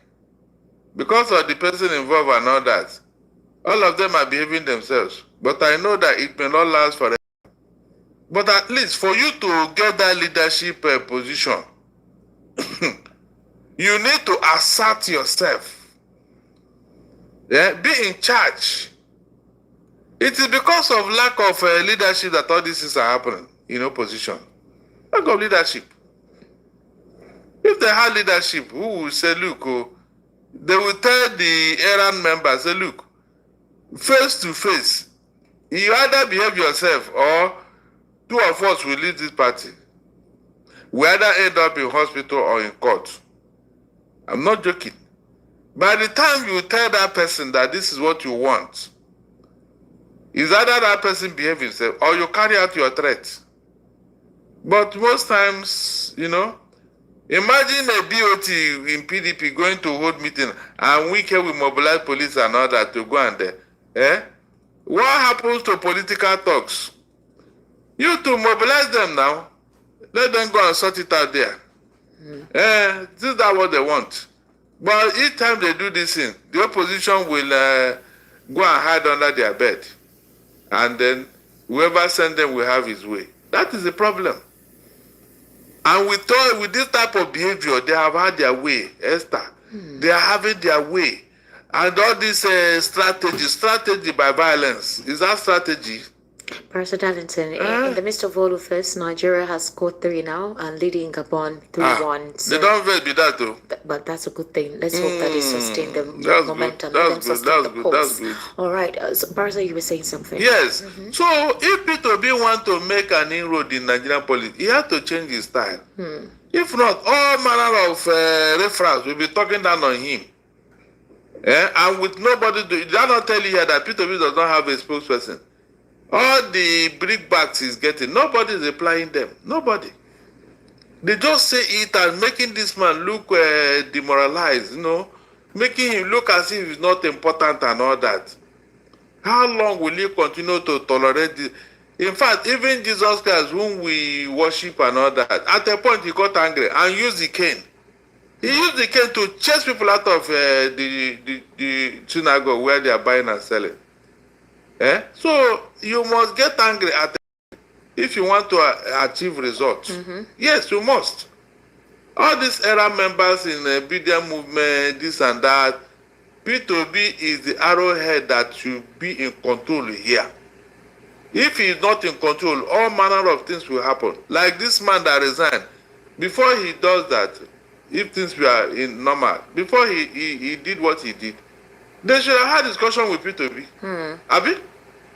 Because of the person involved and all that, all of them are behaving themselves. But I know that it may not last forever. But at least for you to get that leadership position, you need to assert yourself. Yeah? Be in charge. It is because of lack of leadership that all these things are happening in opposition. Lack of leadership. If they had leadership, who will say, look, they will tell the errand members, say, look, face to face, you either behave yourself or two of us will lead this party. We either end up in hospital or in court. I'm not joking. By the time you tell that person that this is what you want, is either that person behave himself or you carry out your threat. But most times, imagine a BOT in PDP going to hold meeting and we can mobilize police and all that to go and what happens to political talks? You to mobilize them now. Let them go and sort it out there. This is not what they want. But each time they do this thing, the opposition will go and hide under their bed. And then whoever sent them will have his way. That is the problem. And with this type of behavior, they have had their way, Esther. They are having their way. And all this strategy by violence, is that strategy? Pastor Darlington, in the midst of all of this, Nigeria has scored 3 now and leading Gabon 3-1. So, they don't very be that though. But that's a good thing. Let's hope that they sustain the momentum. That's good. All right. So, Pastor, you were saying something. Yes. So if P2B want to make an inroad in Nigerian politics, he has to change his style. If not, all manner of referrals will be talking down on him. And with nobody, did I not tell you here that P2B does not have a spokesperson? All the brickbats he's getting, nobody is replying them. Nobody. They just say it and making this man look demoralized, making him look as if he's not important and all that. How long will he continue to tolerate this? In fact, even Jesus Christ, whom we worship and all that, at a point he got angry and used the cane. He used the cane to chase people out of the synagogue where they are buying and selling. So you must get angry at if you want to achieve results. Yes, you must. All these era members in the BDM movement, this and that, P2B is the arrowhead that should be in control here. If he is not in control, all manner of things will happen. Like this man that resigned, before he does that, if things were in normal, before he did what he did, they should have had discussion with P2B. Abi?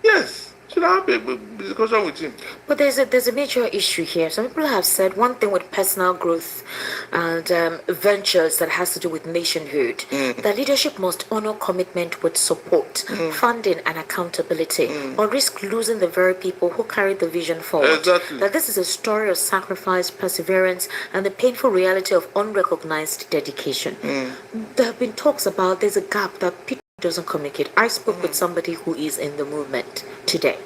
Yes. Should have a discussion with him. But there's a major issue here. Some people have said one thing with personal growth and ventures that has to do with nationhood. That leadership must honor commitment with support, funding, and accountability, or risk losing the very people who carry the vision forward. Exactly. That this is a story of sacrifice, perseverance, and the painful reality of unrecognized dedication. There have been talks about there's a gap that people doesn't communicate. I spoke with somebody who is in the movement today,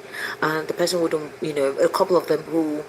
and the person would, a couple of them who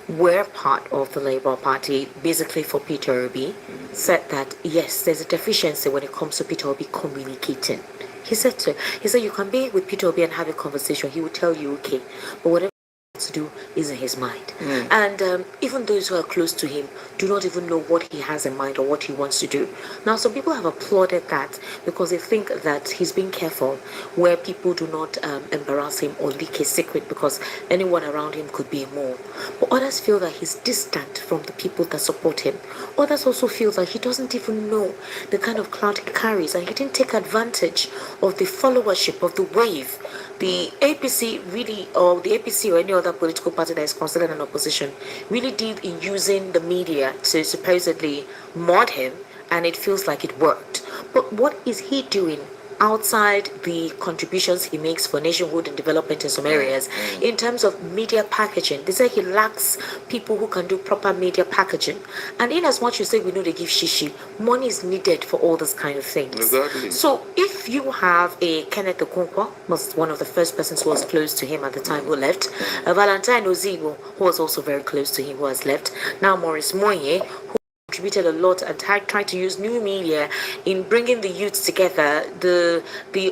were part of the Labour Party, basically for Peter Obi, said that yes, there's a deficiency when it comes to Peter Obi communicating. He said so. He said you can be with Peter Obi and have a conversation. He will tell you okay, but whatever to do is in his mind. And even those who are close to him do not even know what he has in mind or what he wants to do. Now, some people have applauded that because they think that he's being careful where people do not embarrass him or leak his secret because anyone around him could be a mole. But others feel that he's distant from the people that support him. Others also feel that he doesn't even know the kind of clout he carries and he didn't take advantage of the followership of the wave. The APC really, or the APC or any other political party that is considered an opposition, really did in using the media to supposedly mod him, and it feels like it worked. But what is he doing outside the contributions he makes for nationhood and development in some areas in terms of media packaging? They say he lacks people who can do proper media packaging. And in as much you say we know they give shishi, money is needed for all this kind of things. Exactly. So if you have a Kenneth Okonkwo, was one of the first persons who was close to him at the time who left, a Valentine Ozibo, who was also very close to him, who has left, now Maurice Moye, who contributed a lot and tried to use new media in bringing the youth together. The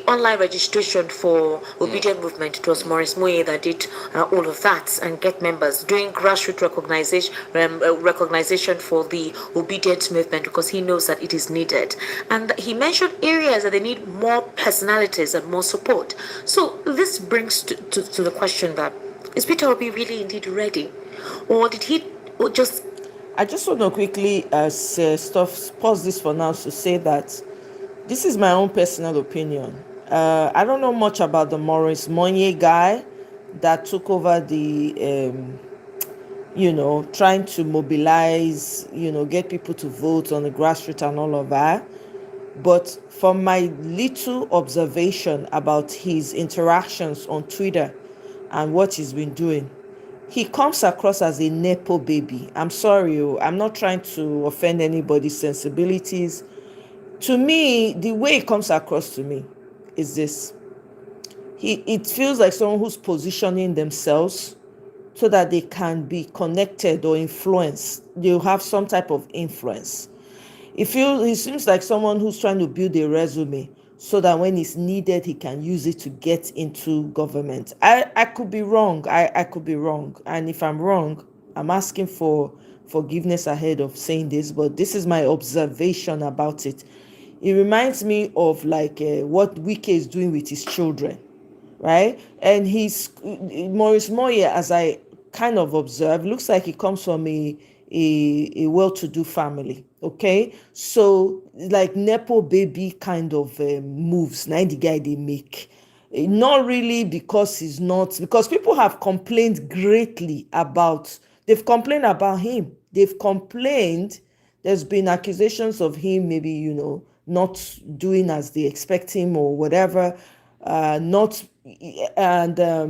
online registration for Obedient Movement, it was Maurice Moye that did all of that and get members, doing grassroots recognition for the Obedient Movement because he knows that it is needed. And he mentioned areas that they need more personalities and more support. So this brings to the question that, is Peter Obi really indeed ready? Or did he just... I just want to quickly pause this for now to say that this is my own personal opinion. I don't know much about the Maurice Moye guy that took over the, trying to mobilize, get people to vote on the grassroots and all of that. But from my little observation about his interactions on Twitter and what he's been doing, he comes across as a Nepo baby. I'm sorry, I'm not trying to offend anybody's sensibilities. To me, the way it comes across to me is this. It feels like someone who's positioning themselves so that they can be connected or influenced. They'll have some type of influence. He seems like someone who's trying to build a resume so that when it's needed, he can use it to get into government. I could be wrong. I could be wrong. And if I'm wrong, I'm asking for forgiveness ahead of saying this, but this is my observation about it. It reminds me of like what Wike is doing with his children, right? And Maurice Moye, as I kind of observe, looks like he comes from a well-to-do family. Okay, so like Nepo baby kind of moves, now the guy they make. Not really because because people have complained greatly about, they've complained about him. They've complained, there's been accusations of him maybe, not doing as they expect him or whatever.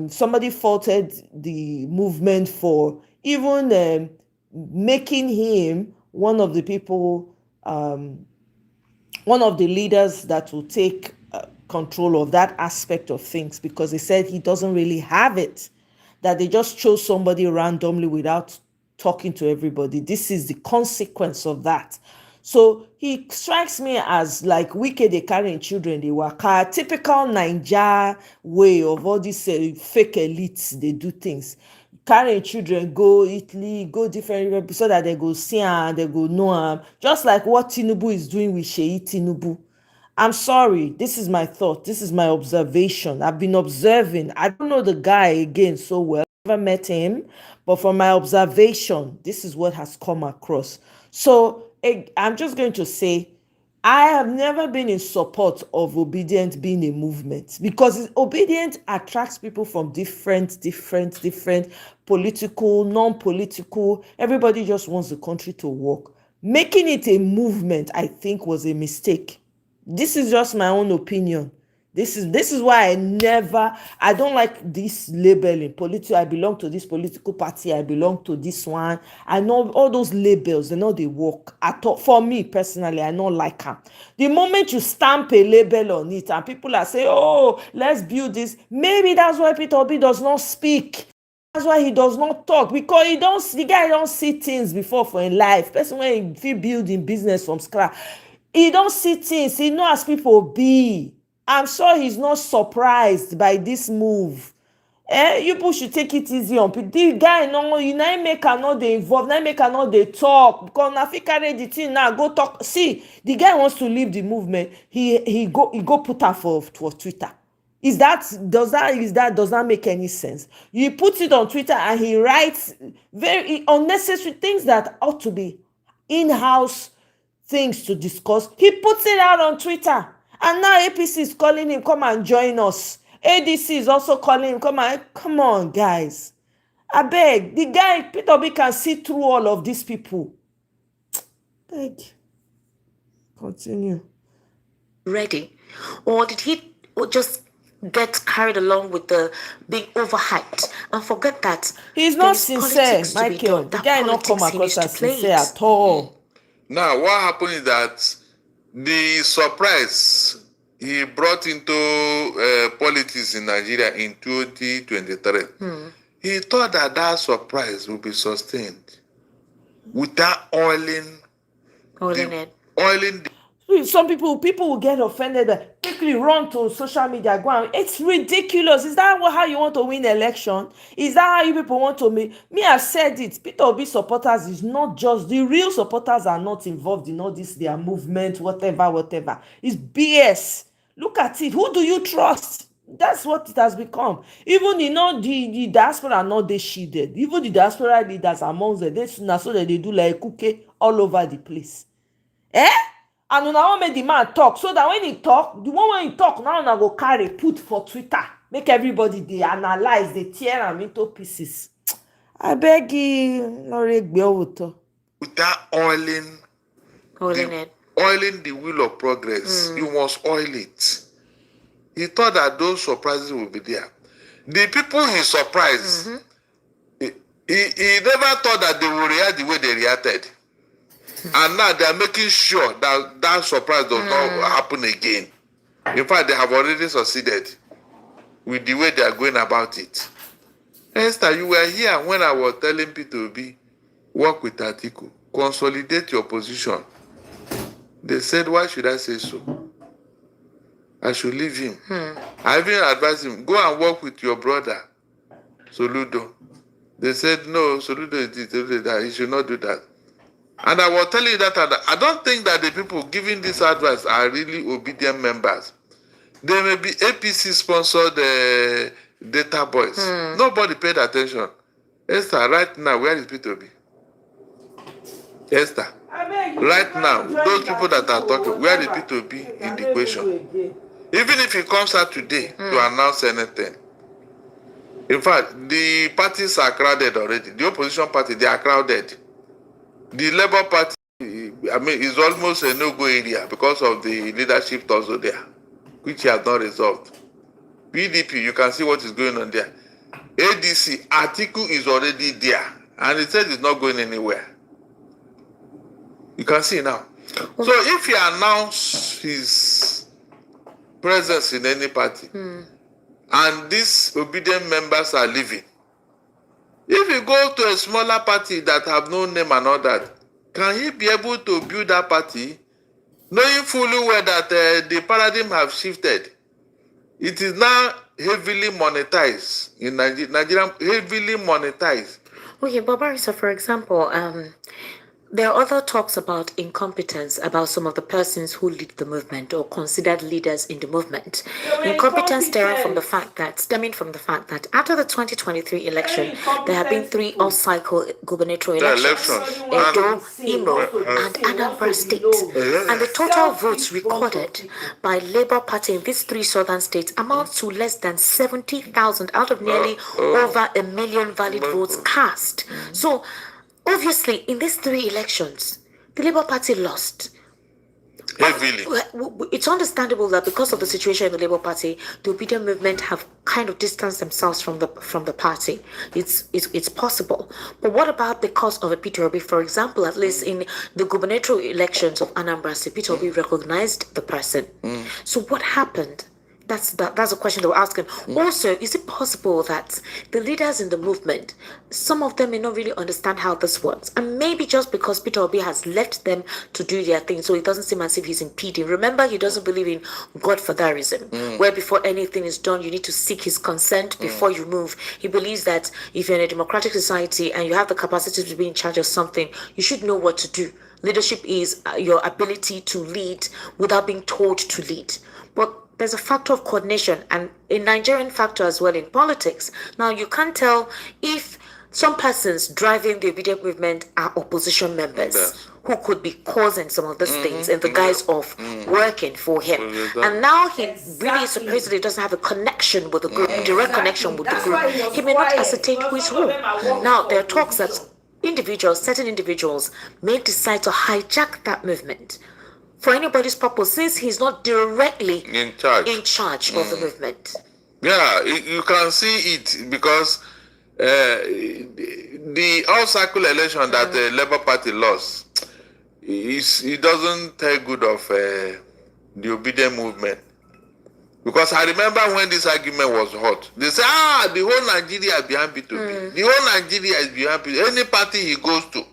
Somebody faulted the movement for even making him one of the people, one of the leaders that will take control of that aspect of things, because they said he doesn't really have it, that they just chose somebody randomly without talking to everybody. This is the consequence of that. So he strikes me as like wicked, they carrying children, they work hard, typical Naija way of all these fake elites, they do things. Carrying children go Italy, go different, so that they go see am, they go know am, just like what Tinubu is doing with Sheyi Tinubu. I'm sorry, this is my thought, this is my observation. I've been observing. I don't know the guy again so well, never met him, but from my observation, this is what has come across. So I'm just going to say, I have never been in support of Obedient being a movement, because Obedient attracts people from different political, non-political. Everybody just wants the country to work. Making it a movement, I think, was a mistake. This is just my own opinion. This is why I don't like this labeling. I belong to this political party, I belong to this one. I know all those labels, they work at all. For me personally, I don't like them. The moment you stamp a label on it and people are saying, oh, let's build this, maybe that's why Peter Obi does not speak. That's why he does not talk, because the guy don't see things before for in life. Person when he building business from scratch, he don't see things. He know as people be. I'm sure he's not surprised by this move. You people should take it easy on people. The guy, you now make her not dey involve, now make her not dey talk, because na fit carry the thing now go talk. See, the guy wants to leave the movement. He go put her for Twitter. Does that make any sense? You put it on Twitter and he writes very unnecessary things that ought to be in-house things to discuss. He puts it out on Twitter, and now APC is calling him, come and join us. ADC is also calling him, come on, guys. I beg, the guy, Peter Obi, can see through all of these people. Beg. Continue. Ready? Or did he just get carried along with the being overhyped and forget that he's not sincere, Michael? The guy not come across as sincere at all. Now, what happened is that the surprise he brought into politics in Nigeria in 2023, he thought that surprise would be sustained without oiling it. Some people will get offended, quickly run to social media, go on. It's ridiculous. Is that how you want to win election? Is that how you people want to me? I've said it. Peter Obi supporters is not just, the real supporters are not involved in all this, their movement, whatever. It's BS. Look at it. Who do you trust? That's what it has become. Even, the diaspora are not they shielded. Even the diaspora leaders amongst them, so that they do like cookie all over the place. And una wan make the man talk, so that when he talk, the one when he talk, now una go carry put for Twitter, make everybody dey analyze, dey tear am into pieces. I beg you, no regbe owoto. Without oiling oiling the wheel of progress. You must oil it. He thought that those surprises would be there. The people he surprised, he never thought that they would react the way they reacted. And now they are making sure that that surprise does not happen again. In fact, they have already succeeded with the way they are going about it. Esther, you were here when I was telling P2B, work with Atiku, consolidate your position. They said, why should I say so? I should leave him. I even advised him, go and work with your brother, Soludo. They said, no, Soludo, that he should not do that. And I was telling you that I don't think that the people giving this advice are really obedient members. They may be APC sponsored data boys. Nobody paid attention. Esther, right now, where is P2B? Esther, right now, those people that are talking, where is P2B in the equation? Even if he comes out today to announce anything. In fact, the parties are crowded already. The opposition party, they are crowded. The Labour Party, I mean, is almost a no-go area because of the leadership also there, which he has not resolved. PDP, you can see what is going on there. ADC, Atiku is already there, and he said it's not going anywhere. You can see now. So if he announces his presence in any party, and these obedient members are leaving, if you go to a smaller party that have no name and all that, can he be able to build that party, knowing fully well that the paradigm have shifted? It is now heavily monetized in Nigeria, heavily monetized. Okay, but Barrister, for example, there are other talks about incompetence about some of the persons who lead the movement or considered leaders in the movement. Incompetence stemming from the fact that after the 2023 election, there have been 3 all-cycle gubernatorial elections: Edo, Imo, and Anambra State. And the total votes recorded by Labour Party in these 3 southern states amounts to less than 70,000 out of nearly over 1 million valid votes cast. So, obviously, in these 3 elections, the Labour Party lost. Heavily. It's understandable that because of the situation in the Labour Party, the obedient movement have kind of distanced themselves from the party. It's possible. But what about because of a Peter Obi? For example, at least in the gubernatorial elections of Anambra State, Peter Obi recognized the person. So what happened? That's a question they were asking. Also, is it possible that the leaders in the movement, some of them may not really understand how this works? And maybe just because Peter Obi has left them to do their thing, so it doesn't seem as if he's impeding. Remember, he doesn't believe in Godfatherism, where before anything is done, you need to seek his consent before you move. He believes that if you're in a democratic society and you have the capacity to be in charge of something, you should know what to do. Leadership is your ability to lead without being told to lead. But there's a factor of coordination, and a Nigerian factor as well in politics. Now, you can't tell if some persons driving the obedient movement are opposition members who could be causing some of these things in the guise of working for him. And now he really supposedly doesn't have a connection with the group, direct connection with the group. He may not ascertain who is who. Now, there are talks that certain individuals may decide to hijack that movement for anybody's purpose, since he's not directly in charge of the movement. Yeah, you can see it because the all-cycle election that the Labour Party lost, it doesn't tell good of the obedient movement. Because I remember when this argument was hot, they say, the whole Nigeria is behind P2P. The whole Nigeria is behind P2P. Any party he goes to.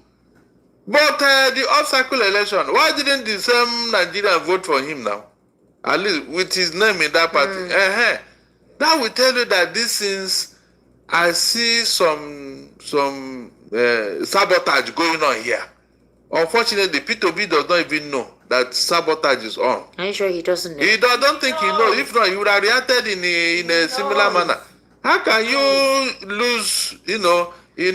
But the off-cycle election, why didn't the same Nigerian vote for him now? At least with his name in that party. That will tell you that these things, I see some sabotage going on here. Unfortunately, P2B does not even know that sabotage is on. Are you sure he doesn't know? He don't think he knows. If not, he would have reacted in a similar manner. How can you lose, in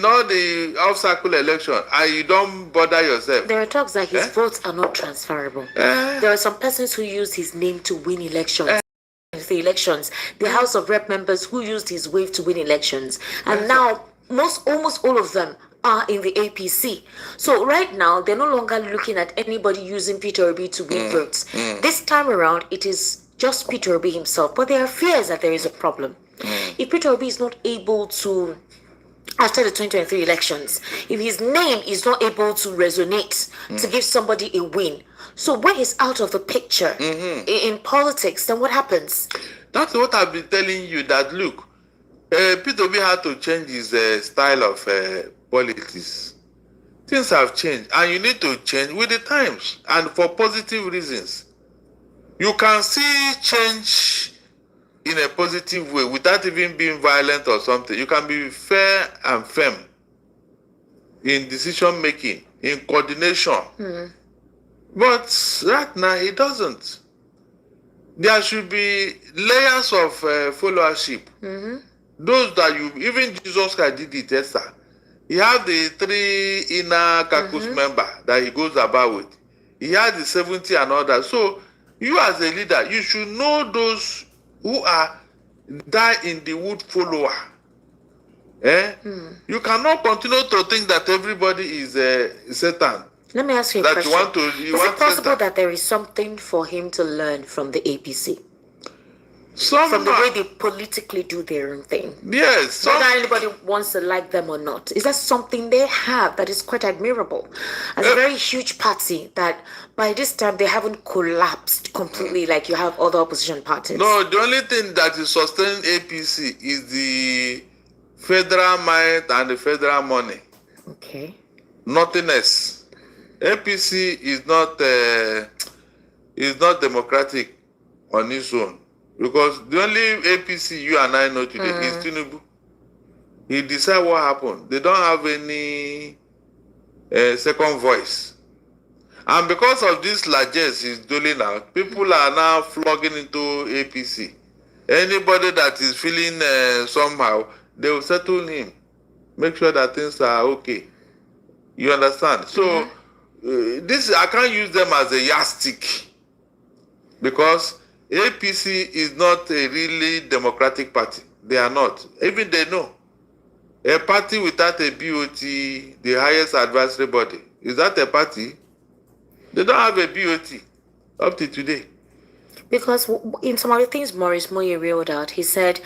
all the off-cycle election, and you don't bother yourself? There are talks that his votes are not transferable. There are some persons who use his name to win elections. The House of Rep members who used his wave to win elections. And now, almost all of them are in the APC. So right now, they're no longer looking at anybody using Peter Obi to win votes. This time around, it is just Peter Obi himself. But there are fears that there is a problem. If Peter Obi is not able to, after the 2023 elections, if his name is not able to resonate to give somebody a win, so when he's out of the picture in politics, then what happens? That's what I've been telling you, that look, Peter Obi had to change his style of politics. Things have changed, and you need to change with the times, and for positive reasons. You can see change in a positive way without even being violent or something. You can be fair and firm in decision making, in coordination. But right now, it doesn't. There should be layers of followership. Those that even Jesus Christ did it, yes, sir. He had the 3 inner caucus member that he goes about with. He had the 70 and all that. So you as a leader, you should know those who are die in the wood follower. You cannot continue to think that everybody is Satan. Let me ask you a question. Is it possible that there is something for him to learn from the APC? From the way they politically do their own thing. Yes. Whether anybody wants to like them or not. Is that something they have that is quite admirable? As a very huge party that by this time they haven't collapsed completely like you have other opposition parties. No, the only thing that is sustaining APC is the federal might and the federal money. Okay. Nothing else. APC is not democratic on its own. Because the only APC you and I know today is Tinubu. He decides what happened. They don't have any second voice. And because of this largesse he's doling out, people are now flogging into APC. Anybody that is feeling somehow, they will settle him. Make sure that things are okay. You understand? So, this I can't use them as a yardstick. Because APC is not a really democratic party. They are not. Even they know. A party without a BOT, the highest advisory body, is that a party? They don't have a BOT up to today. Because in some of the things Maurice Moye reeled out, he said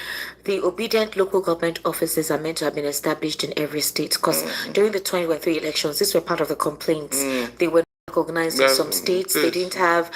the obedient local government offices are meant to have been established in every state. Because during the 2023 elections, these were part of the complaints. They were recognized in some states. They didn't have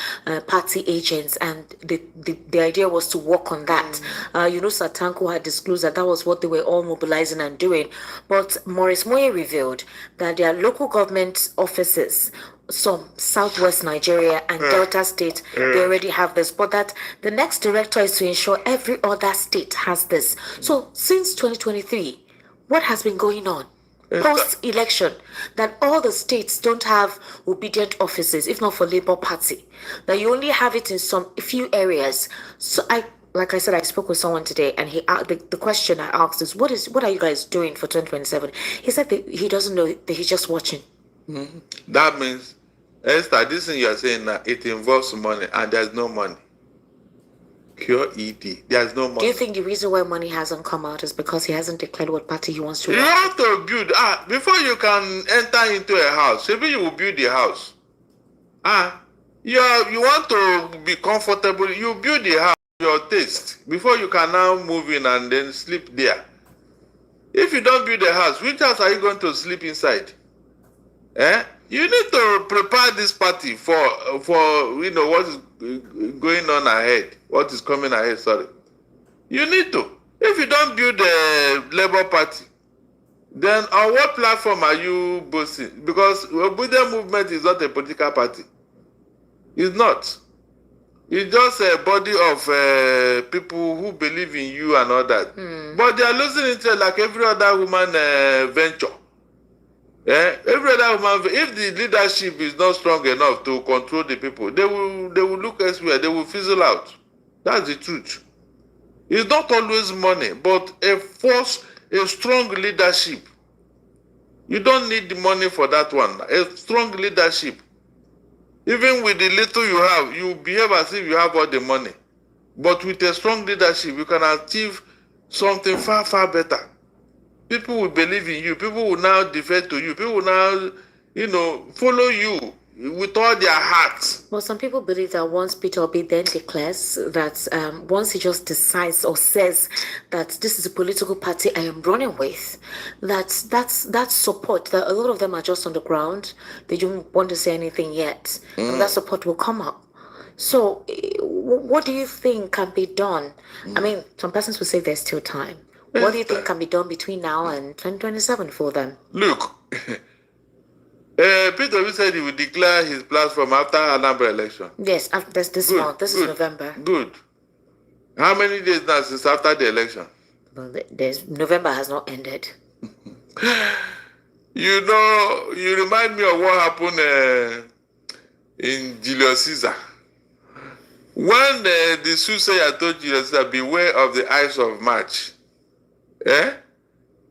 party agents, and the idea was to work on that. Satanko had disclosed that was what they were all mobilizing and doing. But Maurice Moye revealed that their local government offices, some Southwest Nigeria and Delta State, they already have this, but that the next director is to ensure every other state has this. So since 2023, what has been going on? Post-election, that all the states don't have obedient offices, if not for Labour Party, that you only have it in some few areas. So like I said, I spoke with someone today, and the question I asked is, what are you guys doing for 2027? He said that he doesn't know, that he's just watching. That means, Esther, this thing you're saying now, it involves money, and there's no money. Pure ED. There's no money. Do you think the reason why money hasn't come out is because he hasn't declared what party he wants to run? You have to build. Before you can enter into a house, maybe you will build the house. You want to be comfortable, you build the house, your taste, before you can now move in and then sleep there. If you don't build a house, which house are you going to sleep inside? You need to prepare this party for what is going on ahead, what is coming ahead, sorry. You need to. If you don't build a Labour Party, then on what platform are you boasting? Because Buddha movement is not a political party. It's not. It's just a body of people who believe in you and all that. But they are losing interest like every other woman venture. Every other woman, if the leadership is not strong enough to control the people, they will look elsewhere. They will fizzle out. That's the truth. It's not always money, but a strong leadership. You don't need the money for that one. A strong leadership. Even with the little you have, you behave as if you have all the money. But with a strong leadership, you can achieve something far, far better. people will believe in you. People will now defend to you. People will now, follow you with all their hearts. Well, some people believe that once Peter Obi then declares that once he just decides or says that this is a political party I am running with, that support, that a lot of them are just on the ground. They don't want to say anything yet. And that support will come up. So what do you think can be done? I mean, some persons will say there's still time. What do you think can be done between now and 2027 for them? Look, Peter Obi said he will declare his platform after Anambra election. Yes, after this month. This is November. Good. How many days now since after the election? Well, November has not ended. You remind me of what happened in Julius Caesar. When the soothsayer told Julius Caesar, beware of the ice of March.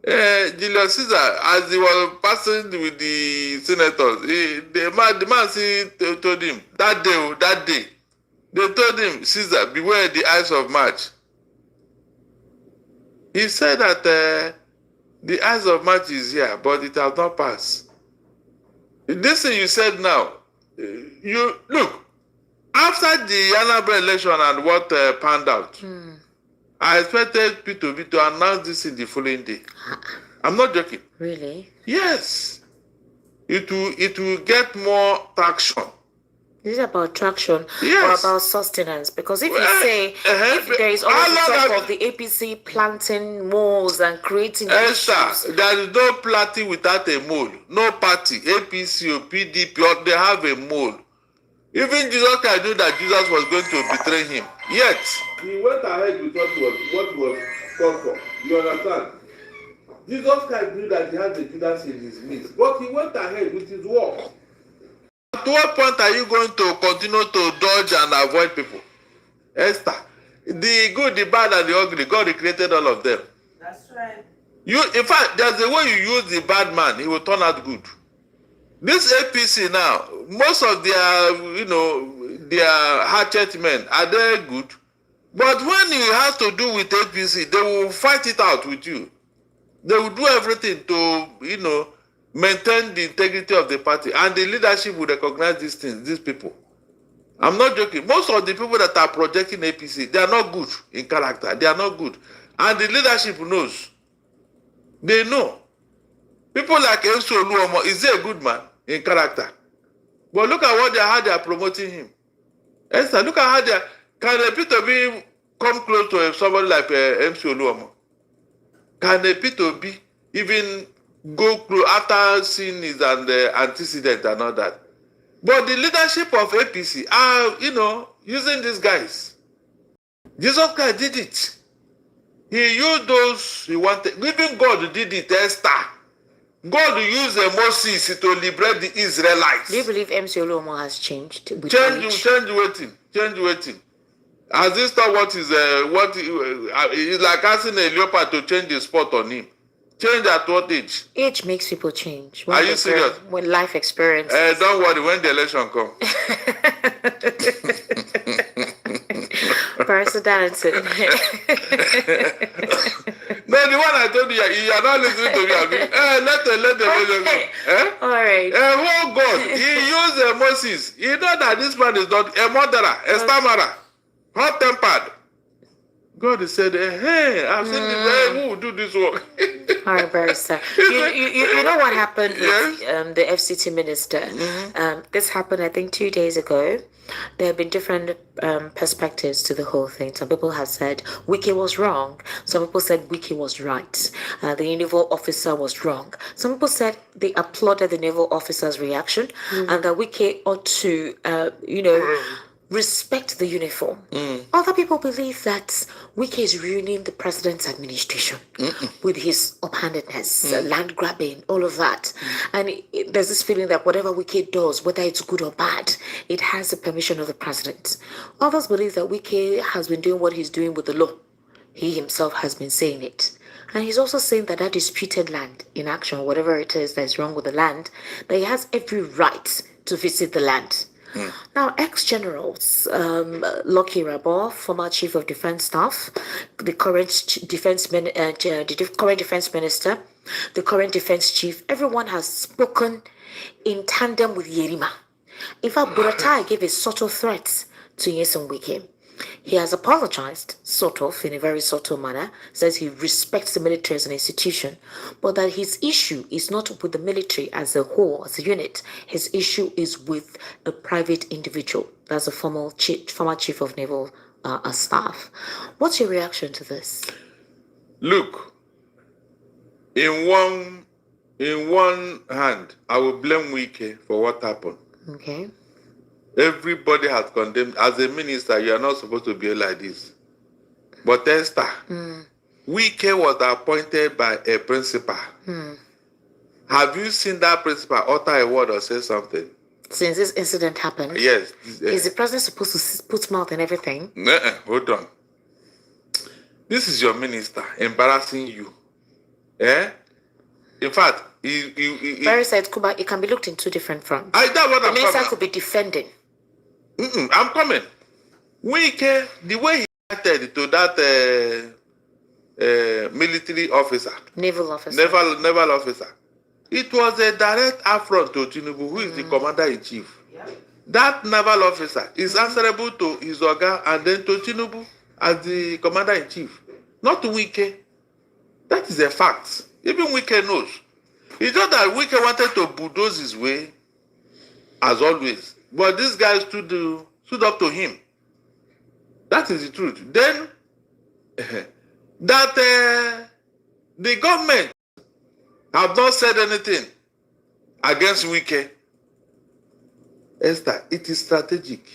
Julius Caesar, as he was passing with the senators, the man told him, that day, they told him, Caesar, beware the ice of March. He said that the ice of March is here, but it has not passed. This thing you said now, look, after the Anambra election and what panned out, I expected P2B to announce this in the following day. I'm not joking. Really? Yes. It will get more traction. Is it about traction yes. or about sustenance? Because if you say if there is always talk of the APC planting moles and creating issues. There is no planting without a mole. No party, APC or PDP, or they have a mole. Even Jesus Christ knew that Jesus was going to betray him. Yet, he went ahead with what was called for. You understand? Jesus Christ knew that he had the Judas in his midst. But he went ahead with his work. At what point are you going to continue to dodge and avoid people? Esther, the good, the bad, and the ugly, God created all of them. That's right. In fact, there's a way you use the bad man, he will turn out good. This APC now, most of their hatchet men, are they good? But when you have to do with APC, they will fight it out with you. They will do everything to, maintain the integrity of the party. And the leadership will recognize these things, these people. I'm not joking. Most of the people that are projecting APC, they are not good in character. They are not good. And the leadership knows. They know. People like Omoye, is he a good man in character? But look at how they are promoting him. Esther, look at how they are. Can a P2B come close to somebody like Omoye? Can a P2B even go close after seeing his antecedent and all that? But the leadership of APC are, using these guys. Jesus Christ did it. He used those he wanted. Even God did it, Esther. God used Moses to liberate the Israelites. Do you believe MC Oluomo has changed? Change waiting. As this thought what is like asking a leopard to change the spot on him. Change at what age? Age makes people change. Are you serious? When life experience. Don't worry, when the election comes. Personality. No, the one I told you are not listening to me. Let the election go. All right. Oh God, he used Moses. You know that this man is not a murderer, a stammerer, hot-tempered. God said, hey, I've seen the man who will do this work. All right, Barrister. You know what happened with the FCT minister? This happened, I think, 2 days ago. There have been different perspectives to the whole thing. Some people have said Wiki was wrong. Some people said Wiki was right. The naval officer was wrong. Some people said they applauded the naval officer's reaction and that Wiki ought to, respect the uniform. Other people believe that Wiki is ruining the president's administration with his uphandedness, land grabbing, all of that. And there's this feeling that whatever Wiki does, whether it's good or bad, it has the permission of the president. Others believe that Wiki has been doing what he's doing with the law. He himself has been saying it. And he's also saying that that disputed land in action, whatever it is that is wrong with the land, that he has every right to visit the land. Now, ex-generals, Lucky Rabor, former chief of defense staff, the current current defense minister, the current defense chief, everyone has spoken in tandem with Yerima. In fact, Buratai gave a subtle threat to Nyesom Wike. He has apologized, sort of, in a very subtle manner, says he respects the military as an institution, but that his issue is not with the military as a whole, as a unit. His issue is with a private individual. That's a former chief of naval staff. What's your reaction to this? Look, in one hand, I will blame Wike for what happened. Okay. Everybody has condemned. As a minister, you are not supposed to be like this. But Esther, Wike was appointed by a principal. Have you seen that principal utter a word or say something? Since this incident happened? Yes. Is the president supposed to put mouth in everything? Hold on. This is your minister embarrassing you. Eh? In fact, Barry said, Kuba, it can be looked in two different fronts. The minister could be defending. I'm coming. Wike, the way he acted to that military officer, naval officer, naval officer, it was a direct affront to Tinubu, who is the commander-in-chief. That naval officer is answerable to his Oga and then to Tinubu as the commander-in-chief, not to Wike. That is a fact. Even Wike knows. It's not that Wike wanted to bulldoze his way, as always. But this guy stood up to him. That is the truth. Then, that the government have not said anything against Wike. Esther, it is strategic.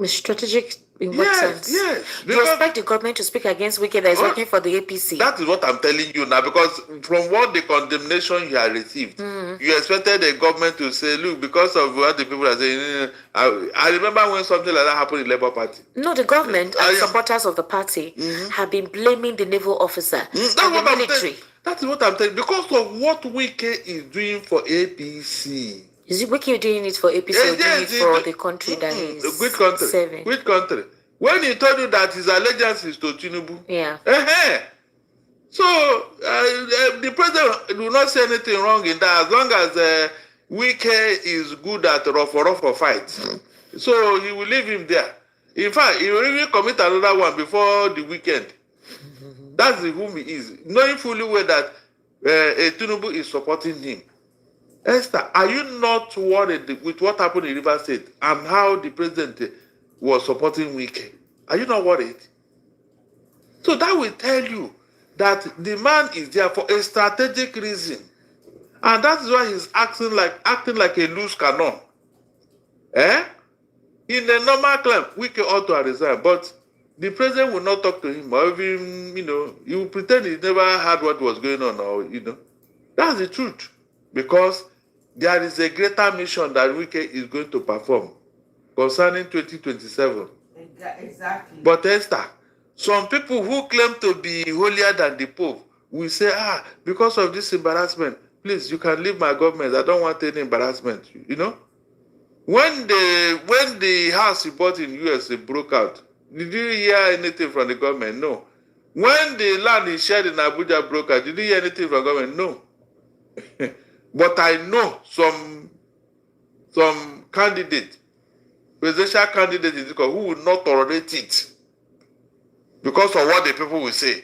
Strategic in what sense? Yes. You expect the government to speak against Wike that is working for the APC? That is what I'm telling you now, because from what the condemnation you have received, you expected the government to say, look, because of what the people are saying. I remember when something like that happened in the Labour Party. No, the government and supporters of the party have been blaming the naval officer and the military. That is what I'm telling you. Because of what Wike is doing for APC. Is it Wike doing it for APC or doing it for the country that he's serving? Which country? When he told you that his allegiance is to Tinubu. Yeah. So the president will not say anything wrong in that as long as Wike is good at rough fights. So he will leave him there. In fact, he will even commit another one before the weekend. That's whom he is. Knowing fully well that Tinubu is supporting him. Esther, are you not worried with what happened in Rivers State and how the president was supporting Wike? Are you not worried? So that will tell you that the man is there for a strategic reason. And that is why he's acting like a loose cannon. In a normal claim, Wike ought to resign, but the president will not talk to him, or even, he will pretend he never heard what was going on, or, That's the truth. Because there is a greater mission that Wike is going to perform concerning 2027. Exactly. But Esther, some people who claim to be holier than the Pope will say, because of this embarrassment, please, you can leave my government. I don't want any embarrassment. When the house you bought in US broke out, did you hear anything from the government? No. When the land is shared in Abuja broke out, did you hear anything from the government? No. But I know some candidate, presidential candidate in who will not tolerate it because of what the people will say.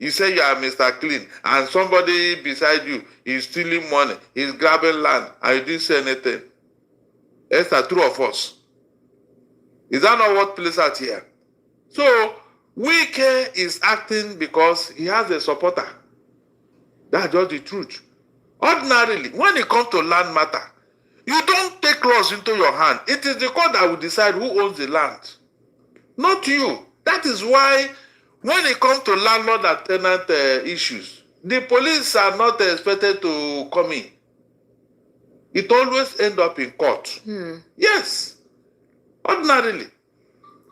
You say you are Mr. Clean, and somebody beside you is stealing money, he's grabbing land, and you didn't say anything. It's the two of us. Is that not what plays out here? So, Wike is acting because he has a supporter. That's just the truth. Ordinarily, when it comes to land matter, you don't take laws into your hand. It is the court that will decide who owns the land, not you. That is why when it comes to landlord and tenant issues, the police are not expected to come in. It always ends up in court. Yes. Ordinarily,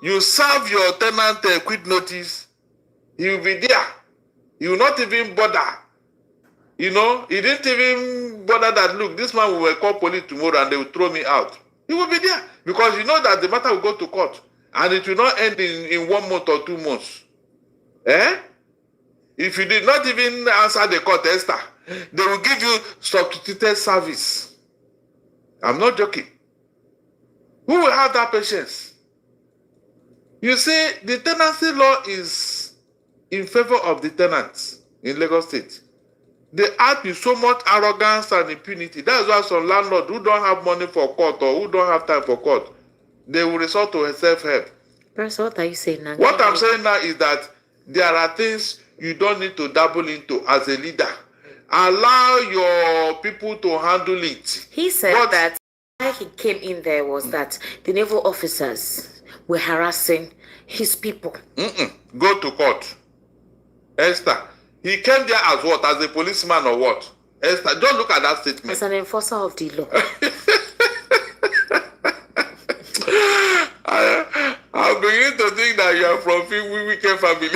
you serve your tenant quit notice, he will be there. He will not even bother. He didn't even bother that, look, this man will call police tomorrow and they will throw me out. He will be there because you know that the matter will go to court and it will not end in 1 month or 2 months. Eh? If you did not even answer the court, Esther, they will give you substituted service. I'm not joking. Who will have that patience? You see, the tenancy law is in favor of the tenants in Lagos State. They act with so much arrogance and impunity. That's why some landlords who don't have money for court or who don't have time for court, they will resort to self-help. First, what are you saying now? What I'm saying now is that there are things you don't need to dabble into as a leader. Allow your people to handle it. He said that why he came in there was that the naval officers were harassing his people. Go to court. Esther, he came there as what? As a policeman or what? Esther, don't look at that statement. As an enforcer of the law. I'm beginning to think that you are from wicked family.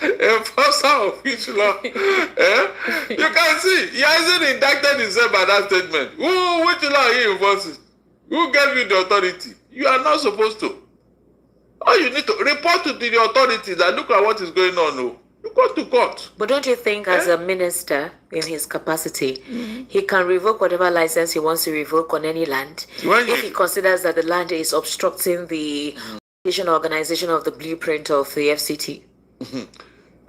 Enforcer of which law? You can see, he hasn't indicted himself by that statement. Which law he enforces? Who gave you the authority? You are not supposed to. All you need to report to the authorities and look at what is going on. You go to court. But don't you think as a minister in his capacity, he can revoke whatever license he wants to revoke on any land if he considers that the land is obstructing the organization of the blueprint of the FCT?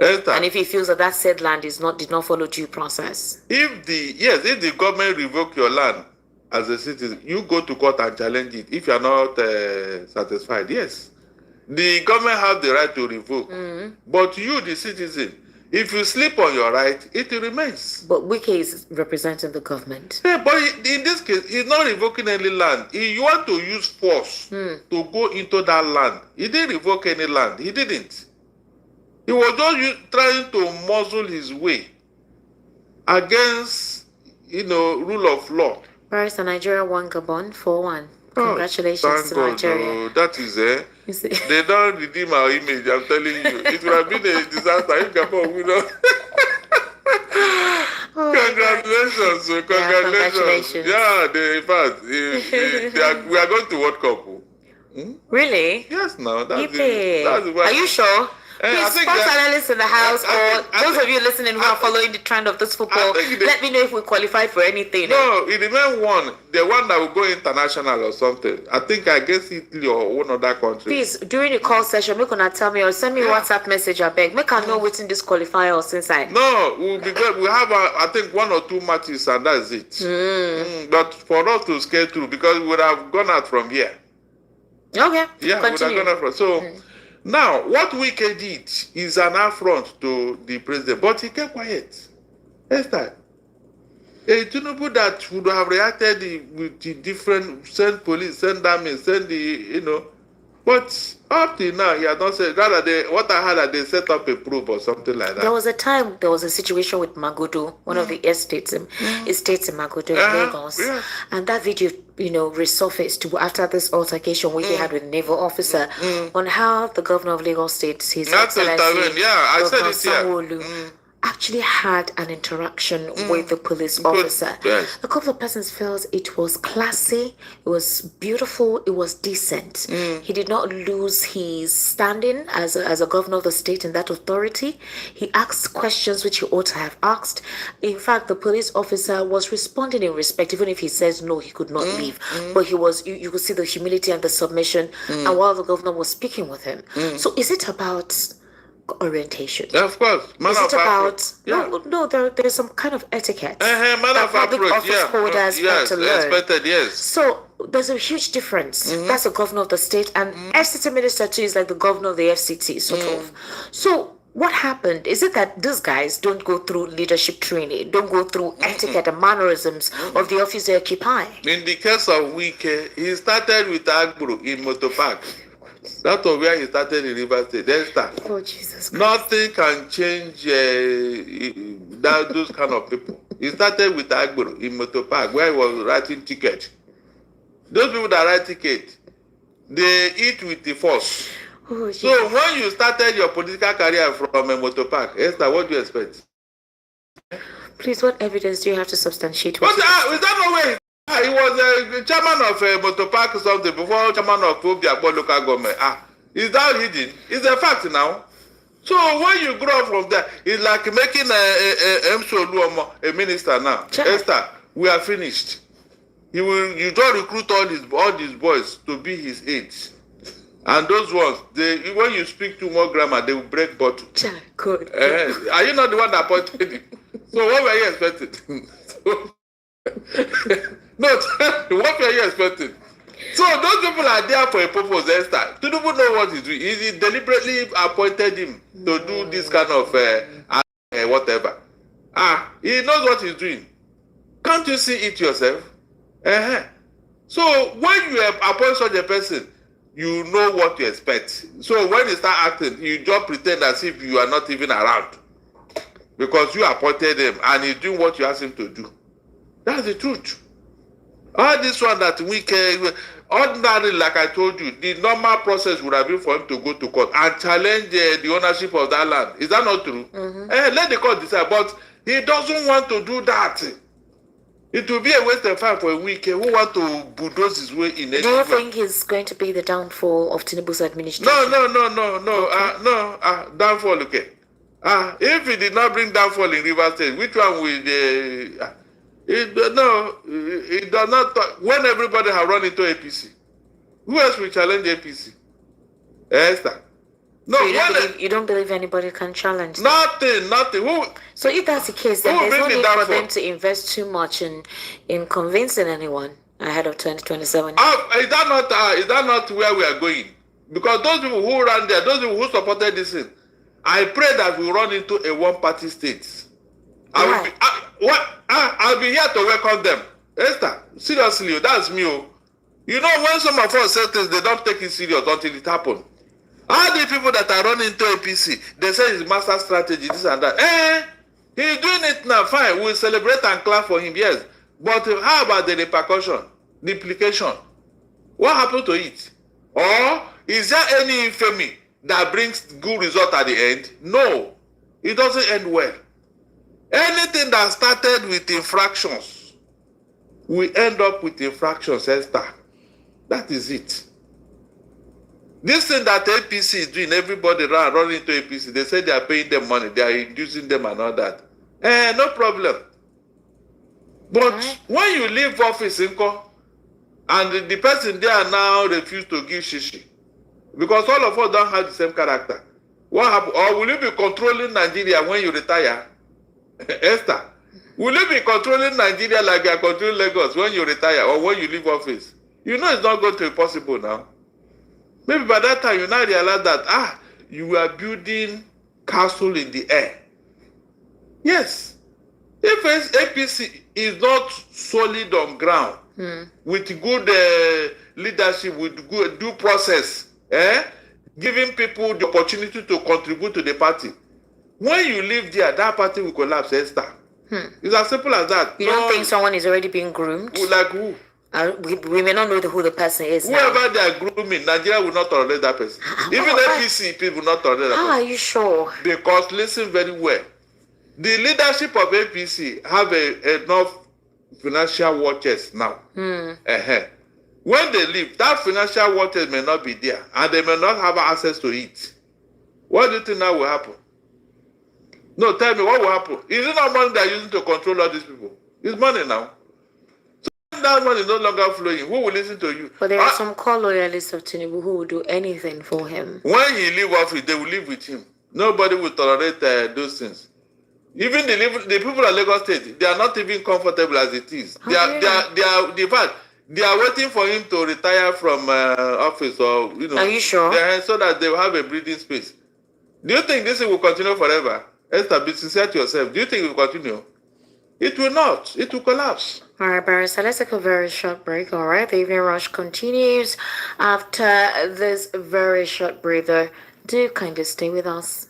And if he feels that that said land did not follow due process? If the government revoke your land as a citizen, you go to court and challenge it. If you are not satisfied, yes. The government have the right to revoke. But you, the citizen, if you sleep on your right, it remains. But Wike is representing the government. Yeah, but in this case, he's not revoking any land. You want to use force to go into that land. He didn't revoke any land. He didn't. He was just trying to muzzle his way against, rule of law. Whereas the Nigeria won Gabon 4-1. Congratulations to Nigeria. That is they don't redeem our image, I'm telling you. It would have been a disaster if Gabon would not. Congratulations. Congratulations. Yeah, in fact, we are going to World Cup. Really? Yes, no. That's why. Are you sure? Please, sports analysts in the house, or those of you listening who are following the trend of this football, let me know if we qualify for anything. No, it remains the one that will go international or something. I think against Italy or one other country. Please, during the call session, make una tell me or send me a WhatsApp message, I beg. Make I know what's in this qualifier or since I. No, we'll be good. We have, I think, 1 or 2 matches and that's it. But for us to scale through, because we would have gone out from here. Okay. Yeah, we would have gone out from. So. Now, what Wike did is an affront to the president, but he kept quiet. Esther, a Tinubu that would have reacted with the different, send police, send army, send but up till now, he had not said, rather, what I heard that they set up a probe or something like that. There was a situation with Magodo, one of the estates in Magodo in Lagos. Yeah. And that video, resurfaced after this altercation we had with a naval officer on how the governor of Lagos State, His Excellency, Governor Sanwo-Olu, actually had an interaction with the police officer. Yes. A couple of persons felt it was classy, it was beautiful, it was decent. He did not lose his standing as a governor of the state in that authority. He asked questions which he ought to have asked. In fact, the police officer was responding in respect, even if he says no, he could not leave. But he was, you could see the humility and the submission, and while the governor was speaking with him. So is it about orientation? Yeah, of course. Is it about no? There's some kind of etiquette that public office holders have to learn. Expected, yes. So there's a huge difference. That's the governor of the state, and FCT minister too is like the governor of the FCT, sort of. So what happened? Is it that these guys don't go through leadership training, don't go through etiquette and mannerisms of the office they occupy? In the case of Wike, he started with Agboro in Motopark. That was where he started in River State. Then start. Oh, Jesus Christ. Nothing can change those kind of people. He started with Agboro in Motopark, where he was writing ticket. Those people that write ticket, they eat with the force. Oh, so when you started your political career from a Motopark, Esther, what do you expect? Please, what evidence do you have to substantiate? Is that no way? He was the chairman of Motor Park or something before chairman of Obiakpo local government. Is that hidden? It's a fact now. So when you grow up from there, it's like making a minister now. Esther, we are finished. You don't recruit all these boys to be his aides. And those ones, when you speak too more grammar, they will break bottle. Good. Are you not the one that appointed him? So what were you expecting? No, what were you expecting? So those people are there for a purpose, Esther. Do people know what he's doing? He deliberately appointed him to do this kind of whatever. He knows what he's doing. Can't you see it yourself? So when you appoint such a person, you know what to expect. So when you start acting, you just pretend as if you are not even around. Because you appointed him and he's doing what you asked him to do. That's the truth. All this one that we can, ordinarily, like I told you, the normal process would have been for him to go to court and challenge the ownership of that land. Is that not true? Let the court decide. But he doesn't want to do that. It will be a waste of time for a week. Who want to bulldoze his way in? Do you think he's going to be the downfall of Tinubu's administration? No. Downfall, okay. If he did not bring downfall in Rivers State, which one will it does not. When everybody have run into APC, who else will challenge APC? Esther. No, so you don't believe anybody can challenge them? Nothing. So if that's the case, then there's no need for them to invest too much in convincing anyone ahead of 2027. Is that not where we are going? Because those people who ran there, those people who supported this thing, I pray that we run into a one-party state. I'll be here to welcome them. Esther, seriously, that's me. You know, when some of us say things, they don't take it serious until it happens. All the people that are running into APC, they say it's master strategy, this and that. He's doing it now, fine. We'll celebrate and clap for him, yes. But how about the repercussion, the implication? What happened to it? Or is there any infamy that brings good result at the end? No, it doesn't end well. Anything that started with infractions will end up with infractions, Esther. That is it. This thing that APC is doing, everybody running into APC, they say they are paying them money, they are inducing them and all that. No problem. But when you leave office, and the person there now refuse to give shishi, because all of us don't have the same character. What happened? Or will you be controlling Nigeria when you retire? Esther, will you be controlling Nigeria like you are controlling Lagos when you retire or when you leave office? You know it's not going to be possible now. Maybe by that time you now realize that you are building castle in the air. Yes. If APC is not solid on ground, with good leadership, with good due process, giving people the opportunity to contribute to the party, when you live there, that party will collapse, Esther. It's as simple as that. You don't think someone is already being groomed? Like who? We may not know who the person is. Whoever they are grooming, Nigeria will not tolerate that person. Even APC people will not tolerate that person. How are you sure? Because listen very well. The leadership of APC have enough financial watchers now. When they leave, that financial watchers may not be there and they may not have access to it. What do you think now will happen? No, tell me, what will happen? Is it not money they are using to control all these people? It's money now. So when that money is no longer flowing, who will listen to you? But there are some core loyalists of Tinubu who will do anything for him. When he leave office, they will live with him. Nobody will tolerate those things. Even the people of Lagos State, they are not even comfortable as it is. They are waiting for him to retire from office, or Are you sure? So that they will have a breathing space. Do you think this will continue forever? Esther, be sincere to yourself. Do you think it will continue? It will not. It will collapse. All right, Barrister, let's take a very short break. All right, the evening rush continues after this very short breather. Do kindly stay with us.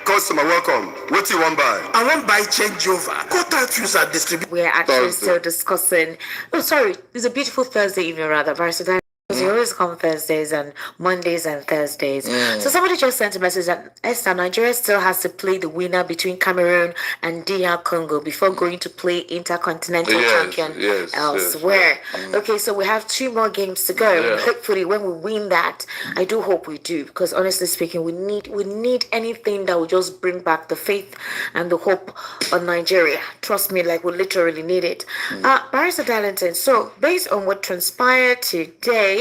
Customer, welcome. What do you want buy? I want buy changeover. Contact user distribute. We're actually still discussing. Oh, sorry. It's a beautiful Thursday evening, rather. Barrister Because you always come Thursdays and Mondays and Thursdays. So somebody just sent a message that Esther, Nigeria still has to play the winner between Cameroon and DR Congo before going to play intercontinental champion elsewhere. Okay, so we have 2 more games to go. Hopefully, when we win that, I do hope we do, because honestly speaking, we need anything that will just bring back the faith and the hope on Nigeria. Trust me, like we literally need it. Barrister Darlington, so based on what transpired today,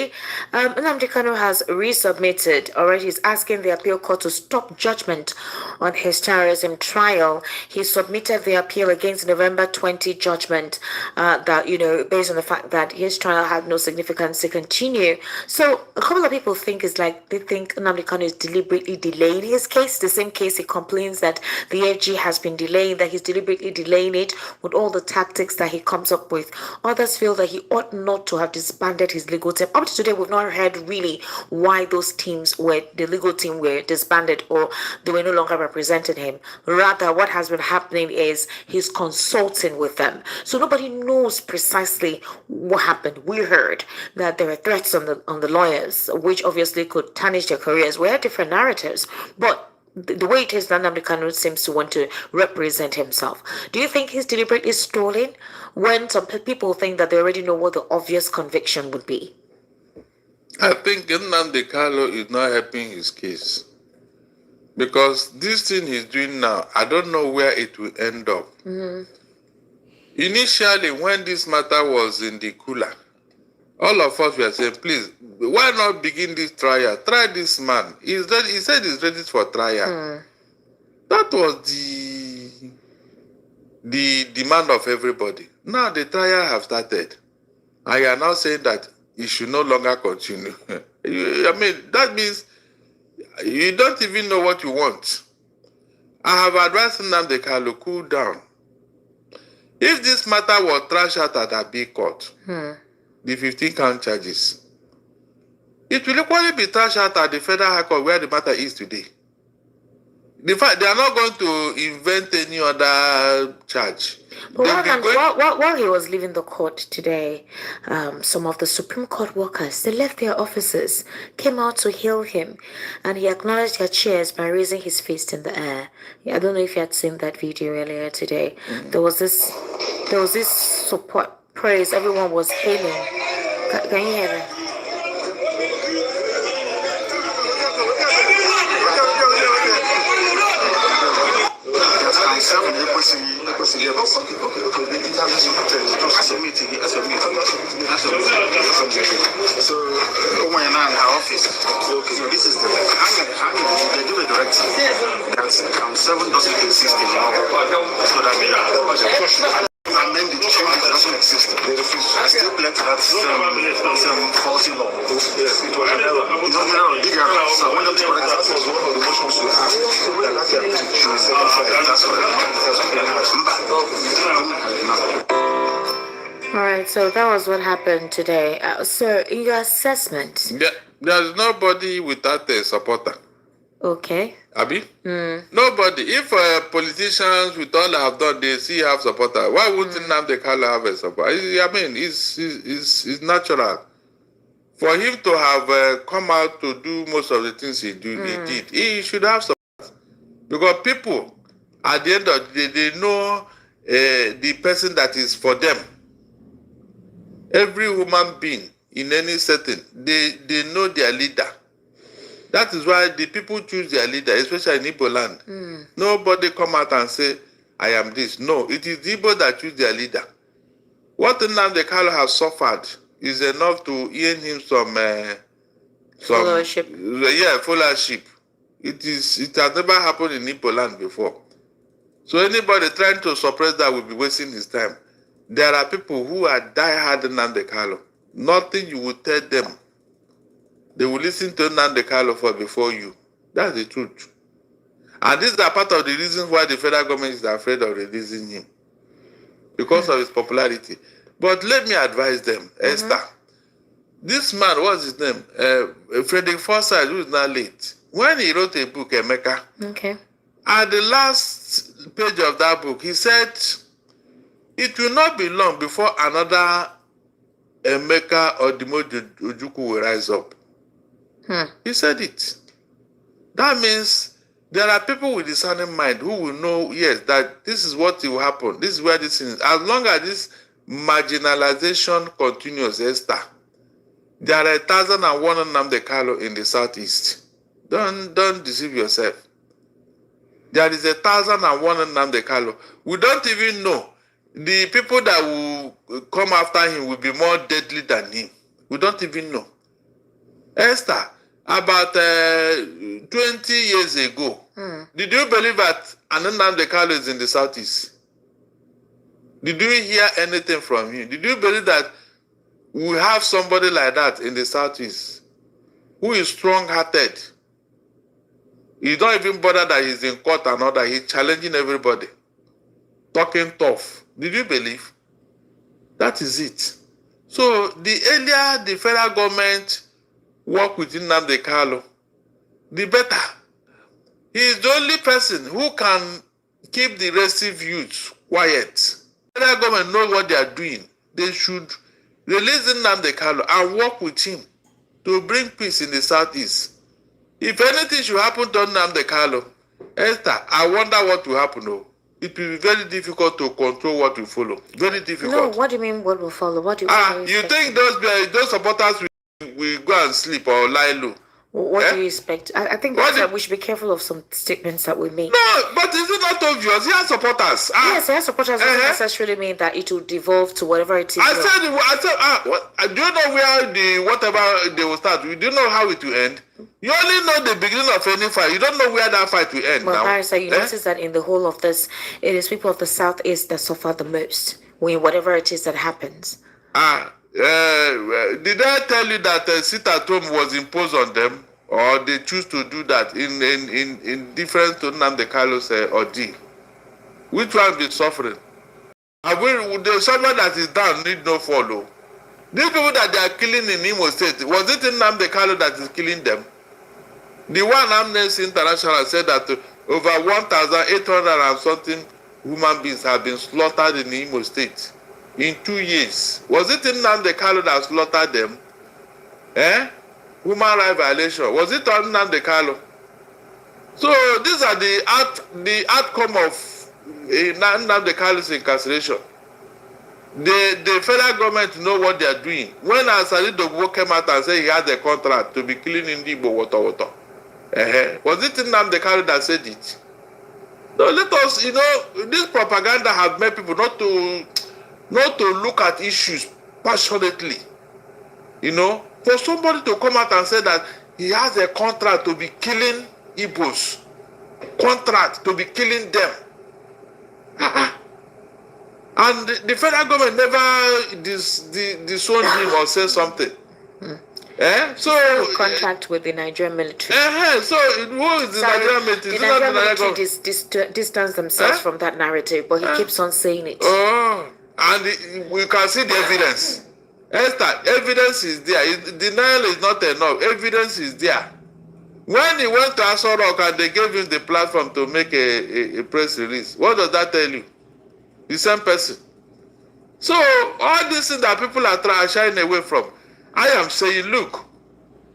Nnamdi Kanu has resubmitted already. He's asking the appeal court to stop judgment on his terrorism trial. He submitted the appeal against the November 20 judgment that, based on the fact that his trial had no significance to continue. So a couple of people think they think Nnamdi Kanu is deliberately delaying his case. The same case he complains that the FG has been delaying, that he's deliberately delaying it with all the tactics that he comes up with. Others feel that he ought not to have disbanded his legal team. Up to today, we've not heard really why the legal team were disbanded or they were no longer representing him. Rather, what has been happening is he's consulting with them. So nobody knows precisely what happened. We heard that there were threats on the lawyers, which obviously could tarnish their careers. We had different narratives, but the way it is, Nnamdi Kanu seems to want to represent himself. Do you think he's deliberately stalling when some people think that they already know what the obvious conviction would be? I think Nnamdi Kanu is not helping his case. Because this thing he's doing now, I don't know where it will end up. Initially, when this matter was in the cooler, all of us were saying, please, why not begin this trial? Try this man. He said he's ready for trial. That was the demand of everybody. Now the trial have started. I am now saying that it should no longer continue. That means you don't even know what you want. I have advised Nnamdi Kanu, cool down. If this matter was thrashed out at a big court, the 15 count charges, it will equally be thrashed out at the Federal High Court where the matter is today. The fact they are not going to invent any other charge. But while he was leaving the court today, some of the Supreme Court workers, they left their offices, came out to hail him, and he acknowledged their cheers by raising his fist in the air. I don't know if you had seen that video earlier today. There was this support praise. Everyone was hailing. Can you hear that? So, Omoye now in her office. So this is the they give a directive that 7 doesn't exist anymore. So that means amend the change doesn't exist. They refuse. I still collect that some faulty law. Yes, it was an error. It was an error. Big error. So I want them to correct that. That was one of the motions we asked. All right, so that was what happened today. Sir, in your assessment? There's nobody without a supporter. Okay. Abi? Nobody. If politicians with all have done, they still have supporter. Why wouldn't Nnamdi Kanu have a supporter? It's natural. For him to have come out to do most of the things he did, he should have support. Because people, at the end of the day, they know the person that is for them. Every human being in any setting, they know their leader. That is why the people choose their leader, especially in Igbo land. Nobody come out and say, I am this. No, it is the Igbo that choose their leader. What Nnamdi Kanu has suffered is enough to earn him some followership. Followership. It has never happened in Igbo land before. So anybody trying to suppress that will be wasting his time. There are people who are die-hard Nnamdi Kanu. Nothing you will tell them, they will listen to Nnamdi Kanu for before you. That's the truth. And these are part of the reasons why the federal government is afraid of releasing him. Because of his popularity. But let me advise them, Esther. This man, what's his name? Frederick Forsyth, who is now late. When he wrote a book, Emeka, at the last page of that book, he said, it will not be long before another Emeka or Dimoji Ojukwu will rise up. He said it. That means there are people with discerning mind who will know, yes, that this is what will happen. This is where this is. As long as this marginalization continues, Esther, there are 1,001 Nnamdi Kanu in the southeast. Don't deceive yourself. There is 1,001 Nnamdi Kanu. We don't even know. The people that will come after him will be more deadly than him. We don't even know. Esther, about 20 years ago, did you believe that Nnamdi Kanu is in the southeast? Did you hear anything from him? Did you believe that we have somebody like that in the southeast who is strong-hearted? He don't even bother that he's in court and all that. He's challenging everybody, talking tough. Did you believe? That is it. So the earlier the federal government work with Nnamdi Kanu, the better. He is the only person who can keep the restive youth quiet. The federal government knows what they are doing. They should release Nnamdi Kanu and work with him to bring peace in the southeast. If anything should happen to Nnamdi Kanu, Esther, I wonder what will happen. Oh. It will be very difficult to control what will follow. Very difficult. No, what do you mean what will follow? What do you you think those supporters will go and sleep or lie low? What do you expect? I think that we should be careful of some statements that we make. No, but is it not obvious? He has supporters. Yes, he has supporters. Doesn't necessarily mean that it will devolve to whatever it is. I said, do you know where whatever they will start? Do you know how it will end? You only know the beginning of any fight. You don't know where that fight will end. Well, Barrister, you notice that in the whole of this, it is people of the Southeast that suffer the most when whatever it is that happens. Did I tell you that sit at home was imposed on them, or they choose to do that in difference to Nnamdi Kanu's ordeal? Which one be suffering? The someone that is down need no follow. These people that they are killing in Imo State, was it Nnamdi Kanu that is killing them? The one Amnesty International said that over 1,800 and something human beings have been slaughtered in Imo State in 2 years. Was it Nnamdi Kanu that slaughtered them? Human rights violation. Was it on Nnamdi Kanu? So these are the outcome of Nnamdi Kanu's incarceration. The federal government know what they are doing. When Asari Dogbo came out and said he had a contract to be killing Indigo water. Was it Nnamdi Kanu that said it? No, let us, this propaganda has made people not to look at issues passionately. For somebody to come out and say that he has a contract to be killing Igbos, contract to be killing them. And the federal government never disowned him or said something. So contract with the Nigerian military. So who is the Nigerian military? The Nigerian military distance themselves from that narrative, but he keeps on saying it. And we can see the evidence. Esther, evidence is there. Denial is not enough. Evidence is there. When he went to Aso Rock and they gave him the platform to make a press release, what does that tell you? The same person. So all these things that people are trying to shine away from, I am saying, look,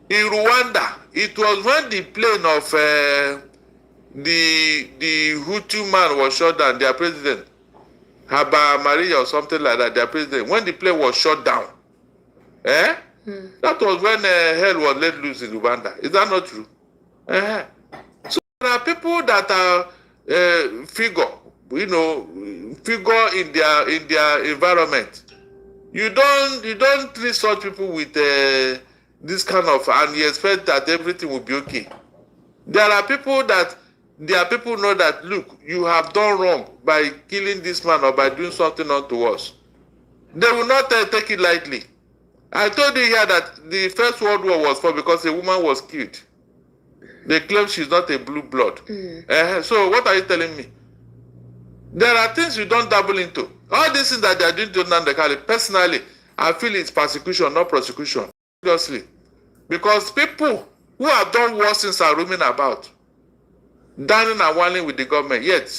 in Rwanda, it was when the plane of the Hutu man was shot down, their president, Haba Maria or something like that, their president, when the plane was shot down, that was when hell was let loose in Rwanda. Is that not true? So there are people that are figure in their environment. You don't treat such people with this kind of, and you expect that everything will be okay. There are people know that, look, you have done wrong by killing this man or by doing something unto us. They will not take it lightly. I told you here that the First World War was fought because a woman was killed. They claim she's not a blue blood. So what are you telling me? There are things you don't dabble into. All these things that they are doing to Nnamdi Kanu, personally, I feel it's persecution, not prosecution. Seriously. Because people who have done worse things are roaming about, dining and whining with the government. Yet,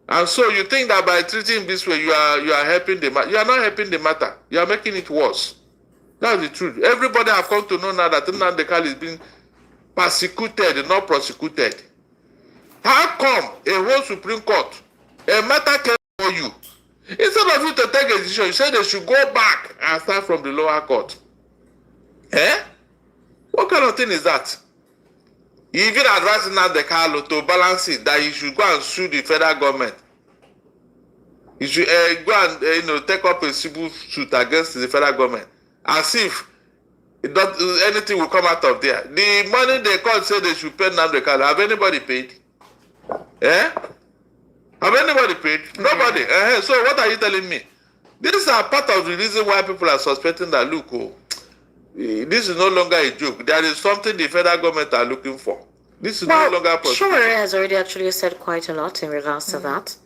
And so you think that by treating this way, you are helping the matter. You are not helping the matter. You are making it worse. That's the truth. Everybody have come to know now that Nnamdi Kanu is being persecuted, not prosecuted. How come a whole Supreme Court, a matter came for you? Instead of you to take a decision, you say they should go back and start from the lower court. What kind of thing is that? You even advise Nnamdi Kanu to balance it, that he should go and sue the federal government. He should go and take up a civil suit against the federal government, as if anything will come out of there. The money they called say they should pay Nnamdi Kanu. Have anybody paid? Have anybody paid? Nobody. So what are you telling me? These are part of the reason why people are suspecting that, look, this is no longer a joke. There is something the federal government are looking for. This is no longer possible. Omoye has already actually said quite a lot in regards to that.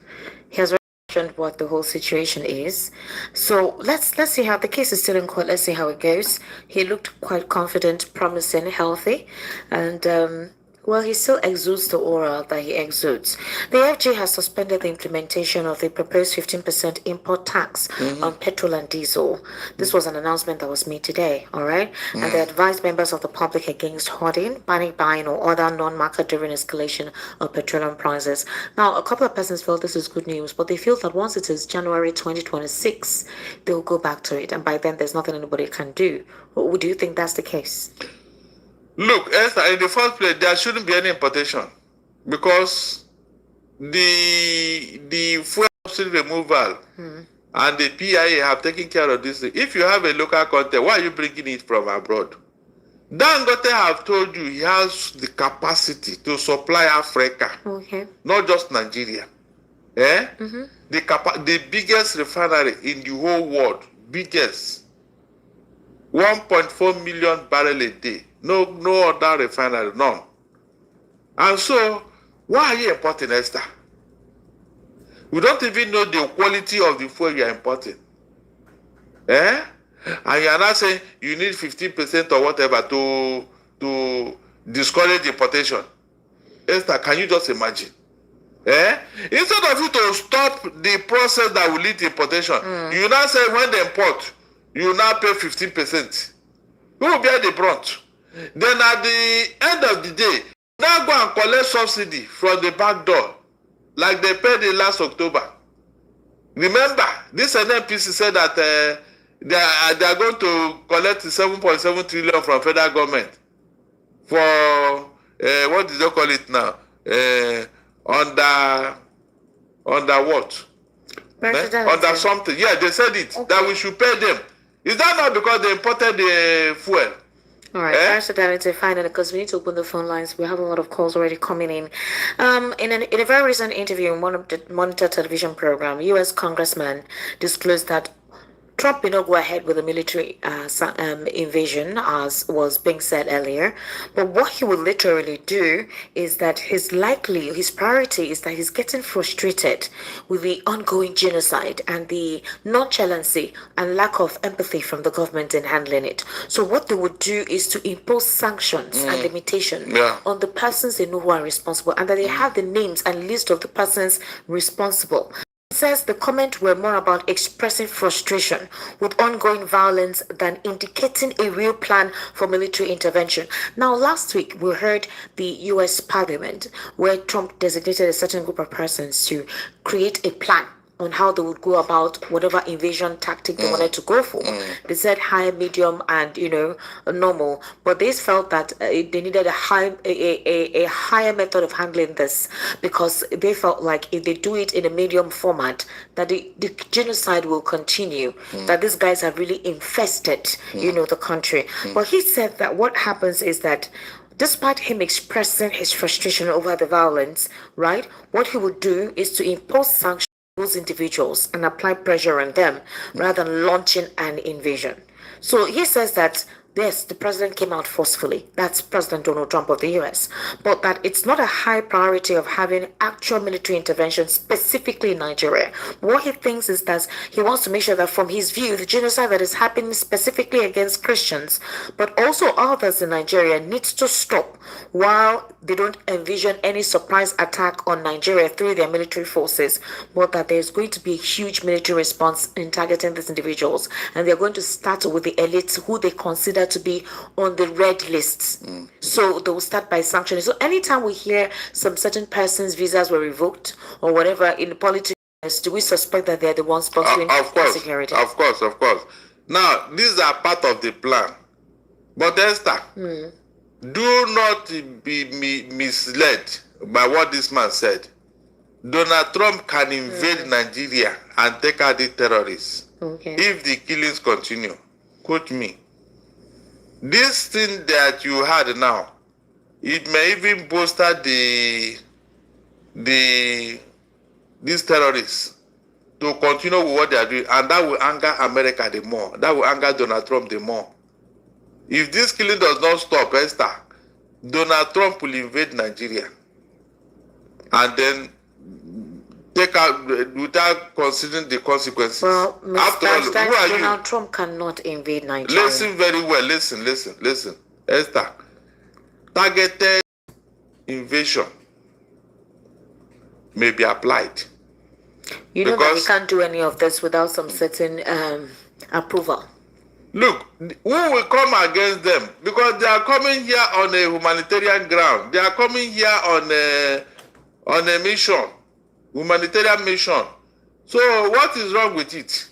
He has mentioned what the whole situation is. So let's see how the case is still in court. Let's see how it goes. He looked quite confident, promising, healthy, and well, he still exudes the aura that he exudes. The FG has suspended the implementation of the proposed 15% import tax on petrol and diesel. This was an announcement that was made today, all right? And they advised members of the public against hoarding, panic buying, or other non-market-driven escalation of petroleum prices. Now, a couple of persons felt this is good news, but they feel that once it is January 2026, they'll go back to it, and by then there's nothing anybody can do. Would you think that's the case? Look, Esther, in the first place, there shouldn't be any importation because the fuel subsidy removal and the PIA have taken care of this thing. If you have a local content, why are you bringing it from abroad? Dangote have told you he has the capacity to supply Africa, not just Nigeria. The biggest refinery in the whole world, biggest, 1.4 million barrels a day. No other refinery, none. And so, why are you importing, Esther? We don't even know the quality of the fuel you are importing. And you are not saying you need 15% or whatever to discourage importation. Esther, can you just imagine? Instead of you to stop the process that will lead to importation, you now say when they import, you now pay 15%. Who will bear the brunt? Then at the end of the day, now go and collect subsidy from the back door, like they paid in last October. Remember, this NPC said that they are going to collect 7.7 trillion from federal government for what did they call it now? Under what? Under something. Yeah, they said it that we should pay them. Is that not because they imported the fuel? All right, that's the finally, because we need to open the phone lines. We have a lot of calls already coming in. In a very recent interview in one of the Monitor television program, U.S. congressman disclosed that Trump may not go ahead with a military invasion, as was being said earlier. But what he will literally do is that his priority is that he's getting frustrated with the ongoing genocide and the nonchalancy and lack of empathy from the government in handling it. So what they would do is to impose sanctions and limitations on the persons they know who are responsible, and that they have the names and list of the persons responsible. Says the comment were more about expressing frustration with ongoing violence than indicating a real plan for military intervention. Now, last week, we heard the U.S. Parliament, where Trump designated a certain group of persons to create a plan on how they would go about whatever invasion tactic they wanted to go for. They said high, medium, and normal. But they felt that they needed a higher method of handling this, because they felt like if they do it in a medium format, that the genocide will continue. That these guys have really infested, the country. But he said that what happens is that, despite him expressing his frustration over the violence, right, what he would do is to impose sanctions those individuals and apply pressure on them rather than launching an invasion. So he says that yes, the president came out forcefully. That's President Donald Trump of the US. But that it's not a high priority of having actual military intervention specifically in Nigeria. What he thinks is that he wants to make sure that from his view, the genocide that is happening specifically against Christians, but also others in Nigeria, needs to stop while they don't envision any surprise attack on Nigeria through their military forces, but that there's going to be a huge military response in targeting these individuals. And they're going to start with the elites who they consider to be on the red lists. So they will start by sanctioning. So anytime we hear some certain persons' visas were revoked or whatever in politics, do we suspect that they're the ones sponsoring security? Of course. Now, these are part of the plan. But Esther, do not be misled by what this man said. Donald Trump can invade Nigeria and take out the terrorists. If the killings continue. Quote me. This thing that you had now, it may even bolster these terrorists to continue with what they are doing, and that will anger America the more. That will anger Donald Trump the more. If this killing does not stop, Esther, Donald Trump will invade Nigeria and then take out without considering the consequences. Well, After all, who are Donald you? Trump cannot invade Nigeria. Listen very well. Listen. Esther, targeted invasion may be applied. You know that we can't do any of this without some certain approval. Look, who will come against them? Because they are coming here on a humanitarian ground. They are coming here on a mission, humanitarian mission. So what is wrong with it?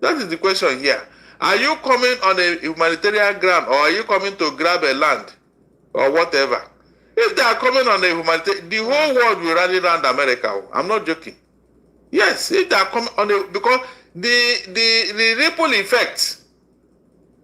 That is the question here. Are you coming on a humanitarian ground, or are you coming to grab a land or whatever? If they are coming on a humanitarian, the whole world will rally around America. I'm not joking. Yes, if they are coming on a, because the ripple effect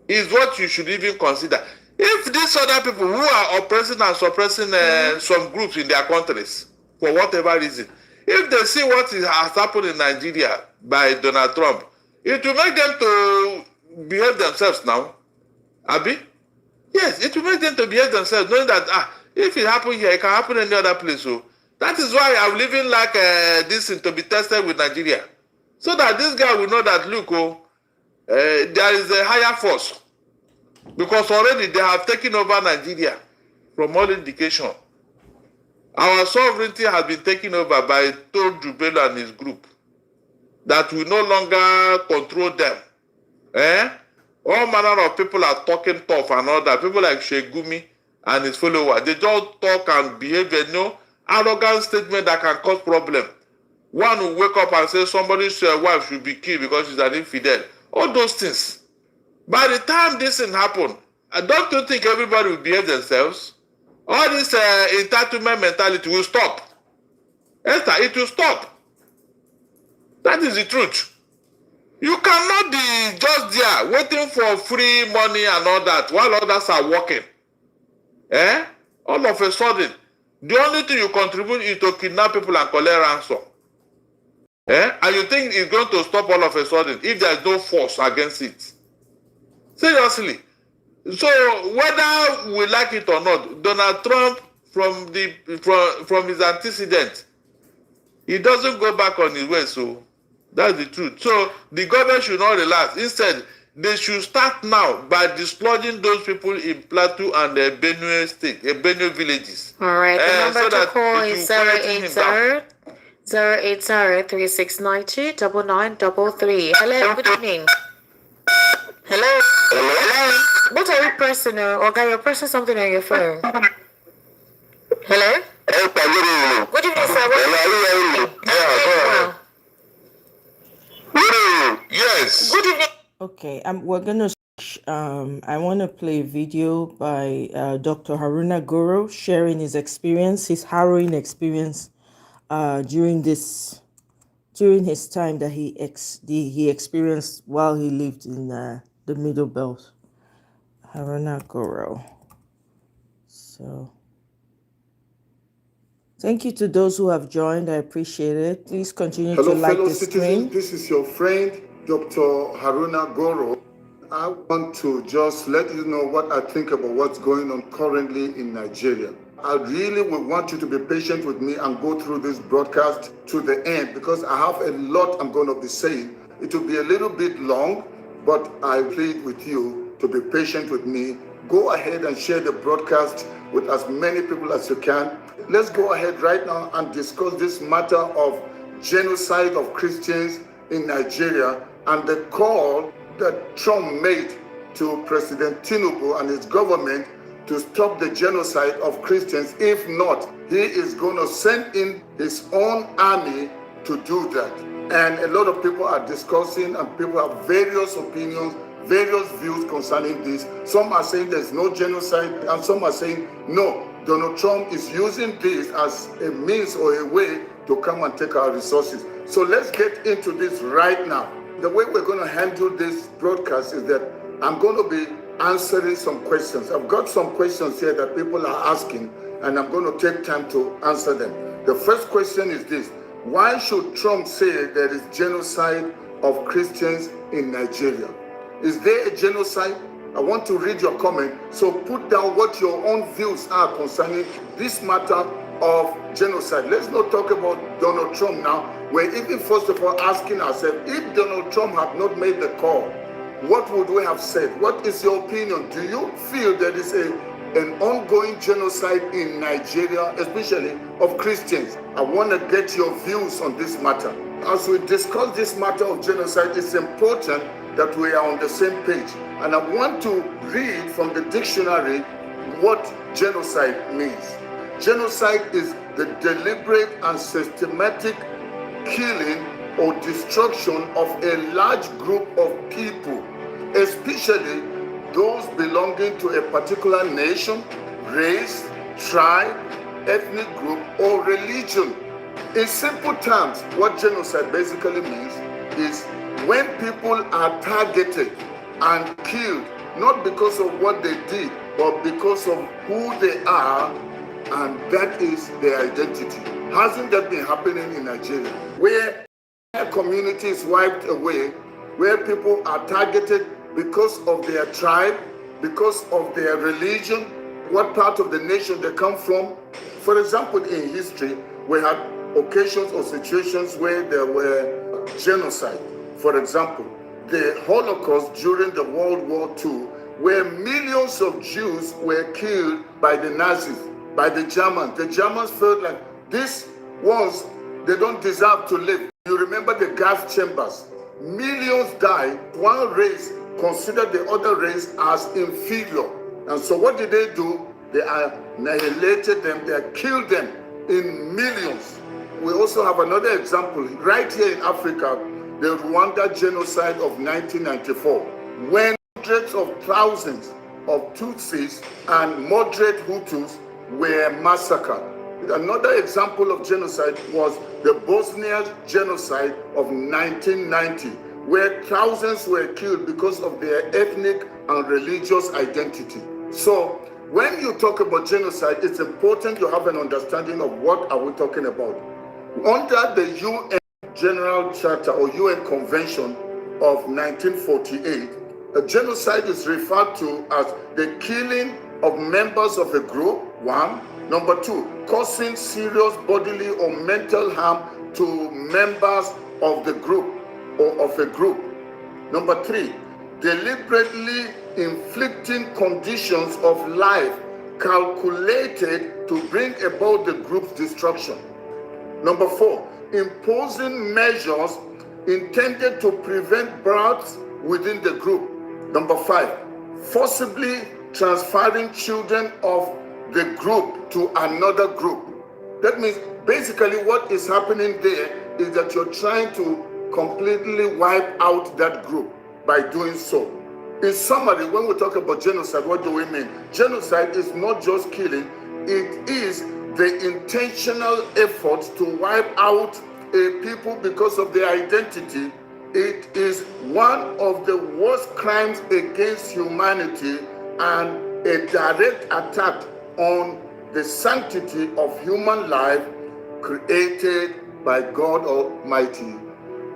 is what you should even consider. If these other people who are oppressing and suppressing some groups in their countries for whatever reason, if they see what has happened in Nigeria by Donald Trump, it will make them to behave themselves now. Abi? Yes, it will make them to behave themselves, knowing that if it happens here, it can happen any other place. So that is why I'm living like this to be tested with Nigeria. So that this guy will know that, look, there is a higher force. Because already they have taken over Nigeria from all indication. Our sovereignty has been taken over by Todd Jubelo and his group. That we no longer control them. All manner of people are talking tough and all that. People like Shegumi and his followers. They just talk and behave, arrogant statement that can cause problem. One will wake up and say somebody's wife should be killed because she's an infidel. All those things. By the time this thing happen, don't you think everybody will behave themselves? All this entitlement mentality will stop. Esther, it will stop. That is the truth. You cannot be just there waiting for free money and all that while others are working. All of a sudden, the only thing you contribute is to kidnap people and collect ransom. And you think it's going to stop all of a sudden if there is no force against it? Seriously. So whether we like it or not, Donald Trump from his antecedent, he doesn't go back on his way. So that's the truth. So the government should not relax. Instead, they should start now by dislodging those people in Plateau and Benue State, Benue villages. All right. The number to call is 080-3692-9933. Hello. Good evening. Hello. What are you pressing? Okay, you're pressing something on your phone. Hello. Good evening, sir. Yes. Good evening. Okay, we're gonna. I want to play a video by Dr. Haruna Goro sharing his experience, his harrowing experience, during his time that he experienced while he lived in the Middle Belt. Haruna Goro. So, thank you to those who have joined. I appreciate it. Please continue to like the stream. This is your friend, Dr. Haruna Goro, I want to just let you know what I think about what's going on currently in Nigeria. I really would want you to be patient with me and go through this broadcast to the end, because I have a lot I'm going to be saying. It will be a little bit long, but I plead with you to be patient with me. Go ahead and share the broadcast with as many people as you can. Let's go ahead right now and discuss this matter of genocide of Christians in Nigeria and the call that Trump made to President Tinubu and his government to stop the genocide of Christians. If not, he is going to send in his own army to do that. And a lot of people are discussing, and people have various opinions, various views concerning this. Some are saying there's no genocide, and some are saying no, Donald Trump is using this as a means or a way to come and take our resources. So let's get into this right now. The way we're going to handle this broadcast is that I'm going to be answering some questions. I've got some questions here that people are asking, and I'm going to take time to answer them. The first question is this: why should Trump say there is genocide of Christians in Nigeria? Is there a genocide? I want to read your comment. So put down what your own views are concerning this matter of genocide. Let's not talk about Donald Trump now. We're even first of all asking ourselves, if Donald Trump had not made the call, what would we have said? What is your opinion? Do you feel there is an ongoing genocide in Nigeria, especially of Christians? I want to get your views on this matter. As we discuss this matter of genocide, it's important that we are on the same page. And I want to read from the dictionary what genocide means. Genocide is the deliberate and systematic killing or destruction of a large group of people, especially those belonging to a particular nation, race, tribe, ethnic group, or religion. In simple terms, what genocide basically means is when people are targeted and killed, not because of what they did, but because of who they are, and that is their identity. Hasn't that been happening in Nigeria? Where communities wiped away, where people are targeted because of their tribe, because of their religion, what part of the nation they come from. For example, in history, we had occasions or situations where there were genocide. For example, the Holocaust during the World War II, where millions of Jews were killed by the Nazis, by the Germans. The Germans felt like these ones, they don't deserve to live. You remember the gas chambers. Millions died. One race considered the other race as inferior. And so what did they do? They annihilated them. They killed them in millions. We also have another example right here in Africa, the Rwanda genocide of 1994, when hundreds of thousands of Tutsis and moderate Hutus were massacred. Another example of genocide was the Bosnia genocide of 1990, where thousands were killed because of their ethnic and religious identity. So when you talk about genocide, it's important to have an understanding of what are we talking about. Under the UN General Charter or UN Convention of 1948, a genocide is referred to as the killing of members of a group, one. Number two, causing serious bodily or mental harm to members of the group or of a group. Number three, deliberately inflicting conditions of life calculated to bring about the group's destruction. Number four, imposing measures intended to prevent births within the group. Number five, forcibly transferring children of the group to another group. That means basically what is happening there is that you're trying to completely wipe out that group by doing so. In summary, when we talk about genocide, what do we mean? Genocide is not just killing, it is the intentional effort to wipe out a people because of their identity. It is one of the worst crimes against humanity and a direct attack on the sanctity of human life created by God Almighty.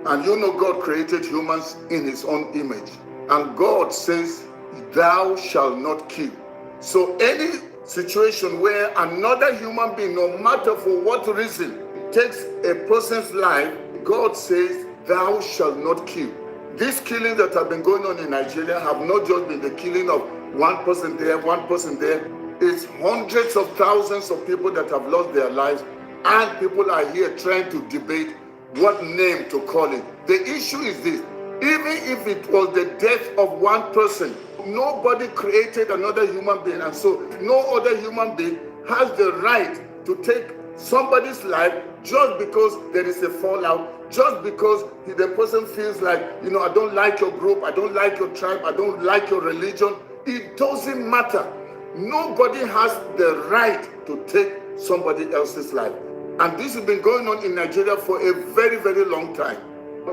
And you know God created humans in his own image. And God says, thou shalt not kill. So any situation where another human being, no matter for what reason, takes a person's life, God says, thou shalt not kill. These killings that have been going on in Nigeria have not just been the killing of one person there, one person there. It's hundreds of thousands of people that have lost their lives, and people are here trying to debate what name to call it. The issue is this: even if it was the death of one person, nobody created another human being, and so no other human being has the right to take somebody's life just because there is a fallout, just because the person feels like, I don't like your group, I don't like your tribe, I don't like your religion. It doesn't matter. Nobody has the right to take somebody else's life. And this has been going on in Nigeria for a very, very long time.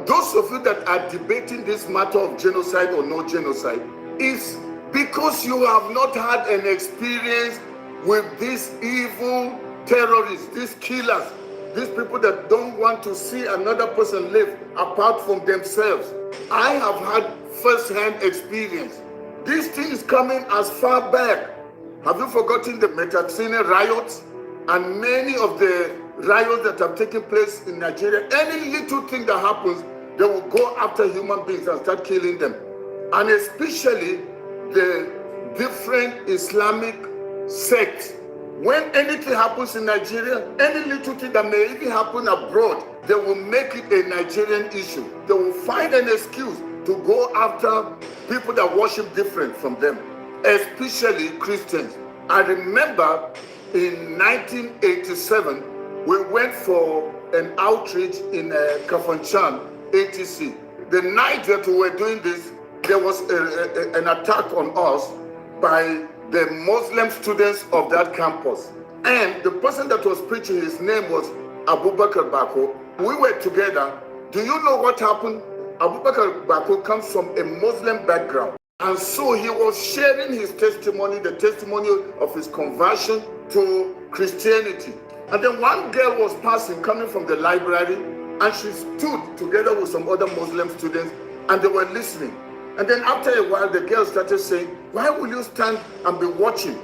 Those of you that are debating this matter of genocide or no genocide is because you have not had an experience with these evil terrorists, these killers, these people that don't want to see another person live apart from themselves. I have had first-hand experience. This thing is coming as far back. Have you forgotten the Metatsine riots and many of the riots that have taken place in Nigeria? Any little thing that happens, they will go after human beings and start killing them. And especially the different Islamic sects. When anything happens in Nigeria, any little thing that may even happen abroad, they will make it a Nigerian issue. They will find an excuse to go after people that worship different from them, especially Christians. I remember in 1987, we went for an outreach in Kafanchan, ATC. The night that we were doing this, there was an attack on us by the Muslim students of that campus. And the person that was preaching, his name was Abubakar Bako. We were together. Do you know what happened? Abubakar Bako comes from a Muslim background. And so he was sharing his testimony, the testimony of his conversion to Christianity. And then one girl was passing, coming from the library, and she stood together with some other Muslim students, and they were listening. And then after a while, the girl started saying, why will you stand and be watching?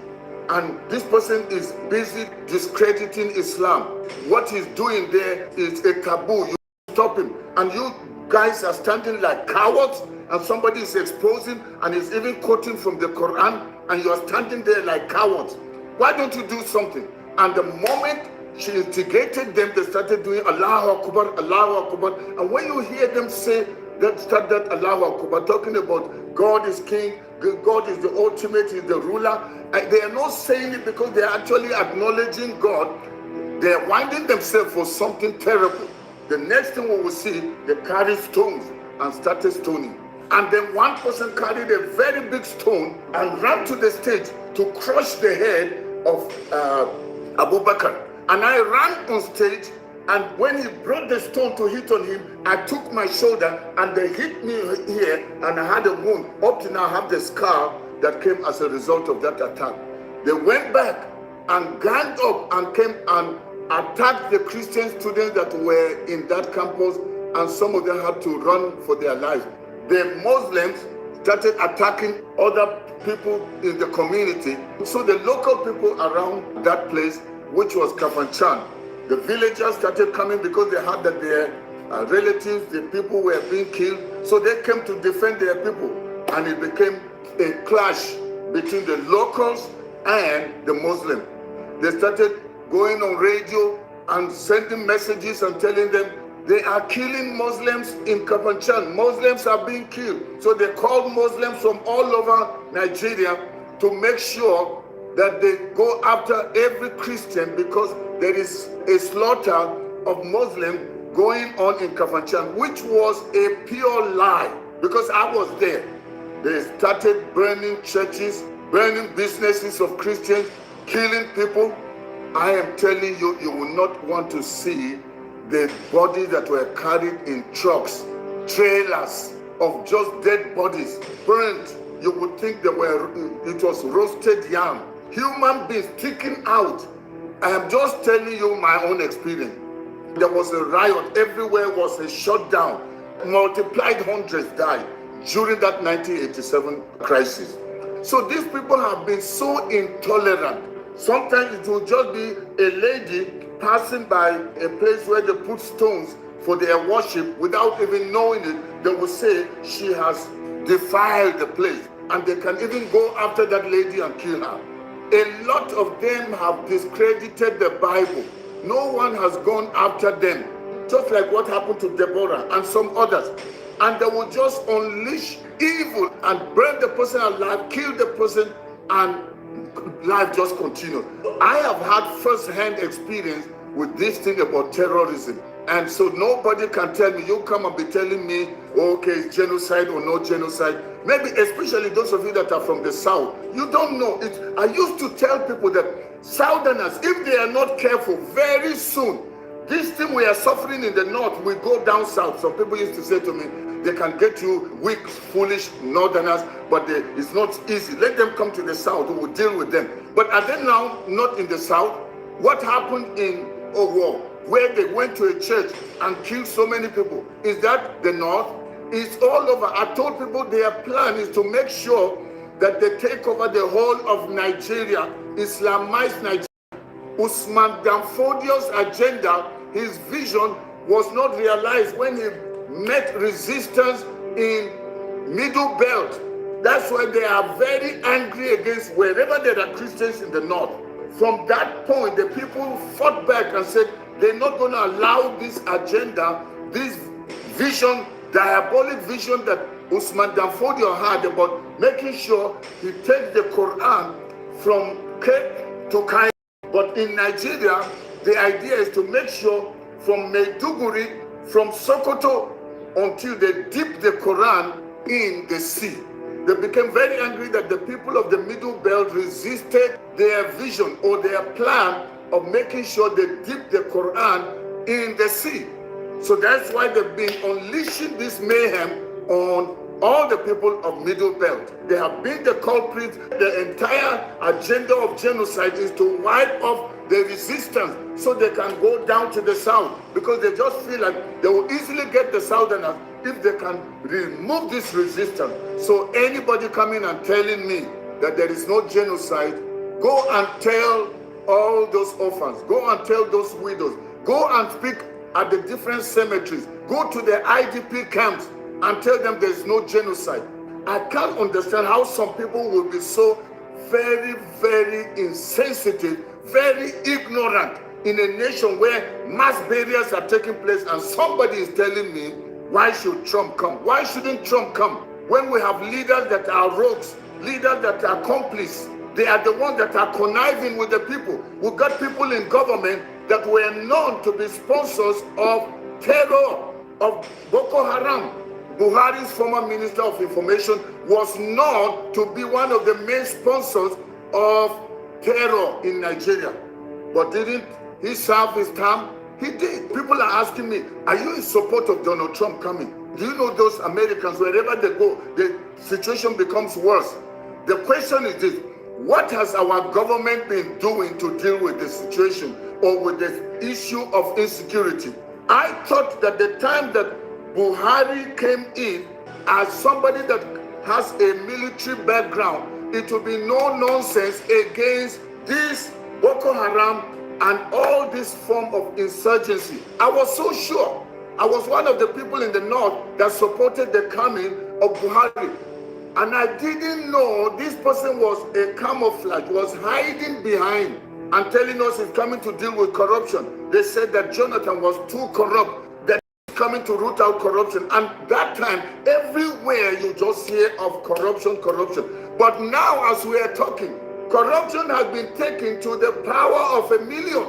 And this person is busy discrediting Islam. What he's doing there is a taboo. You stop him. And you guys are standing like cowards, and somebody is exposing and is even quoting from the Quran, and you are standing there like cowards. Why don't you do something? And the moment she instigated them, they started doing Allahu Akbar, Allahu Akbar. And when you hear them say that, start that Allahu Akbar, talking about God is king, God is the ultimate, is the ruler. They are not saying it because they are actually acknowledging God. They are winding themselves for something terrible. The next thing we will see, they carried stones and started stoning. And then one person carried a very big stone and ran to the stage to crush the head of Abu Bakr. And I ran on stage, and when he brought the stone to hit on him, I took my shoulder and they hit me here, and I had a wound. Up to now I have the scar that came as a result of that attack. They went back and ganged up and came and attacked the Christian students that were in that campus, and some of them had to run for their lives. The Muslims started attacking other people in the community. So the local people around that place, which was Kafanchan, the villagers started coming because they heard that their relatives, the people were being killed. So they came to defend their people, and it became a clash between the locals and the Muslims. They started going on radio and sending messages and telling them they are killing Muslims in Kafanchan. Muslims are being killed. So they called Muslims from all over Nigeria to make sure that they go after every Christian, because there is a slaughter of Muslims going on in Kafanchan, which was a pure lie, because I was there. They started burning churches, burning businesses of Christians, killing people. I am telling you, you will not want to see the bodies that were carried in trucks, trailers of just dead bodies, burnt. You would think it was roasted yam. Human beings sticking out. I am just telling you my own experience. There was a riot. Everywhere was a shutdown. Multiplied hundreds died. during that 1987 crisis. So these people have been so intolerant. Sometimes it will just be a lady passing by a place where they put stones for their worship without even knowing it. They will say she has defiled the place, and they can even go after that lady and kill her. A lot of them have discredited the Bible. No one has gone after them, just like what happened to Deborah and some others. And they will just unleash evil and burn the person alive, kill the person, and life just continues. I have had first-hand experience with this thing about terrorism. And so nobody can tell me, you come and be telling me, okay, it's genocide or no genocide. Maybe especially those of you that are from the South, you don't know. I used to tell people that Southerners, if they are not careful, very soon, this thing we are suffering in the North will go down South. Some people used to say to me, they can get you weak, foolish Northerners, but it's not easy. Let them come to the South, we will deal with them. But are they now not in the South? What happened in Omoye, where they went to a church and killed so many people? Is that the North? It's all over. I told people their plan is to make sure that they take over the whole of Nigeria, Islamized Nigeria. Usman Dan Fodio's agenda, his vision was not realized when he met resistance in Middle Belt. That's why they are very angry against wherever there are Christians in the North. From that point, the people fought back and said they're not going to allow this agenda, this vision, diabolic vision that Usman Dan Fodio had about making sure he takes the Quran from Cape to Cairo. But in Nigeria, the idea is to make sure from Maiduguri, from Sokoto, until they dip the Quran in the sea. They became very angry that the people of the Middle Belt resisted their vision or their plan of making sure they dip the Quran in the sea. So that's why they've been unleashing this mayhem on all the people of Middle Belt. They have been the culprits. The entire agenda of genocide is to wipe off the resistance so they can go down to the South, because they just feel like they will easily get the Southerners if they can remove this resistance. So anybody coming and telling me that there is no genocide, go and tell all those orphans, go and tell those widows, go and speak at the different cemeteries, go to the IDP camps and tell them there is no genocide. I can't understand how some people will be so very, very insensitive, very ignorant in a nation where mass burials are taking place, and somebody is telling me, why should Trump come? Why shouldn't Trump come? When we have leaders that are rogues, leaders that are complices, they are the ones that are conniving with the people. We've got people in government that were known to be sponsors of terror, of Boko Haram. Buhari's former Minister of Information was known to be one of the main sponsors of terror in Nigeria. But didn't he serve his term? He did. People are asking me, are you in support of Donald Trump coming? Do you know those Americans, wherever they go, the situation becomes worse? The question is this: what has our government been doing to deal with the situation or with the issue of insecurity? I thought that the time that Buhari came in as somebody that has a military background, it will be no nonsense against this Boko Haram and all this form of insurgency. I was so sure. I was one of the people in the North that supported the coming of Buhari. And I didn't know this person was a camouflage, was hiding behind and telling us he's coming to deal with corruption. They said that Jonathan was too corrupt, that he's coming to root out corruption. And that time, everywhere you just hear of corruption, corruption. But now as we are talking, corruption has been taken to the power of 1 million.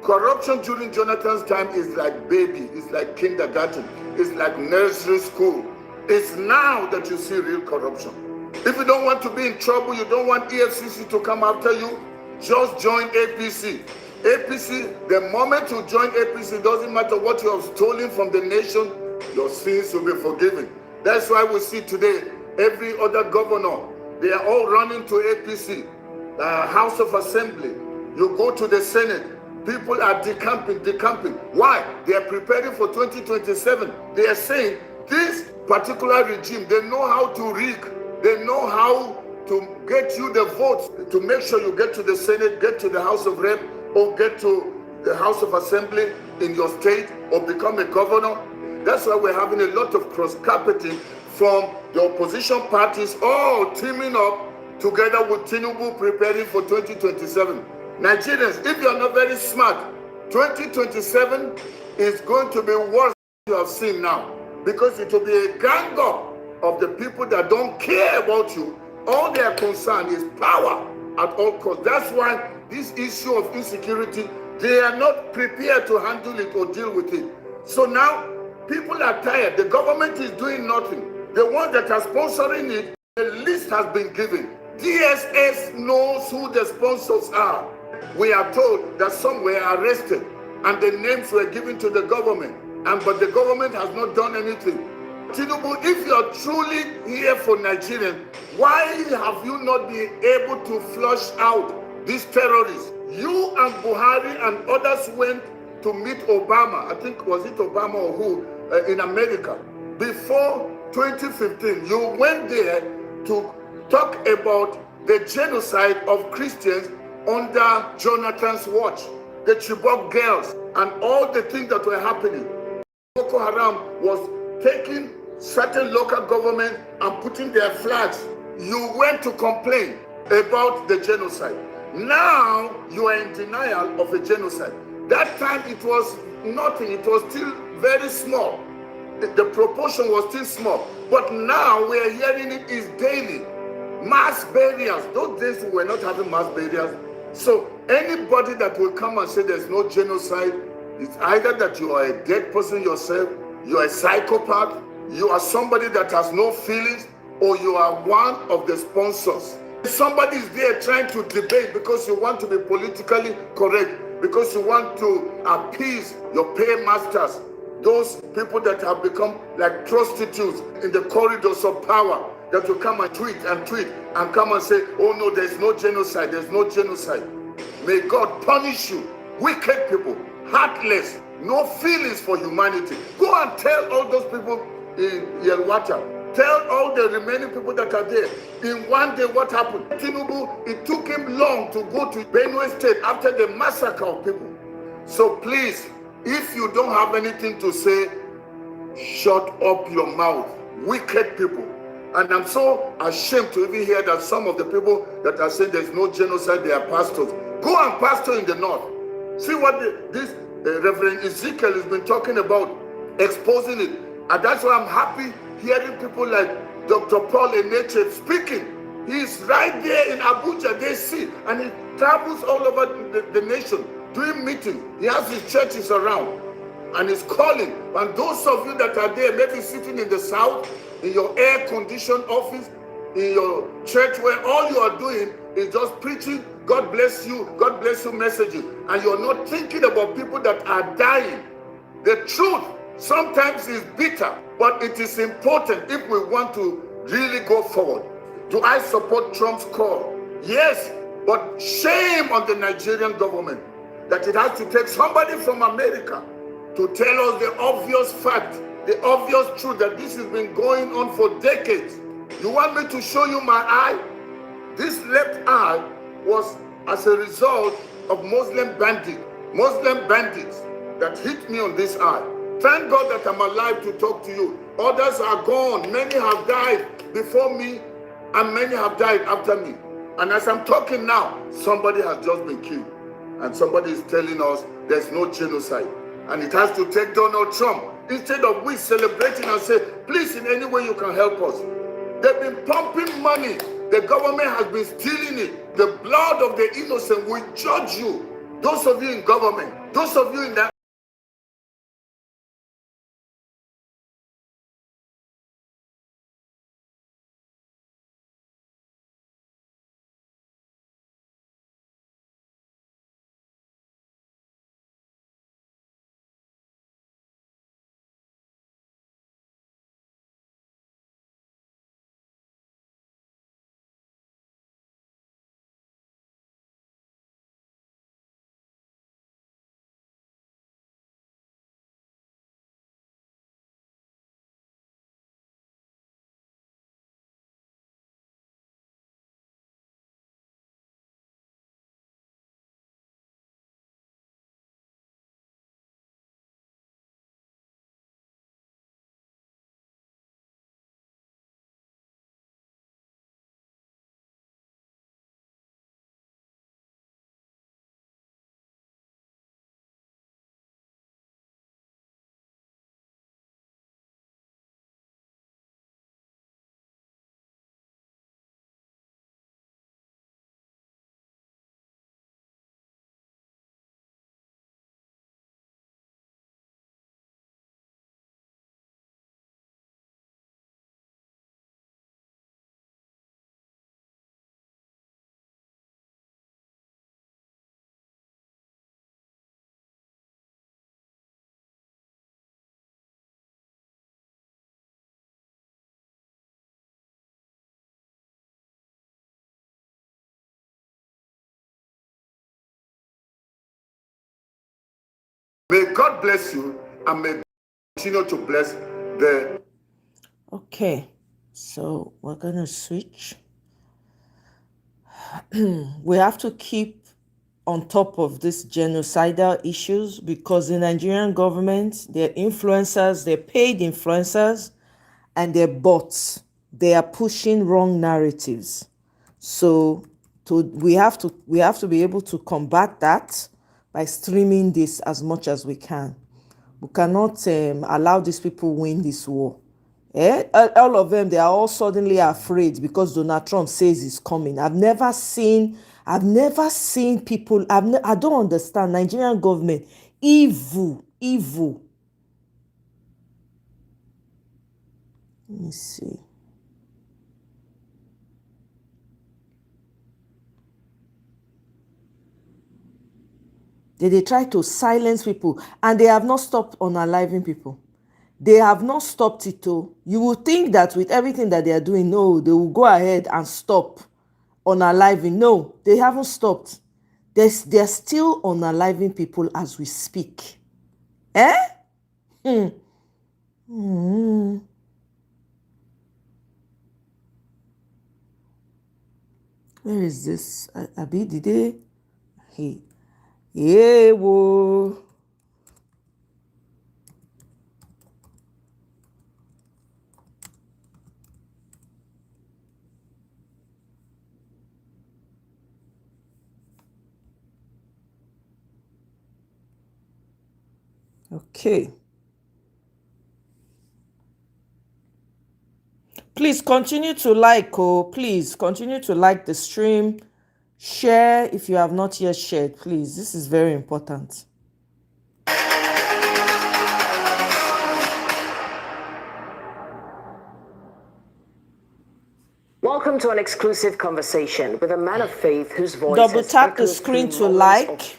Corruption during Jonathan's time is like baby, it's like kindergarten, it's like nursery school. It's now that you see real corruption. If you don't want to be in trouble, you don't want EFCC to come after you, just join APC. APC, the moment you join APC, it doesn't matter what you have stolen from the nation, your sins will be forgiven. That's why we see today, every other governor, they are all running to APC. House of Assembly, you go to the Senate, people are decamping. Why? They are preparing for 2027. They are saying this particular regime. They know how to rig. They know how to get you the votes to make sure you get to the Senate, get to the House of Rep, or get to the House of Assembly in your state, or become a governor. That's why we're having a lot of cross-carpeting from the opposition parties, all teaming up together with Tinubu, preparing for 2027. Nigerians, if you're not very smart, 2027 is going to be worse than you have seen now, because it will be a gang up of the people that don't care about you. All they are concerned is power at all costs. That's why this issue of insecurity, they are not prepared to handle it or deal with it. So now people are tired. The government is doing nothing. The ones that are sponsoring it, the list has been given. DSS knows who the sponsors are. We are told that some were arrested and the names were given to the government, but the government has not done anything. Tinubu, if you are truly here for Nigerians, why have you not been able to flush out these terrorists? You and Buhari and others went to meet Obama. I think, was it Obama or who, in America. Before 2015, you went there to talk about the genocide of Christians under Jonathan's watch, the Chibok girls, and all the things that were happening. Boko Haram was taking certain local government and putting their flags. You went to complain about the genocide. Now you are in denial of a genocide. That time it was nothing, it was still very small. The proportion was still small. But now we are hearing it is daily. Mass burials. Those days we were not having mass burials. So anybody that will come and say there's no genocide, it's either that you are a dead person yourself, you are a psychopath, you are somebody that has no feelings, or you are one of the sponsors. Somebody is there trying to debate because you want to be politically correct, because you want to appease your paymasters, those people that have become like prostitutes in the corridors of power, that will come and tweet and come and say, oh no, there's no genocide, there's no genocide. May God punish you, wicked people, heartless, no feelings for humanity. Go and tell all those people in Yelwata, tell all the remaining people that are there. In one day, what happened? Tinubu, it took him long to go to Benue State after the massacre of people. So please, if you don't have anything to say, shut up your mouth, wicked people. And I'm so ashamed to even hear that some of the people that are saying there's no genocide, they are pastors. Go and pastor in the north. See what this Reverend Ezekiel has been talking about, exposing it. And that's why I'm happy hearing people like Dr. Paul Eneche speaking. He's right there in Abuja, they see, and he travels all over the nation doing meetings. He has his churches around and he's calling. And those of you that are there, maybe sitting in the south, in your air-conditioned office, in your church, where all you are doing is just preaching, God bless you messages, and you're not thinking about people that are dying. The truth sometimes is bitter, but it is important if we want to really go forward. Do I support Trump's call? Yes, but shame on the Nigerian government that it has to take somebody from America to tell us the obvious fact, the obvious truth that this has been going on for decades. You want me to show you my eye? This left eye was as a result of Muslim bandits that hit me on this eye. Thank God that I'm alive to talk to you. Others are gone. Many have died before me, and many have died after me. And as I'm talking now, somebody has just been killed. And somebody is telling us there's no genocide. And it has to take Donald Trump. Instead of we celebrating and say, please, in any way you can help us. They've been pumping money. The government has been stealing it. The blood of the innocent will judge you. Those of you in government, those of you in that May God bless you and may continue to bless the... Okay, so we're going to switch. We have to keep on top of these genocidal issues because the Nigerian government, they're influencers, they're paid influencers, and they're bots. They are pushing wrong narratives. So we have to be able to combat that by streaming this as much as we can. We cannot allow these people win this war. All of them, they are all suddenly afraid because Donald Trump says he's coming. I've never seen people, I don't understand. Nigerian government, evil. Let me see. They try to silence people and they have not stopped unaliving people. They have not stopped it though. You would think that with everything that they are doing, no, they will go ahead and stop unaliving. No, they haven't stopped. They're still unaliving people as we speak. Where is this? Abi, did they? Yeah, whoa. Okay. Please continue to like, please continue to like the stream. Share if you have not yet shared, please. This is very important. Welcome to an exclusive conversation with a man of faith whose voice Double tap the screen to like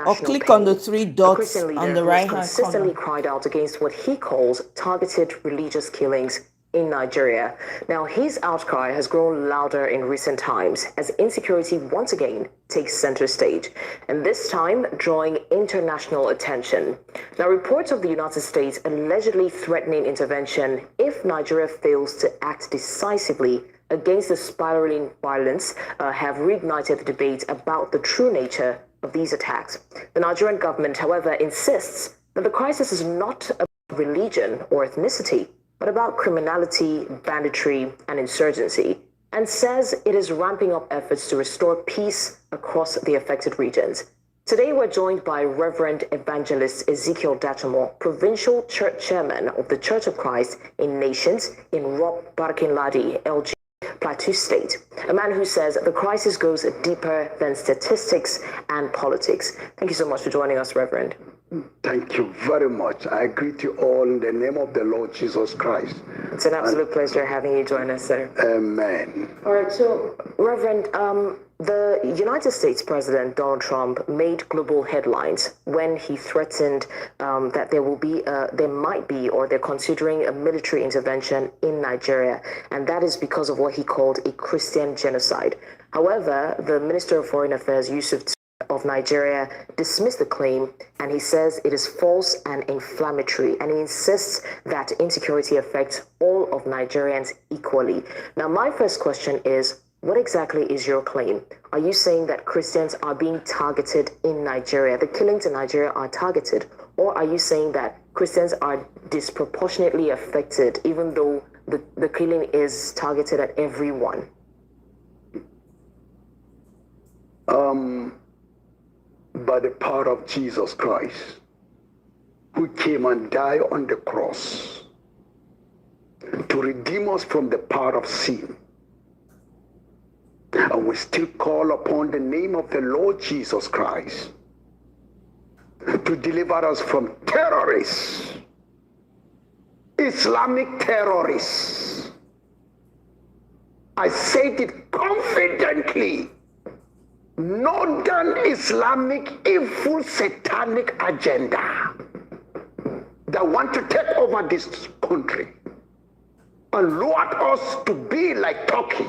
or click on the three dots on the right hand corner. Consistently cried out against what he calls targeted religious killings in Nigeria. Now, his outcry has grown louder in recent times as insecurity once again takes center stage, and this time drawing international attention. Now, reports of the United States allegedly threatening intervention if Nigeria fails to act decisively against the spiraling violence have reignited the debate about the true nature of these attacks. The Nigerian government, however, insists that the crisis is not about religion or ethnicity, but about criminality, banditry, and insurgency, and says it is ramping up efforts to restore peace across the affected regions. Today, we're joined by Reverend Evangelist Ezekiel Dachamo, Provincial Church Chairman of the Church of Christ in Nations in Rob Barkinladi, LG, Plateau State, a man who says the crisis goes deeper than statistics and politics. Thank you so much for joining us, Reverend. Thank you very much. I greet you all in the name of the Lord Jesus Christ. It's an absolute pleasure having you join us, sir. Amen. All right, so, Reverend, the United States President Donald Trump made global headlines when he threatened that there might be, or they're considering a military intervention in Nigeria, and that is because of what he called a Christian genocide. However, the Minister of Foreign Affairs, Yusuf of Nigeria, dismissed the claim, and he says it is false and inflammatory, and he insists that insecurity affects all of Nigerians equally. Now, my first question is, what exactly is your claim? Are you saying that Christians are being targeted in Nigeria? The killings in Nigeria are targeted, or are you saying that Christians are disproportionately affected, even though the killing is targeted at everyone? By the power of Jesus Christ, who came and died on the cross to redeem us from the power of sin. And we still call upon the name of the Lord Jesus Christ to deliver us from terrorists, Islamic terrorists. I said it confidently. Northern Islamic evil satanic agenda that want to take over this country and lure us to be like Turkey,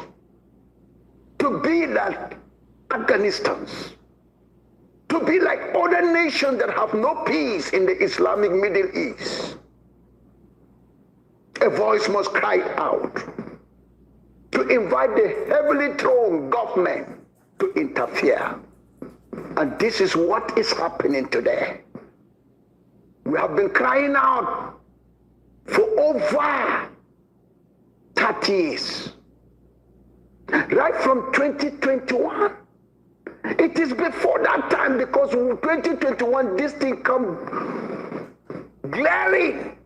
to be like Afghanistan, to be like other nations that have no peace in the Islamic Middle East. A voice must cry out to invite the heavily throned government to interfere. And this is what is happening today. We have been crying out for over 30 years. Right from 2021. It is before that time, because 2021, this thing come glaring.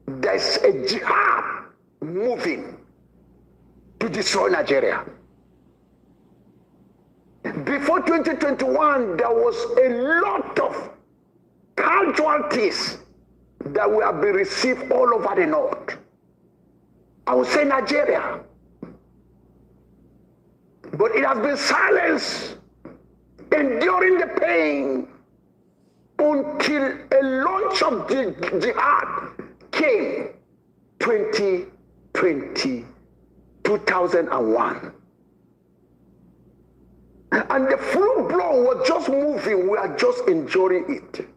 There's a jihad moving to destroy Nigeria. Before 2021, there was a lot of casualties that will have been received all over the north. I would say Nigeria. But it has been silenced, enduring the pain, until a launch of the jihad came 2020, 2001. And the full blow was just moving. We are just enjoying it,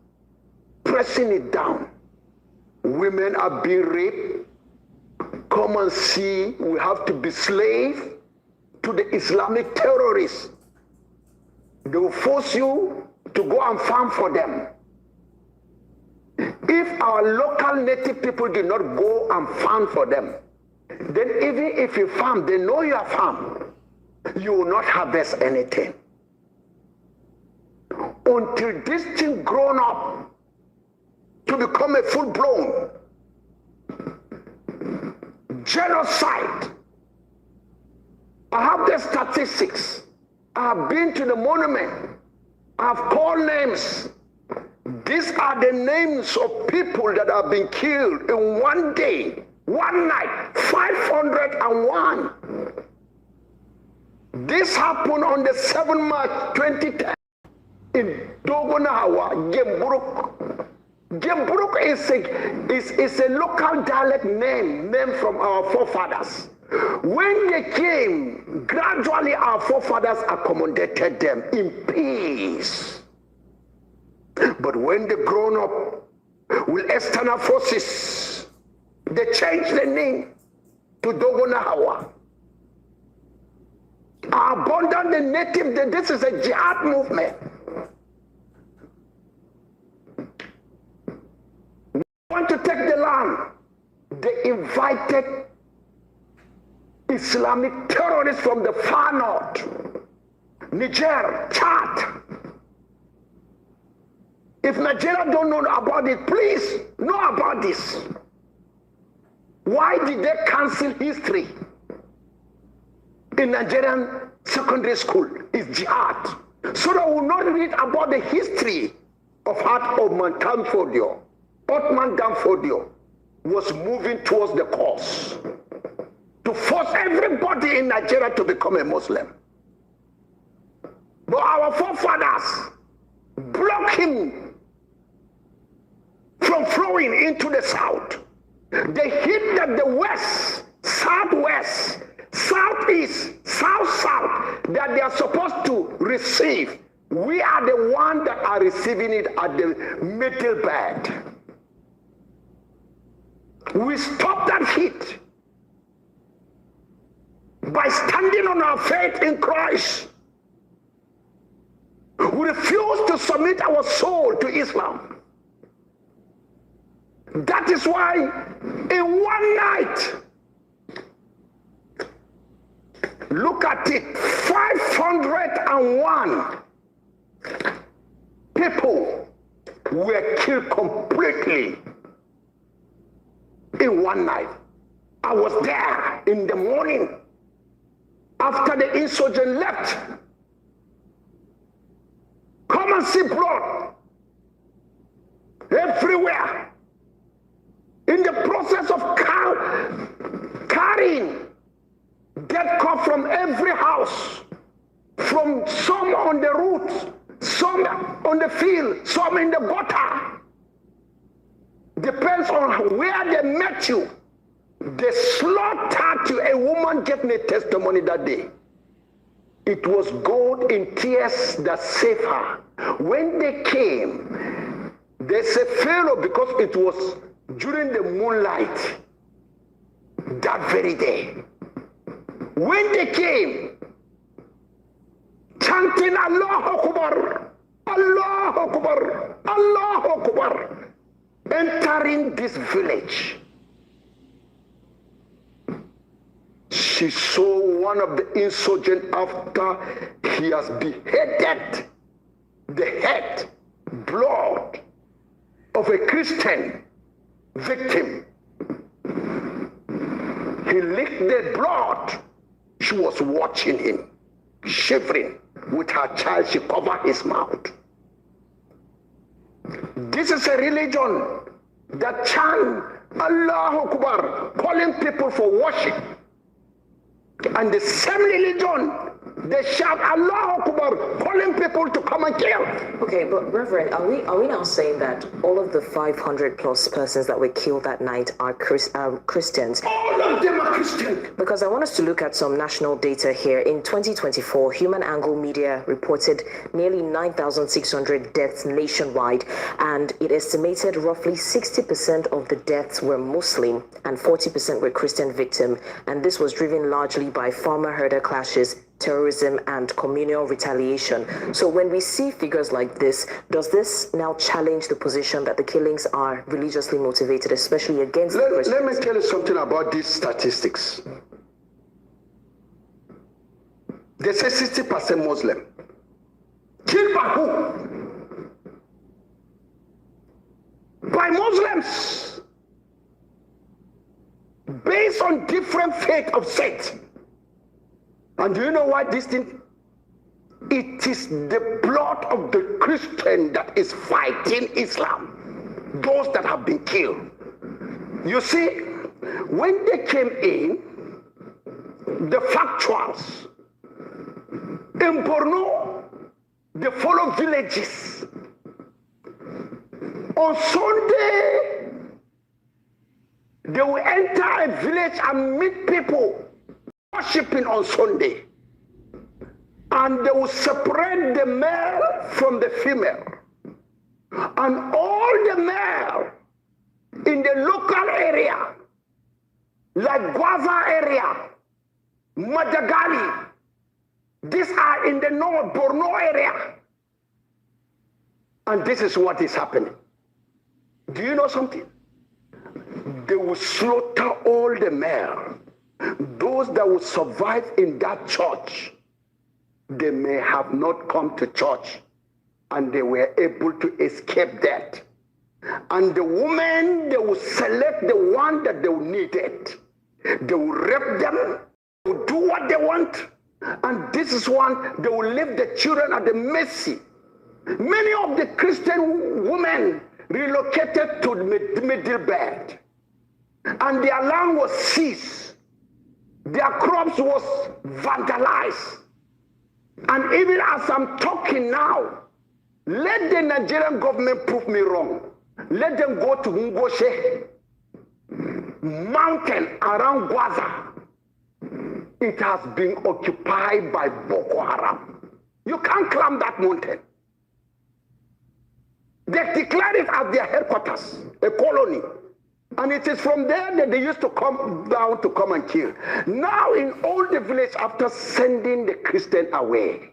pressing it down. Women are being raped. Come and see, we have to be slaves to the Islamic terrorists. They will force you to go and farm for them. If our local native people did not go and farm for them, then even if you farm, they know you are farmed. You will not harvest anything. Until this thing grown up to become a full-blown genocide. I have the statistics. I have been to the monument. I have called names. These are the names of people that have been killed in one day, one night, 501. This happened on the 7th March 2010 in Dogonawa, Gemburuk. Gemburuk is a local dialect name from our forefathers. When they came, gradually our forefathers accommodated them in peace. But when they grown up with external forces, they changed the name to Dogonawa. Abandon the native, this is a jihad movement. We want to take the land. They invited Islamic terrorists from the far north, Niger, Chad. If Nigeria don't know about it, please know about this. Why did they cancel history in Nigerian secondary school? It's jihad. So that we will not read about the history of how Ottoman Danfodio was moving towards the cause to force everybody in Nigeria to become a Muslim. But our forefathers blocked him from flowing into the south. They hit that the west, southwest, southeast, south, that they are supposed to receive. We are the ones that are receiving it at the middle bed. We stop that hit by standing on our faith in Christ. We refuse to submit our soul to Islam. That is why in one night, look at it, 501 people were killed completely in one night. I was there in the morning after the insurgent left. Come and see blood everywhere. In the process of carrying dead corpse from every house, from some on the roofs, some on the field, some in the gutter. Depends on where they met you. They slaughtered you. A woman gave me testimony that day. It was God in tears that saved her. When they came, they said Pharaoh, because it was during the moonlight that very day. When they came, chanting Allah Akbar, Allah Akbar, Allah Akbar, entering this village, she saw one of the insurgents after he has beheaded the head, blood of a Christian victim. He licked the blood. She was watching him, shivering. With her child, she covered his mouth. This is a religion that chant Allah Akbar, calling people for worship. And the same religion, they shout Allah Akbar, calling people to come and kill. Okay, but Reverend, are we now saying that all of the 500 plus persons that were killed that night are Christians? All of them are Christians. Because I want us to look at some national data here. In 2024, Human Angle Media reported nearly 9,600 deaths nationwide, and it estimated roughly 60% of the deaths were Muslim and 40% were Christian victims, and this was driven largely by farmer-herder clashes, terrorism, and communal retaliation. So when we see figures like this, does this now challenge the position that the killings are religiously motivated, especially against the Christians? Let me tell you something about these statistics. They say 60% Muslim. Killed by who? By Muslims. Based on different faith of sect. And do you know why this thing? It is the blood of the Christian that is fighting Islam. Those that have been killed. You see, when they came in, the factuals in Borno, they follow villages. On Sunday, they will enter a village and meet people worshiping on Sunday, and they will separate the male from the female, and all the male in the local area, like Gwaza area, Madagali, these are in the North Borno area, and this is what is happening. Do you know something? They will slaughter all the male. Those that will survive in that church, they may have not come to church and they were able to escape death. And the women, they will select the one that they needed. They will rape them, they will do what they want. And this is one, they will leave the children at the mercy. Many of the Christian women relocated to the Middle Belt, and their land was seized. Their crops was vandalized. And even as I'm talking now, let the Nigerian government prove me wrong. Let them go to Ngoshe mountain around Gwaza. It has been occupied by Boko Haram. You can't climb that mountain. They declared it as their headquarters, a colony. And it is from there that they used to come down to come and kill. Now in all the village, after sending the Christian away,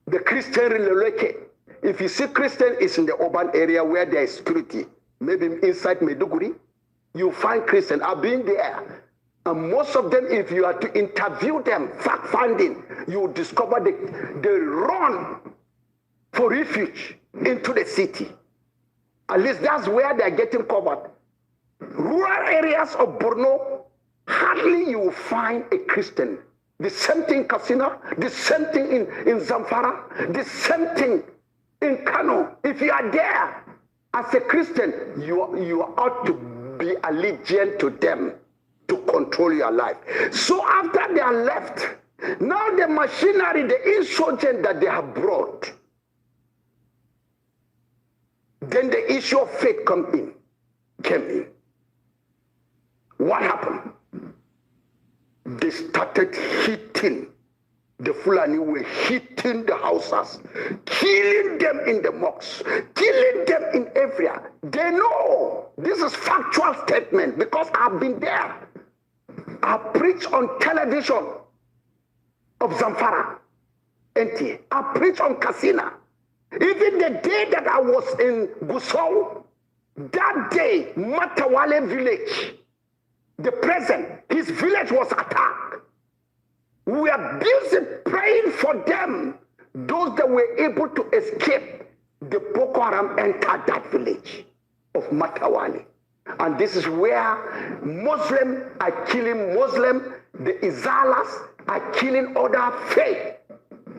the Christian relocate. If you see Christian is in the urban area where there is security, maybe inside Maiduguri, you find Christian. I've been there. And most of them, if you are to interview them, fact-finding, you will discover they run for refuge into the city. At least that's where they're getting covered. Rural areas of Borno, hardly you will find a Christian. The same thing in Katsina, the same thing in Zamfara, the same thing in Kano. If you are there as a Christian, you ought to be allegiant to them to control your life. So after they are left, now the machinery, the insurgent that they have brought, then the issue of faith came in. What happened? they started hitting. The Fulani were hitting the houses, killing them in the mosques, killing them in area. They know. This is factual statement because I've been there. I preach on television of Zamfara, NTA. I preach on Kasina. Even the day that I was in Gusau, that day, Matawale village, the president, his village was attacked. We are busy praying for them. Those that were able to escape, the Boko Haram entered that village of Matawale. And this is where Muslims are killing Muslims, the Izalas are killing other faith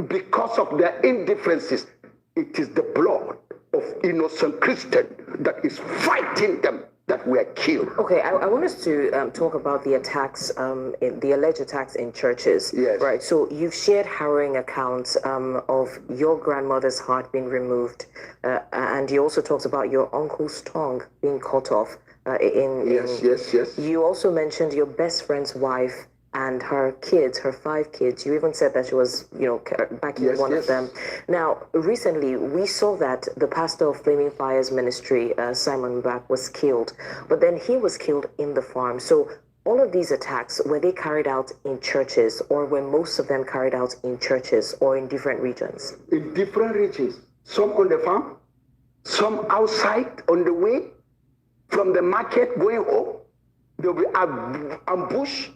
because of their indifferences. It is the blood of innocent Christians that is fighting them that were killed. Okay, I want us to talk about the attacks, the alleged attacks in churches. Yes. Right, so you've shared harrowing accounts of your grandmother's heart being removed, and you also talked about your uncle's tongue being cut off. Yes. You also mentioned your best friend's wife and her kids, her 5 kids. You even said that she was, backing one of them. Now, recently, we saw that the pastor of Flaming Fire's ministry, Simon Back, was killed. But then he was killed in the farm. So all of these attacks, were they carried out in churches, or were most of them carried out in churches or in different regions? In different regions. Some on the farm, some outside on the way, from the market going home. There will be ambush.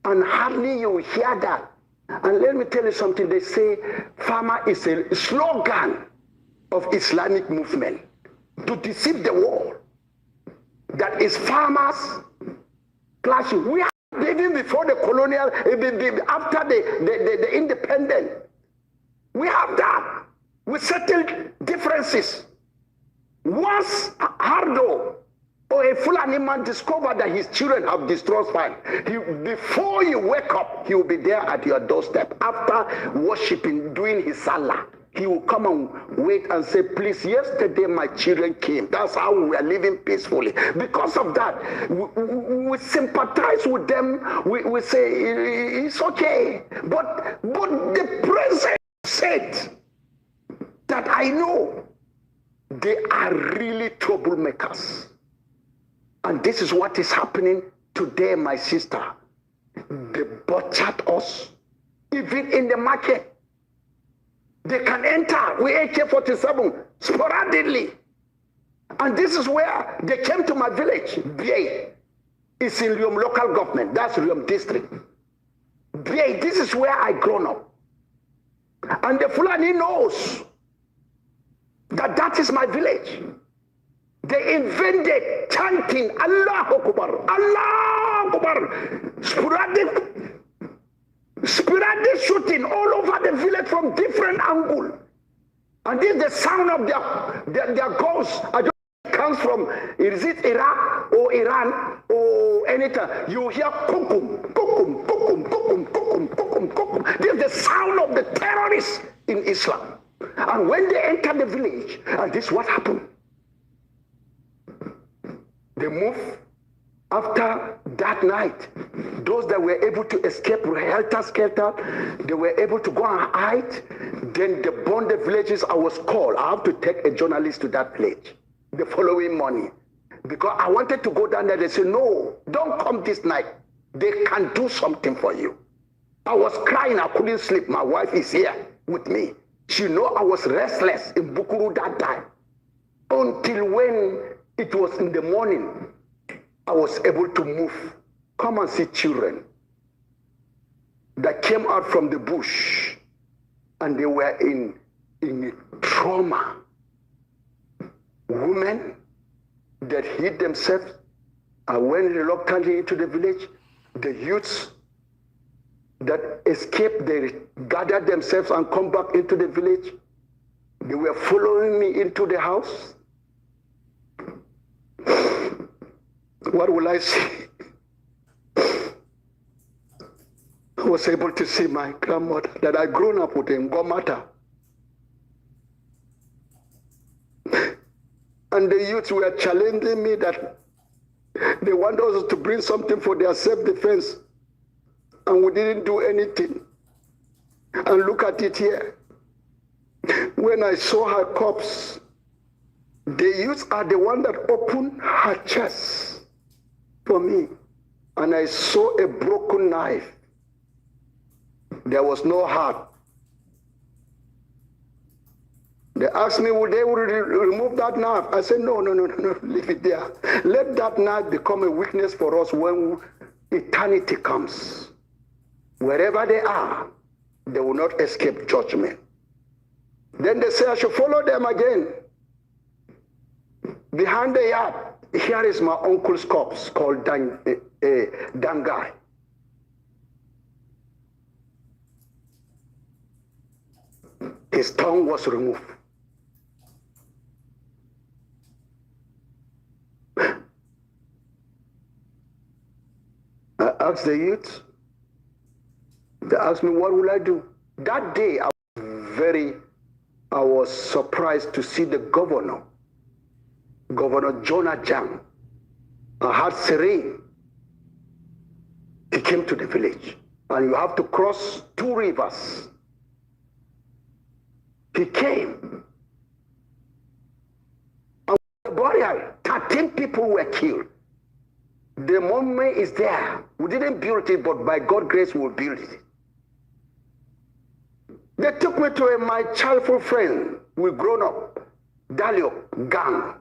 And hardly you will hear that. And let me tell you something. They say farmer is a slogan of Islamic movement to deceive the world. That is farmers clashing. We are even before the colonial, after the independence. We have that. We settled differences. Once Hardo or a Fulani man discovered that his children have destroyed farm, before you wake up, he will be there at your doorstep. After worshiping, doing his salah, he will come and wait and say, please, yesterday my children came. That's how we are living peacefully. Because of that, we sympathize with them. We say, it's okay. But the president said that I know they are really troublemakers. And this is what is happening today, my sister. They butchered us, even in the market. They can enter with AK-47 sporadically. And this is where they came to my village, BA. It's in Riom local government, that's Riom district. BA, this is where I grown up. And the Fulani knows that that is my village. They invented chanting Allah Akbar, Allah Akbar, sporadic shooting all over the village from different angles. And this is the sound of their guns. I don't know it comes from, is it Iraq or Iran or anything? You hear kukum, kukum, kukum, kukum, kukum, kukum, kukum. This is the sound of the terrorists in Islam. And when they enter the village, and this is what happened. They move after that night. Those that were able to escape helter-skelter, they were able to go and hide. Then they burned the villages. I was called. I have to take a journalist to that place the following morning. Because I wanted to go down there. They said, no, don't come this night. They can do something for you. I was crying. I couldn't sleep. My wife is here with me. She knows I was restless in Bukuru that time. Until when it was in the morning, I was able to move. Come and see children that came out from the bush and they were in trauma. Women that hid themselves and went reluctantly into the village. The youths that escaped, they gathered themselves and come back into the village. They were following me into the house. What will I see? I was able to see my grandmother that I grown up with in Gomata. And the youths were challenging me that they want us to bring something for their self-defense. and we didn't do anything. And look at it here. When I saw her corpse, the youths are the one that opened her chest for me. And I saw a broken knife. There was no heart. They asked me, would they remove that knife? I said, no, leave it there. Let that knife become a weakness for us when eternity comes. Wherever they are, they will not escape judgment. Then they say, I should follow them again. Behind the yard, here is my uncle's corpse called Dangai. His tongue was removed. I asked the youth, they asked me, what will I do? That day, I was surprised to see the governor, Governor Jonah Jang. I had Serene. He came to the village, and you have to cross 2 rivers. He came. And the burial, 13 people were killed. The monument is there. We didn't build it, but by God's grace, we'll build it. They took me to my childhood friend. We grown up. Dalio gang.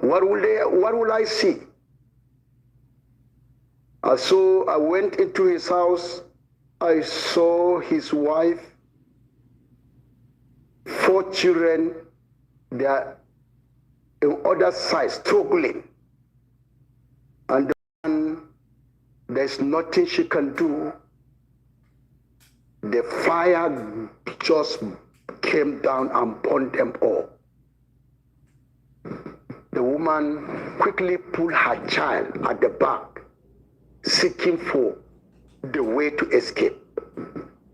What will I see? I went into his house. I saw his wife, 4 children. They are on other side struggling. And there's nothing she can do. The fire just came down and burned them all. The woman quickly pulled her child at the back, seeking for the way to escape.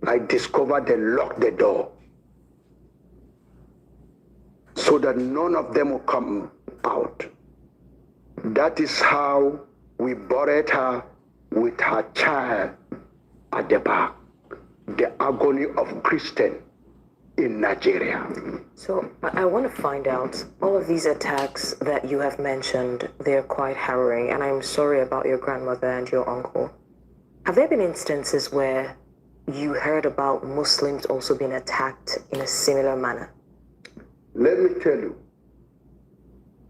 I discovered they locked the door so that none of them will come out. That is how we buried her with her child at the back. The agony of Christian in Nigeria. So I want to find out, all of these attacks that you have mentioned, they're quite harrowing, and I'm sorry about your grandmother and your uncle. Have there been instances where you heard about Muslims also being attacked in a similar manner? Let me tell you,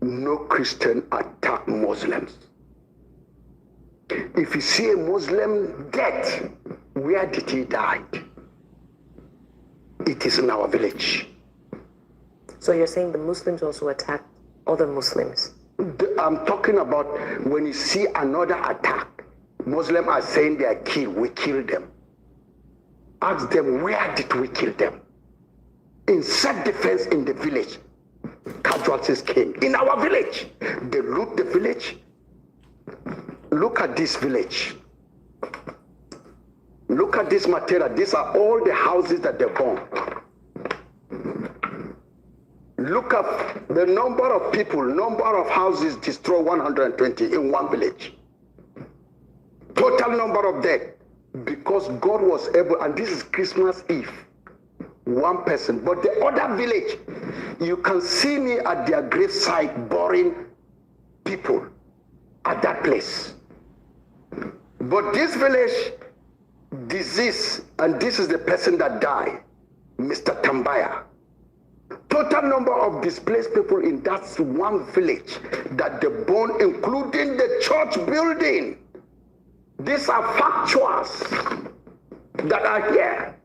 no Christian attack Muslims. If you see a Muslim dead, where did he die? It is in our village. So you're saying the Muslims also attack other Muslims? I'm talking about when you see another attack, Muslims are saying they are killed, we killed them. Ask them, where did we kill them? In self-defense in the village, casualties came. In our village, they loot the village. Look at this village. Look at this material. These are all the houses that they burned. Look at the number of people, number of houses destroyed, 120 in one village. Total number of dead. Because God was able, and this is Christmas Eve, 1 person. But the other village, you can see me at their gravesite burying people at that place. But this village, disease, and this is the person that died, Mr. Tambaya. Total number of displaced people in that one village that they burned, including the church building. These are factuals that are here.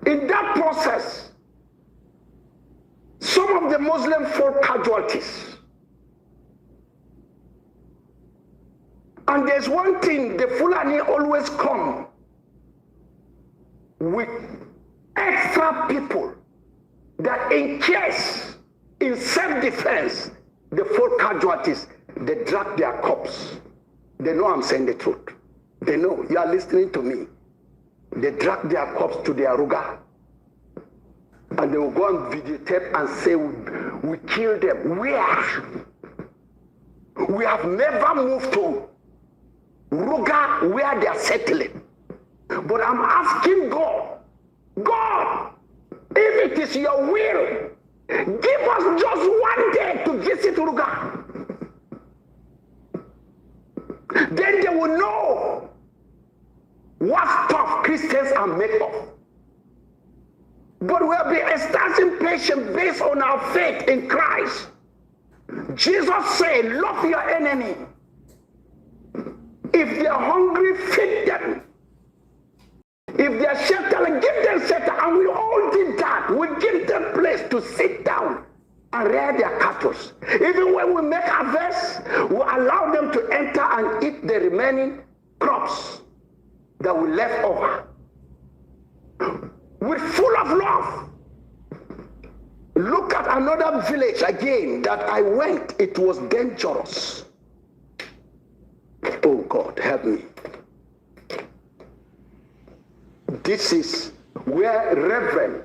In that process, some of the Muslim folk casualties. And there's one thing, the Fulani always come with extra people that in case, in self-defense, the folk casualties, they drag their corpse. They know I'm saying the truth. They know, you are listening to me. They drag their corpse to their ruga. And they will go and videotape and say, we killed them. Where? We have never moved to Ruga, where they are settling. But I'm asking God, God, if it is your will, give us just one day to visit Ruga. Then they will know what stuff Christians are made of. But we'll be establishing patience based on our faith in Christ. Jesus said, love your enemy. If they're hungry, feed them. If they're sheltered, give them shelter. And we all did that. We give them place to sit down and rear their cattle. Even when we make harvest, we allow them to enter and eat the remaining crops that we left over. We're full of love. Look at another village again that I went. It was dangerous. Oh God, help me. This is where Reverend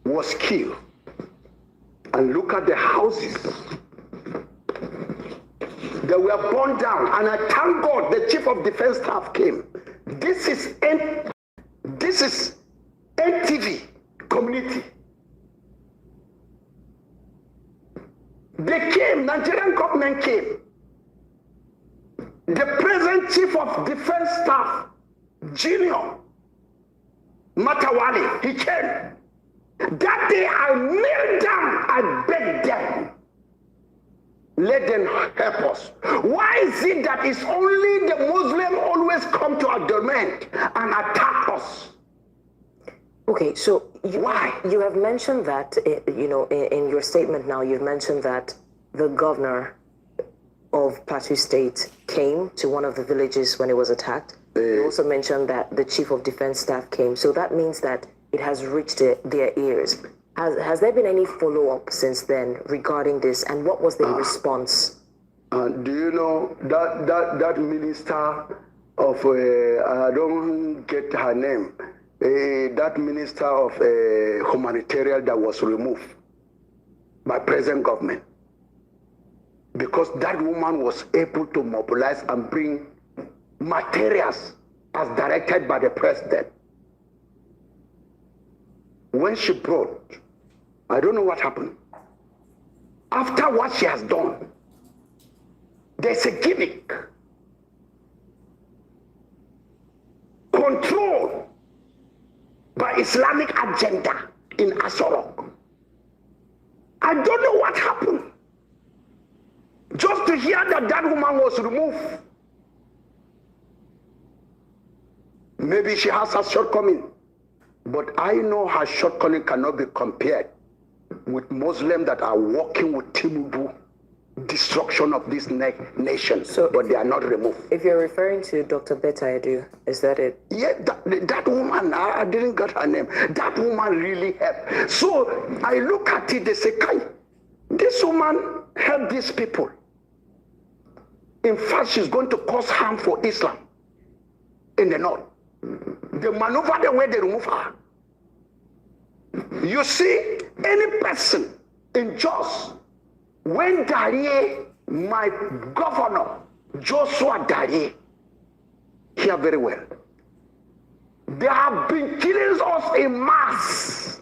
was killed. And look at the houses that were burned down. And I thank God the chief of defense staff came. This is NTV community. They came, Nigerian government came. The present chief of defense staff, Junior Matawali, he came. That day I knelt down, I begged them. Let them help us. Why is it that it's only the Muslim always come to our domain and attack us? Okay, so why? You have mentioned that, in your statement now, you've mentioned that the governor of Plateau State came to one of the villages when it was attacked. You also mentioned that the chief of defense staff came. So that means that it has reached their ears. Has there been any follow-up since then regarding this, and what was the response? Do you know that minister of, I don't get her name, that minister of humanitarian that was removed by present government? Because that woman was able to mobilize and bring materials as directed by the president. When she brought, I don't know what happened. After what she has done, there's a gimmick. Controlled by Islamic agenda in Asorok. I don't know what happened. Just to hear that woman was removed. Maybe she has a shortcoming. But I know her shortcoming cannot be compared with Muslims that are working with Tinubu, destruction of this nation, but they are not removed. If you're referring to Dr. Betta Edu, is that it? Yeah, that woman, I didn't get her name. That woman really helped. So I look at it, they say, Kai, this woman helped these people. In fact, she's going to cause harm for Islam in the north. They maneuver the way they remove her. You see, any person in Jos, when Darie, my governor, Joshua Darie, hear very well, they have been killing us in mass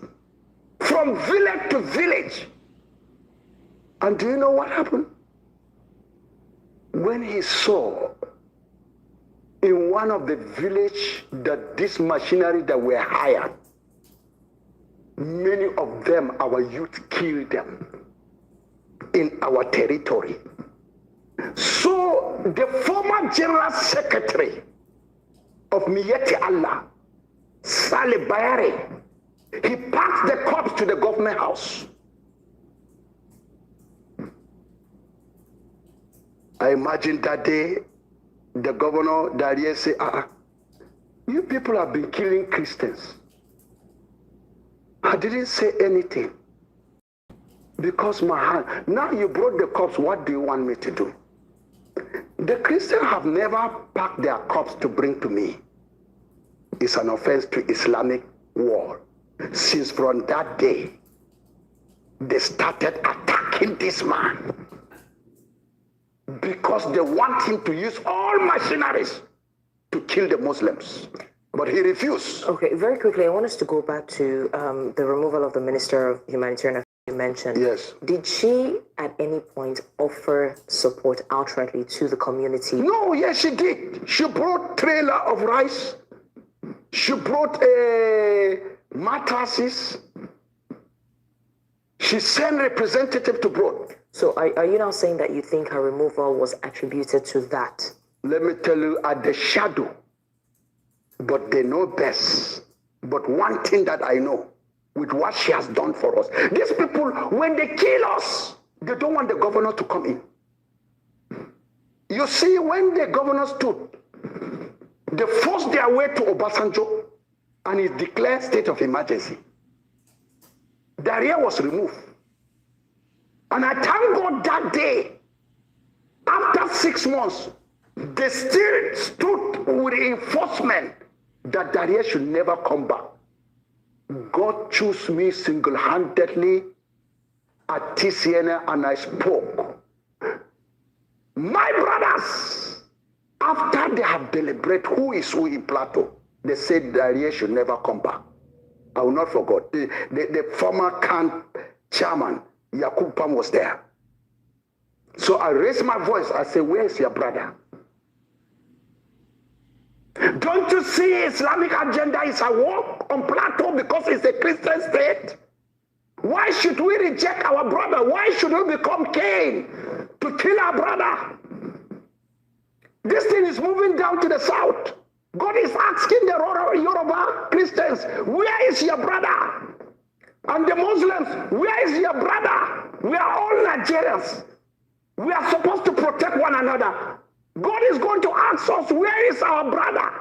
from village to village. And do you know what happened? When he saw in one of the village that this machinery that were hired, many of them, our youth killed them in our territory. So the former general secretary of Miyeti Allah, Saleh Bayare, he packed the corpse to the government house. I imagine that day, the governor, Darie, say, you people have been killing Christians. I didn't say anything. Because my hand, now you brought the corpse, what do you want me to do? The Christians have never packed their corpse to bring to me. It's an offense to Islamic war. Since from that day, they started attacking this man. Because they want him to use all machineries to kill the Muslims. But he refused. Okay, very quickly, I want us to go back to the removal of the Minister of Humanitarian Affairs you mentioned. Yes. Did she at any point offer support outrightly to the community? No, yes, she did. She brought trailer of rice. She brought mattresses. She sent representative to Broad. So are you now saying that you think her removal was attributed to that? Let me tell you, at the shadow, but they know best. But one thing that I know, with what she has done for us, these people, when they kill us, they don't want the governor to come in. You see, when the governor stood, they forced their way to Obasanjo, and he declared state of emergency. Daria was removed. And I thank God that day, after 6 months, they still stood with reinforcement that Daria should never come back. God chose me single-handedly at TCN, and I spoke. My brothers, after they have deliberated who is who in Plateau, they said Daria should never come back. I will not forget. The former camp chairman, Yakub Pam, was there. So I raised my voice. I said, where is your brother? Don't you see Islamic agenda is a war on Plateau because it's a Christian state? Why should we reject our brother? Why should we become Cain to kill our brother? This thing is moving down to the south. God is asking the Yoruba Christians, where is your brother? And the Muslims, where is your brother? We are all Nigerians. We are supposed to protect one another. God is going to ask us, where is our brother?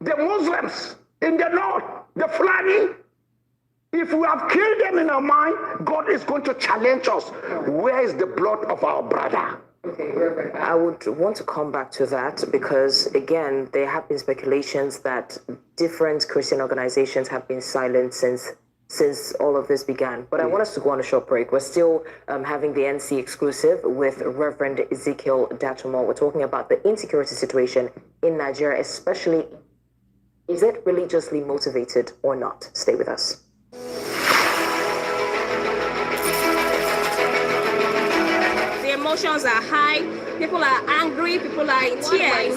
The Muslims in the north, the Fulani. If we have killed them in our mind, God is going to challenge us. Where is the blood of our brother? Okay, I would want to come back to that because, again, there have been speculations that different Christian organizations have been silent since all of this began. But I want us to go on a short break. We're still having the NC exclusive with Reverend Ezekiel Datumo. We're talking about the insecurity situation in Nigeria, especially, is it religiously motivated or not? Stay with us. The emotions are high, people are angry, people are in tears.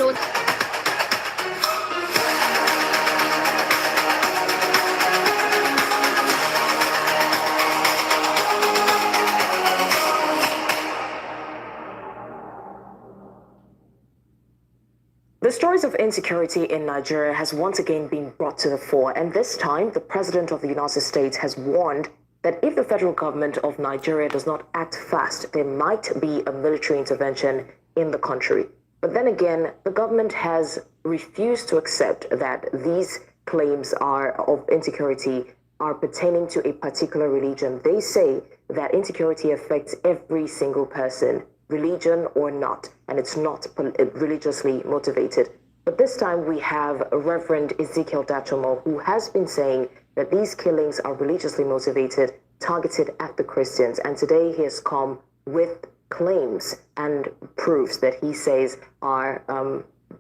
The stories of insecurity in Nigeria has once again been brought to the fore, and this time the President of the United States has warned that if the federal government of Nigeria does not act fast, there might be a military intervention in the country. But then again, the government has refused to accept that these claims of insecurity are pertaining to a particular religion. They say that insecurity affects every single person, religion or not, and it's not religiously motivated. But this time we have Reverend Ezekiel Datumo, who has been saying that these killings are religiously motivated, targeted at the Christians. And today he has come with claims and proofs that he says are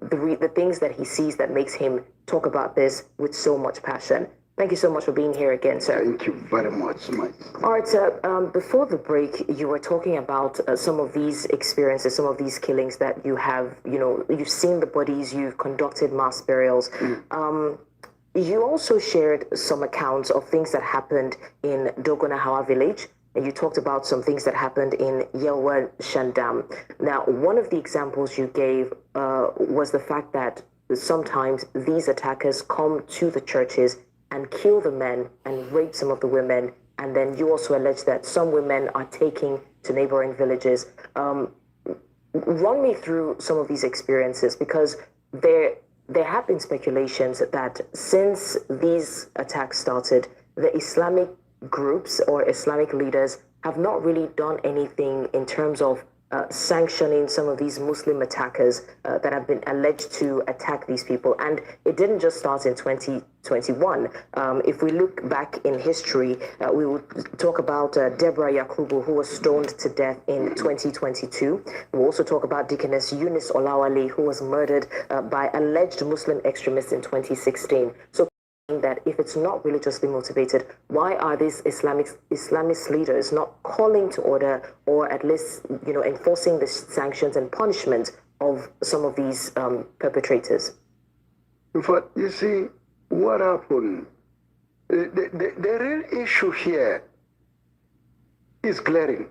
the things that he sees that makes him talk about this with so much passion. Thank you so much for being here again, sir. Thank you very much, Mike. All right, sir. Before the break, you were talking about some of these experiences, some of these killings that you have, you've seen the bodies, you've conducted mass burials. You also shared some accounts of things that happened in Dogonahawa village, and you talked about some things that happened in Yelwa Shandam. Now, one of the examples you gave was the fact that sometimes these attackers come to the churches and kill the men and rape some of the women, and then you also allege that some women are taken to neighboring villages. Run me through some of these experiences, because there have been speculations that since these attacks started, the Islamic groups or Islamic leaders have not really done anything in terms of sanctioning some of these Muslim attackers that have been alleged to attack these people. And it didn't just start in 2021. If we look back in history, we will talk about Deborah Yakubu, who was stoned to death in 2022. We'll also talk about Deaconess Eunice Olawale, who was murdered by alleged Muslim extremists in 2016. So that if it's not religiously motivated, why are these Islamist leaders not calling to order, or at least, enforcing the sanctions and punishment of some of these perpetrators? But you see, what happened? The real issue here is glaring.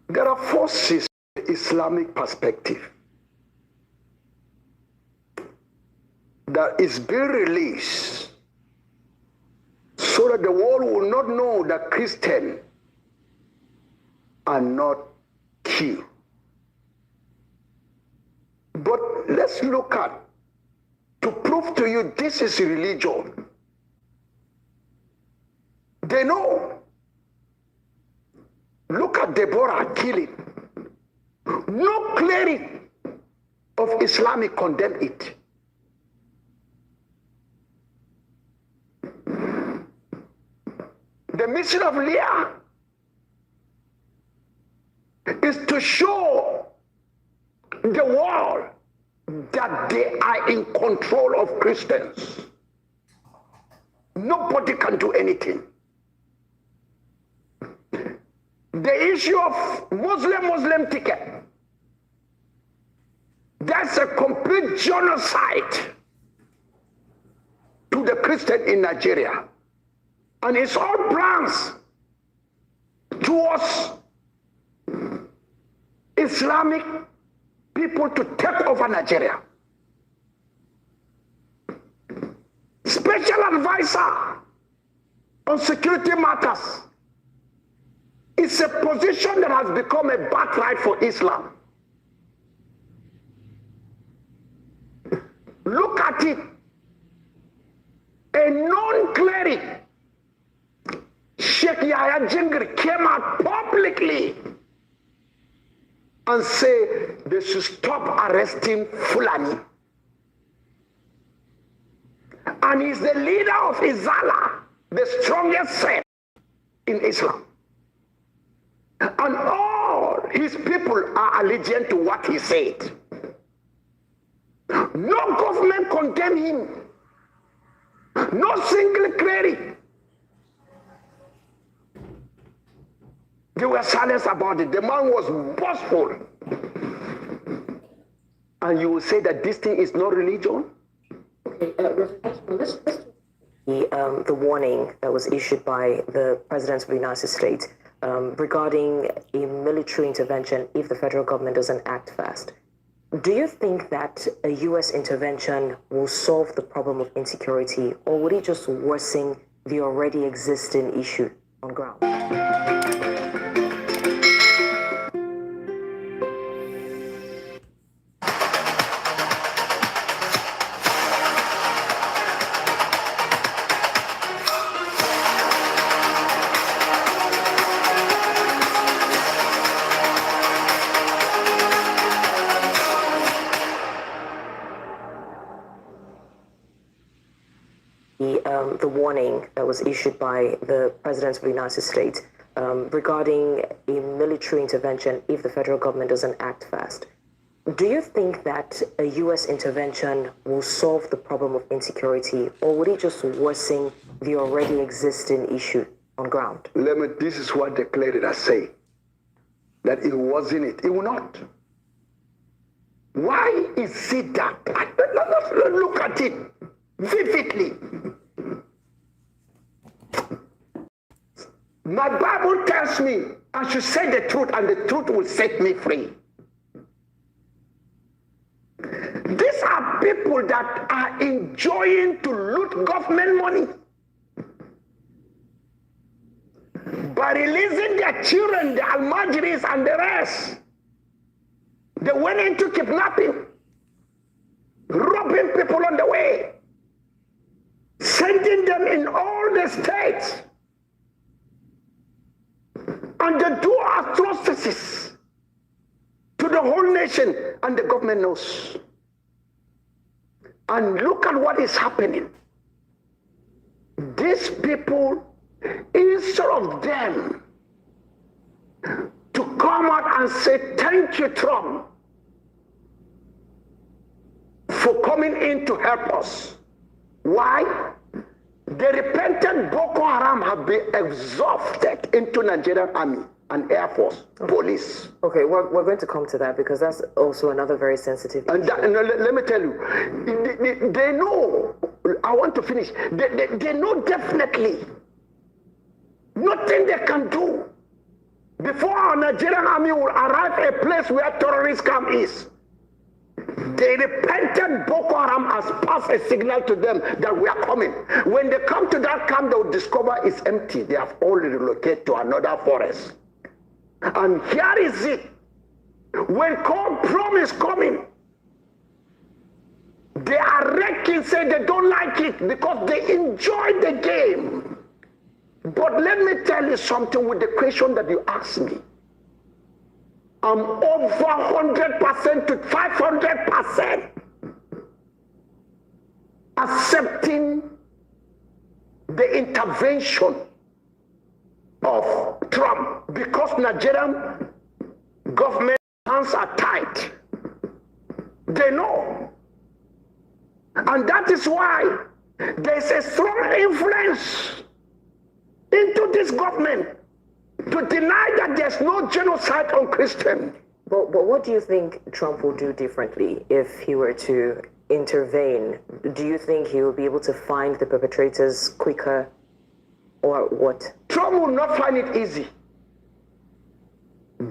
There are forces in the Islamic perspective that is being released so that the world will not know that Christians are not killed. But let's look at, to prove to you this is a religion. They know. Look at Deborah killing. No cleric of Islamic condemn it. The mission of Leah is to show the world that they are in control of Christians. Nobody can do anything. The issue of Muslim ticket, that's a complete genocide to the Christian in Nigeria. And it's all plans towards Islamic people to take over Nigeria. Special advisor on security matters. It's a position that has become a birthright for Islam. Look at it. A non-cleric, Sheikh Yahya Jingri, came out publicly and said they should stop arresting Fulani. And he's the leader of Izala, the strongest sect in Islam. And all his people are allegiant to what he said. No government condemned him. No single cleric. They were silent about it. The man was boastful. And you will say that this thing is not religion? Okay, the warning that was issued by the President of the United States regarding a military intervention if the federal government doesn't act fast. Do you think that a U.S. intervention will solve the problem of insecurity, or would it just worsen the already existing issue on ground? The warning that was issued by the President of the United States regarding a military intervention if the federal government doesn't act fast. Do you think that a U.S. intervention will solve the problem of insecurity, or would it just worsen the already existing issue on ground? This is what the clerics say, that it wasn't it. It will not. Why is it that? Look at it vividly. My Bible tells me I should say the truth, and the truth will set me free. These are people that are enjoying to loot government money by releasing their children, the Almajiris and the rest. They went into kidnapping, robbing people on the way, sending them in all the states. And they do as atrocities to the whole nation, and the government knows. And look at what is happening. These people, instead of them to come out and say, thank you, Trump, for coming in to help us. Why? The repentant Boko Haram have been exhausted into Nigerian army and air force, police. Okay, we're going to come to that because that's also another very sensitive issue. And let me tell you, they know, I want to finish, they know definitely nothing they can do before our Nigerian army will arrive at a place where terrorist camp is. The repentant Boko Haram has passed a signal to them that we are coming. When they come to that camp, they will discover it's empty. They have already relocated to another forest. And here is it. When God promised coming, they are wrecking, say they don't like it because they enjoy the game. But let me tell you something with the question that you asked me. I'm over 100% to 500% accepting the intervention of Trump because Nigerian government hands are tight. They know. And that is why there's a strong influence into this government to deny that there's no genocide on Christians. But what do you think Trump will do differently if he were to intervene? Do you think he will be able to find the perpetrators quicker, or what? Trump will not find it easy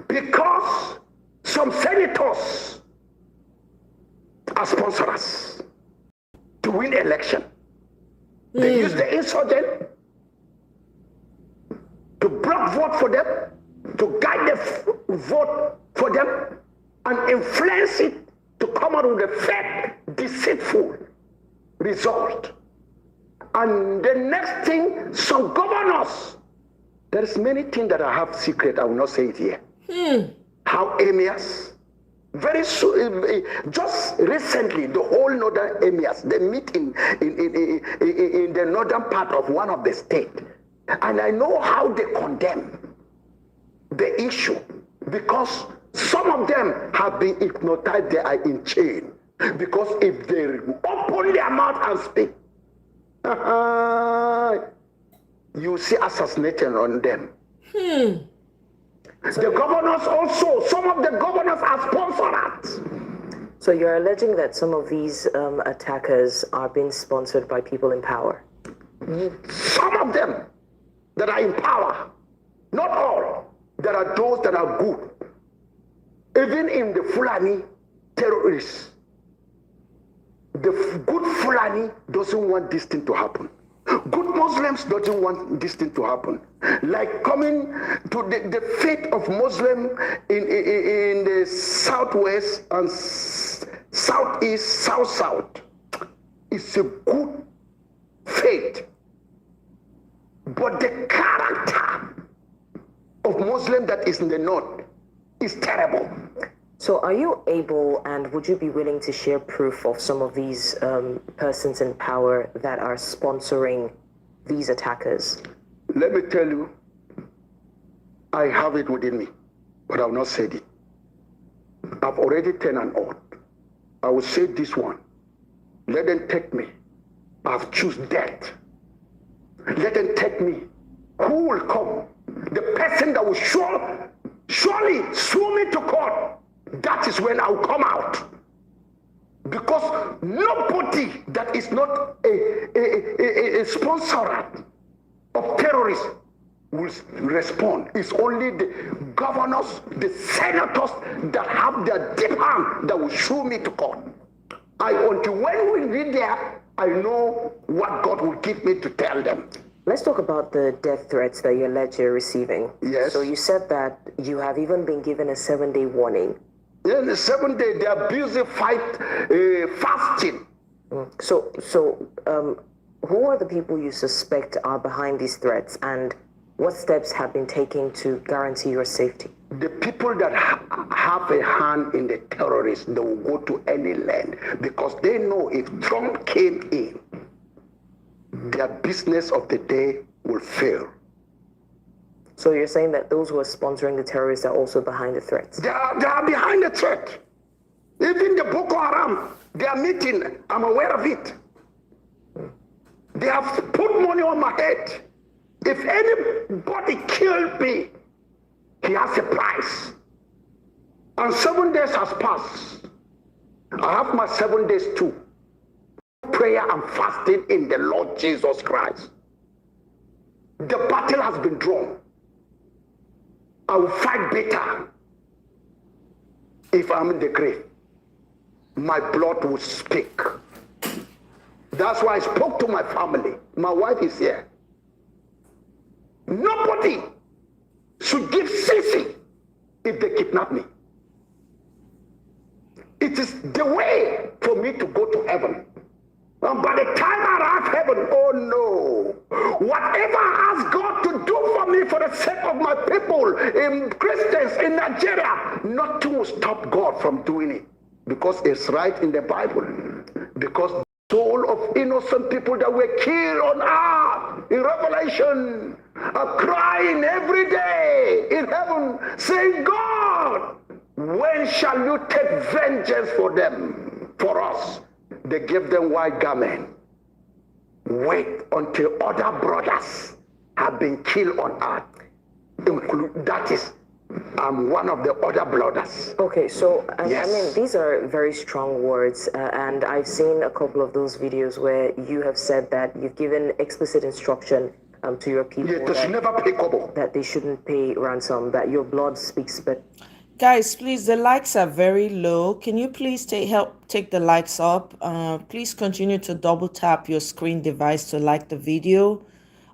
because some senators are sponsors to win election. They use the insurgent to block vote for them, to guide the vote for them, and influence it to come out with a fake, deceitful result. And the next thing, some governors, there's many things that I have secret, I will not say it here. How emirs, very soon, just recently, the whole northern emirs, they meet in the northern part of one of the states. And I know how they condemn the issue because some of them have been hypnotized, they are in chain. Because if they open their mouth and speak, you see assassination on them. The governors also, some of the governors are sponsored. So you're alleging that some of these attackers are being sponsored by people in power? Some of them that are in power, not all. There are those that are good. Even in the Fulani terrorists, the good Fulani doesn't want this thing to happen. Good Muslims doesn't want this thing to happen. Like coming to the fate of Muslim in the southwest and southeast, south. It's a good fate. But the character of Muslim that is in the north is terrible. So are you able and would you be willing to share proof of some of these persons in power that are sponsoring these attackers? Let me tell you, I have it within me, but I will not say it. I've already taken an oath. I will say this one. Let them take me. I've chosen death. Let them take me. Who will come? The person that will surely sue me to court. That is when I'll come out. Because nobody that is not a sponsor of terrorists will respond. It's only the governors, the senators that have their deep hand that will sue me to court. Until when we read there, I know what God will give me to tell them. Let's talk about the death threats that you allege you're receiving. Yes. So you said that you have even been given a 7-day warning. Yeah, the 7 day, they are busy fasting. So who are the people you suspect are behind these threats? And What steps have been taken to guarantee your safety? The people that have a hand in the terrorists, they will go to any land because they know if Trump came in, their business of the day will fail. So you're saying that those who are sponsoring the terrorists are also behind the threats? They are behind the threat. Even the Boko Haram, they are meeting, I'm aware of it. They have put money on my head. If anybody killed me, he has a price. And 7 days has passed. I have my 7 days too. Prayer and fasting in the Lord Jesus Christ. The battle has been drawn. I will fight better if I'm in the grave. My blood will speak. That's why I spoke to my family. My wife is here. Nobody should give CC if they kidnap me. It is the way for me to go to heaven. And by the time I arrive heaven, oh no, whatever I ask God to do for me for the sake of my people, in Christians in Nigeria, nothing will stop God from doing it. Because it's right in the Bible. Because the soul of innocent people that were killed on earth in Revelation are crying every day in heaven, saying, God, when shall you take vengeance for them, for us? They gave them white garment. Wait until other brothers have been killed on earth. That is, I'm one of the other brothers. Okay, so yes. I mean, these are very strong words, and I've seen a couple of those videos where you have said that you've given explicit instruction to your people that they shouldn't pay ransom, that your blood speaks better. Guys, please, the likes are very low. Can you please help take the likes up? Please continue to double tap your screen device to like the video,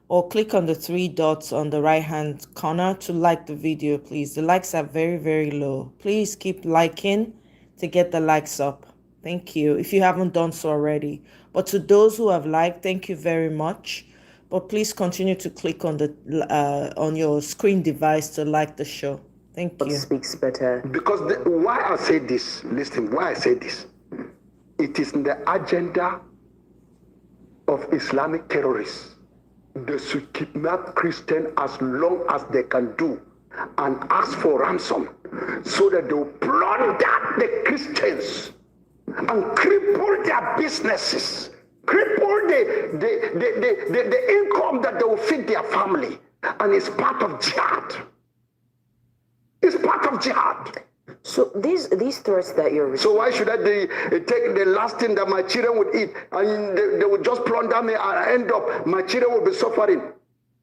or click on the 3 dots on the right hand corner to like the video, please. The likes are very, very low. Please keep liking to get the likes up. Thank you, if you haven't done so already. But to those who have liked, thank you very much. But please continue to click on the on your screen device to like the show. Thank you. Speaks better. Because why I say this, listen, why I say this, it is in the agenda of Islamic terrorists. They should kidnap Christians as long as they can do and ask for ransom so that they will plunder the Christians and cripple their businesses, cripple the income that they will feed their family. And it's part of jihad. It's part of jihad. So these threats that you're receiving. So why should I take the last thing that my children would eat and they would just plunder me and end up, my children will be suffering?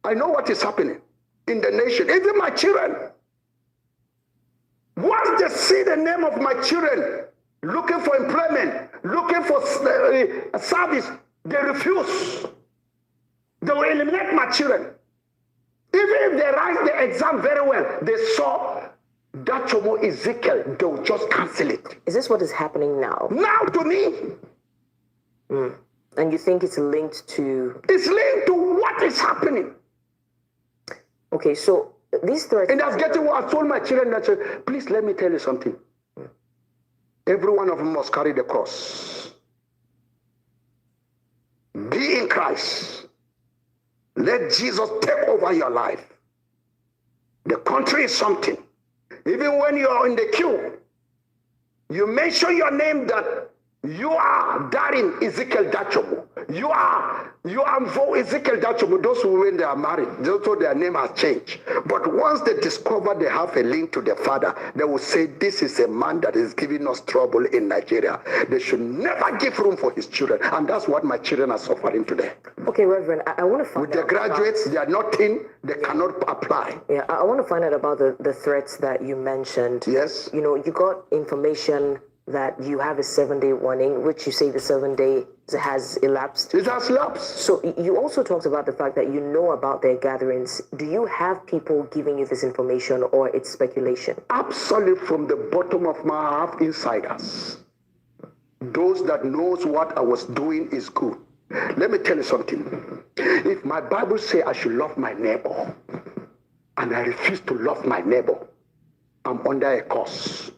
I know what is happening in the nation. Even my children. Once they see the name of my children looking for employment, looking for service, they refuse. They will eliminate my children. Even if they write the exam very well, they saw that Chomo Ezekiel, they'll just cancel it. Is this what is happening now? Now to me. And you think it's linked to... It's linked to what is happening. Okay, so these threats... And that's getting what I told my children, that, please let me tell you something. Every one of them must carry the cross. Be in Christ. Let Jesus take over your life. The country is something. Even when you are in the queue, you mention your name that you are Darin Ezekiel Dachomo. You are Mvo Ezekiel Dachomo. Those who when they are married, so their name has changed. But once they discover they have a link to their father, they will say, this is a man that is giving us trouble in Nigeria. They should never give room for his children. And that's what my children are suffering today. Okay, Reverend, I want to find out. With the graduates, they are nothing, they cannot apply. Yeah, I want to find out about the threats that you mentioned. Yes. You know, you got information that you have a 7-day warning, which you say the 7 day has elapsed. It has elapsed. So you also talked about the fact that you know about their gatherings. Do you have people giving you this information, or it's speculation? Absolutely, from the bottom of my heart, insiders. Those that knows what I was doing is good. Let me tell you something. If my Bible says I should love my neighbor, and I refuse to love my neighbor, I'm under a curse.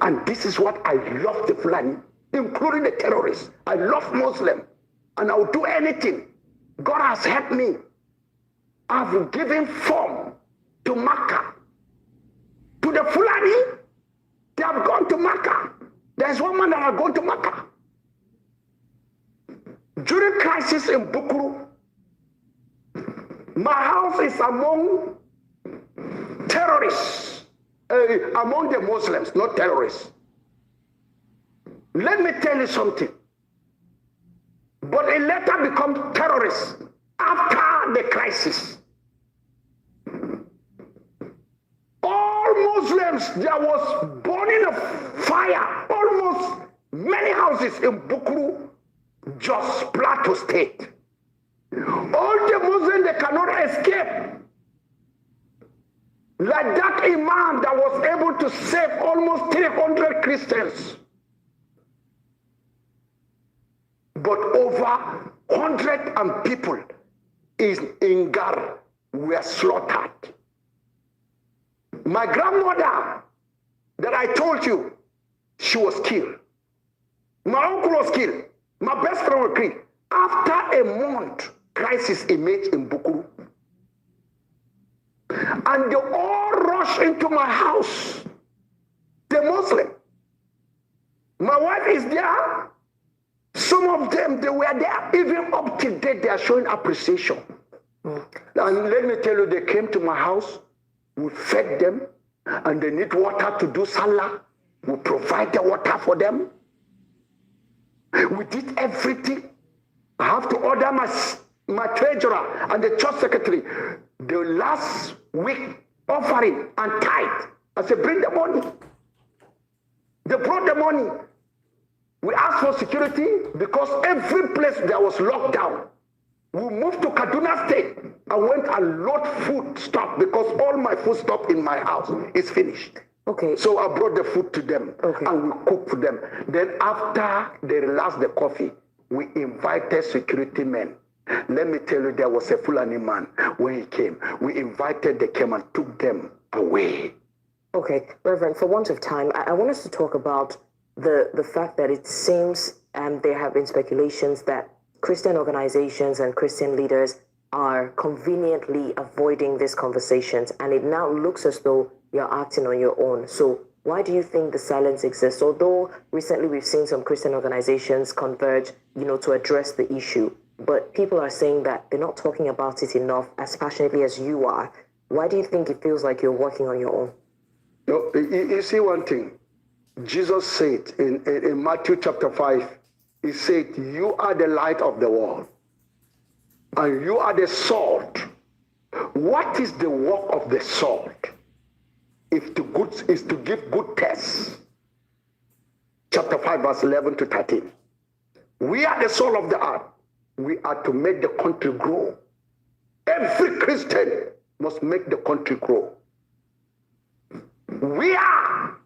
And this is what I love the Fulani, including the terrorists. I love Muslim, and I will do anything. God has helped me. I've given form to Makkah. To the Fulani, they have gone to Makkah. There's one man that has gone to Makkah. During crisis in Bukuru, my house is among terrorists, among the Muslims, not terrorists. Let me tell you something. But it later becomes terrorists after the crisis. All Muslims, there was burning of fire, almost many houses in Bukuru, just Plateau State. All the Muslims, they cannot escape. Like that imam that was able to save almost 300 Christians. But over 100 people in Gar were slaughtered. My grandmother that I told you, she was killed. My uncle was killed. My best friend was killed. After a month, crisis emerged in Bukuru. And they all rushed into my house. The Muslim. My wife is there. Some of them, they were there. Even up to date, they are showing appreciation. And let me tell you, they came to my house. We fed them. And they need water to do salah. We provide the water for them. We did everything. I have to order my treasurer and the church secretary the last week offering and tithe. I said, bring the money. They brought the money. We asked for security because every place there was locked down. We moved to Kaduna State and went and load food stuff because all my food stuff in my house is finished. Okay. So I brought the food to them and we cooked for them. Then after they relaxed the coffee, we invited security men. Let me tell you, there was a Fulani man when he came. We invited, they came and took them away. Okay, Reverend, for want of time, I want us to talk about the fact that it seems there have been speculations that Christian organizations and Christian leaders are conveniently avoiding these conversations, and it now looks as though you're acting on your own. So why do you think the silence exists? Although recently we've seen some Christian organizations converge, to address the issue, but people are saying that they're not talking about it enough as passionately as you are. Why do you think it feels like you're working on your own? No, you see one thing. Jesus said in Matthew chapter 5, he said, you are the light of the world, and you are the salt. What is the work of the salt? If the good is to give good taste. Chapter 5, verse 11 to 13. We are the soul of the earth. We are to make the country grow. Every Christian must make the country grow. We are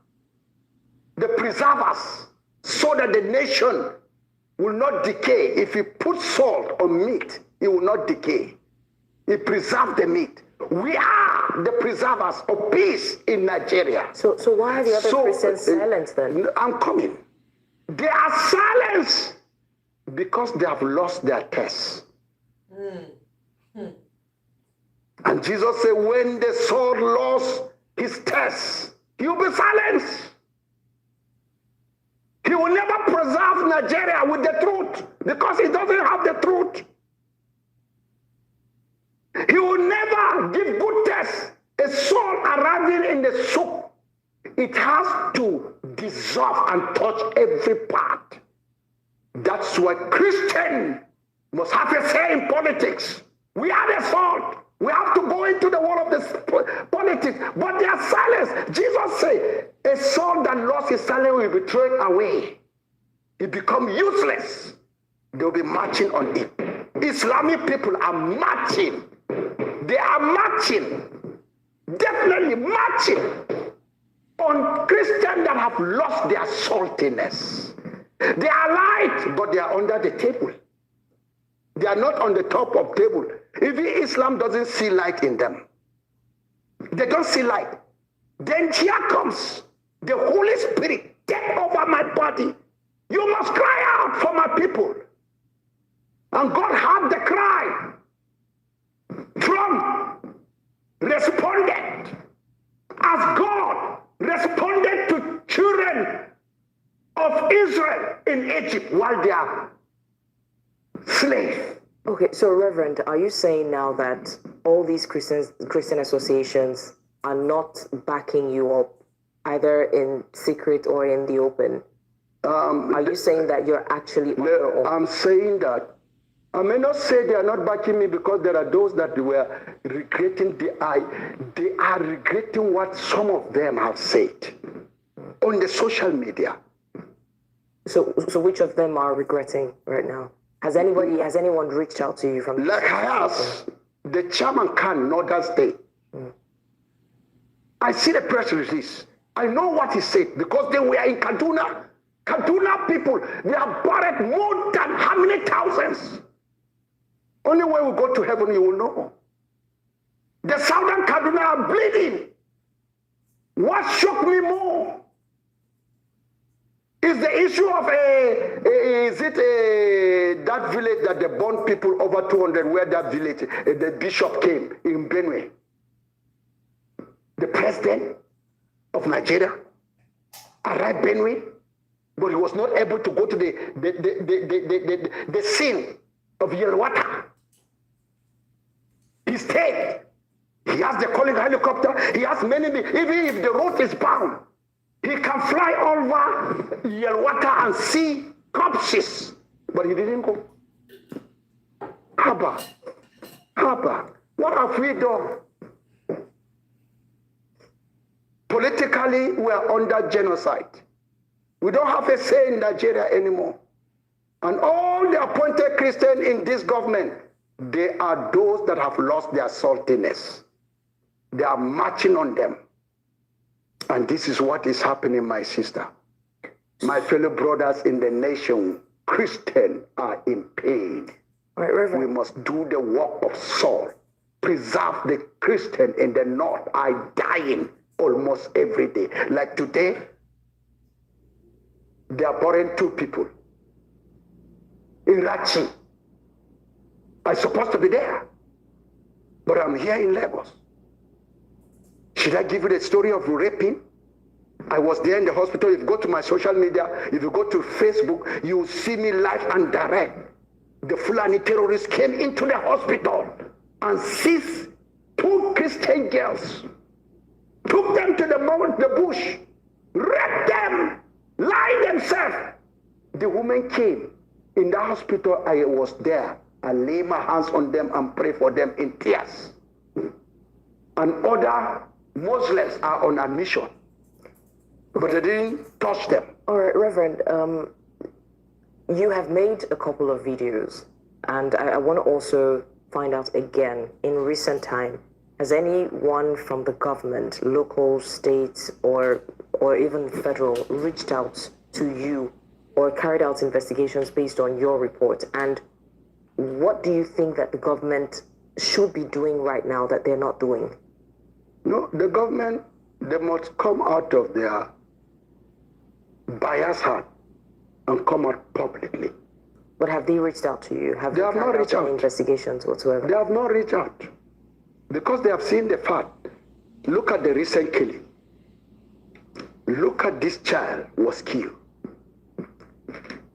the preservers so that the nation will not decay. If you put salt on meat, it will not decay. It preserves the meat. We are the preservers of peace in Nigeria. So why are the other Christians silent then? I'm coming. They are silent because they have lost their taste. And Jesus said, when the sword lost his taste, he'll be silent. He will never preserve Nigeria with the truth because he doesn't have the truth. He will never give good taste. A soul arriving in the soup, it has to dissolve and touch every part. That's why Christians must have a say in politics. We are the salt. We have to go into the world of the politics, but they are silent. Jesus said, a soul that lost his silence will be thrown away. It becomes useless. They'll be marching on it. Islamic people are marching. They are marching, definitely marching on Christians that have lost their saltiness. They are light, but they are under the table. They are not on the top of table. Even Islam doesn't see light in them. They don't see light. Then here comes the Holy Spirit. Take over my body. You must cry out for my people. And God heard the cry. Trump responded as God responded to children of Israel in Egypt while they are slaves. Okay, so Reverend, are you saying now that all these Christian associations are not backing you up, either in secret or in the open? Are you saying that you're actually on your own? I'm saying that I may not say they are not backing me, because there are those that were regretting they are regretting what some of them have said on the social media. So which of them are regretting right now? Has anyone reached out to you from? Like I asked the chairman Khan, Northern State. I see the press release. I know what he said, because they were in Kaduna. Kaduna people, they have buried more than how many thousands? Only when we go to heaven you will know. The southern Kaduna are bleeding. What shocked me more is the issue of that village that they burned people over 200, where that village, the bishop came in Benue. The president of Nigeria arrived Benue, but he was not able to go to the scene of Yelwata. He stayed. He has the calling helicopter. He has many, even if the road is bound, he can fly over Yelwata and see corpses. But he didn't go. Abba, what have we done? Politically, we are under genocide. We don't have a say in Nigeria anymore. And all the appointed Christians in this government, they are those that have lost their saltiness. They are marching on them. And this is what is happening, my sister. My fellow brothers in the nation, Christians are in pain. Right, we must do the work of Saul. Preserve the Christian in the north are dying almost every day. Like today, they are burying 2 people in Rachi. I'm supposed to be there, but I'm here in Lagos. Should I give you the story of raping? I was there in the hospital. If you go to my social media, if you go to Facebook, you will see me live and direct. The Fulani terrorists came into the hospital and seized 2 Christian girls, took them to the bush, raped them, lied themselves. The woman came in the hospital. I was there. I lay my hands on them and pray for them in tears. And other Muslims are on admission, but I didn't touch them. All right, Reverend, you have made a couple of videos, and I want to also find out again, in recent time, has anyone from the government, local, state, or even federal, reached out to you or carried out investigations based on your report? And what do you think that the government should be doing right now that they're not doing? No, the government, they must come out of their bias hat and come out publicly. But have they reached out to you? They have not reached out. Investigations whatsoever? They have not reached out because they have seen the fact. Look at the recent killing. Look at this child was killed.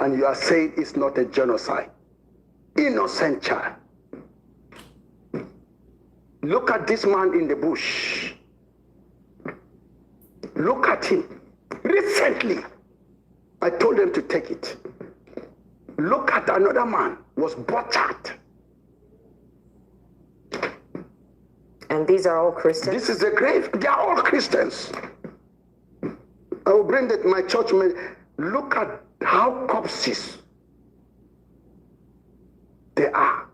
And you are saying it's not a genocide. Innocent child. Look at this man in the bush. Look at him. Recently, I told them to take it. Look at another man was butchered. And these are all Christians? This is the grave. They are all Christians. I will bring that my church. Look at how corpses they are.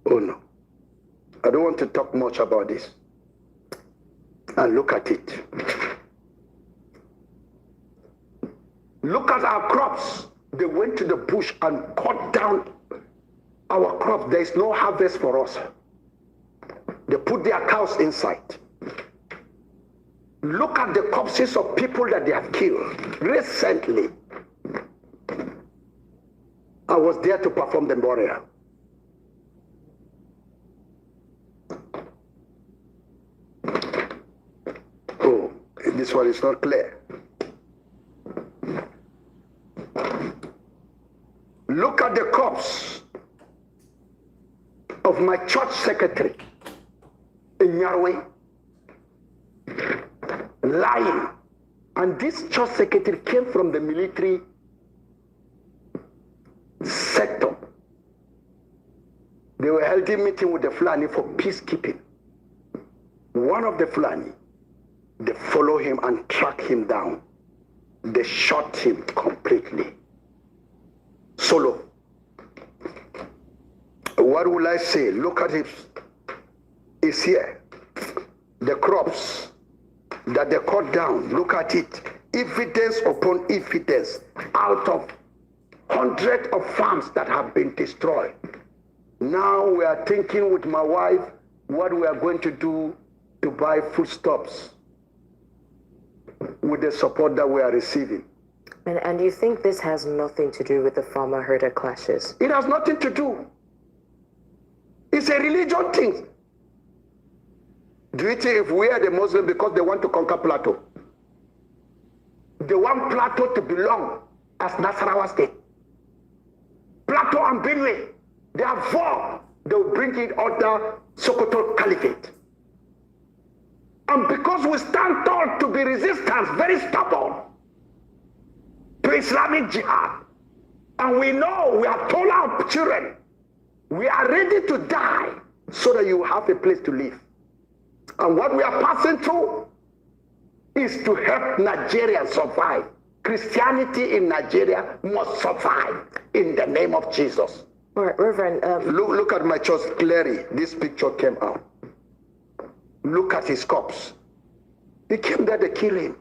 Oh no. I don't want to talk much about this. And look at it. Look at our crops. They went to the bush and cut down our crops, there is no harvest for us. They put their cows inside. Look at the corpses of people that they have killed recently. I was there to perform the burial. Oh, this one is not clear. Look at the corpse of my church secretary in Yarwe, lying. And this church secretary came from the military sector. They were holding a meeting with the Fulani for peacekeeping. One of the Fulani, they follow him and track him down. They shot him completely. Solo. What will I say? Look at it. It's here. The crops that they cut down. Look at it. Evidence upon evidence out of hundreds of farms that have been destroyed. Now we are thinking with my wife what we are going to do to buy foodstuffs with the support that we are receiving. And you think this has nothing to do with the farmer-herder clashes? It has nothing to do. It's a religion thing. Do you think if we are the Muslims because they want to conquer Plateau? They want Plateau to belong as Nasarawa state. Plateau and Benue, they are four. They will bring it under Sokoto Caliphate. And because we stand tall to be resistance, very stubborn to Islamic jihad, and we know we have told our children, we are ready to die so that you have a place to live. And what we are passing through is to help Nigeria survive. Christianity in Nigeria must survive in the name of Jesus. All right, Reverend. Look at my church clearly. This picture came out. Look at his corpse. He came there to kill him.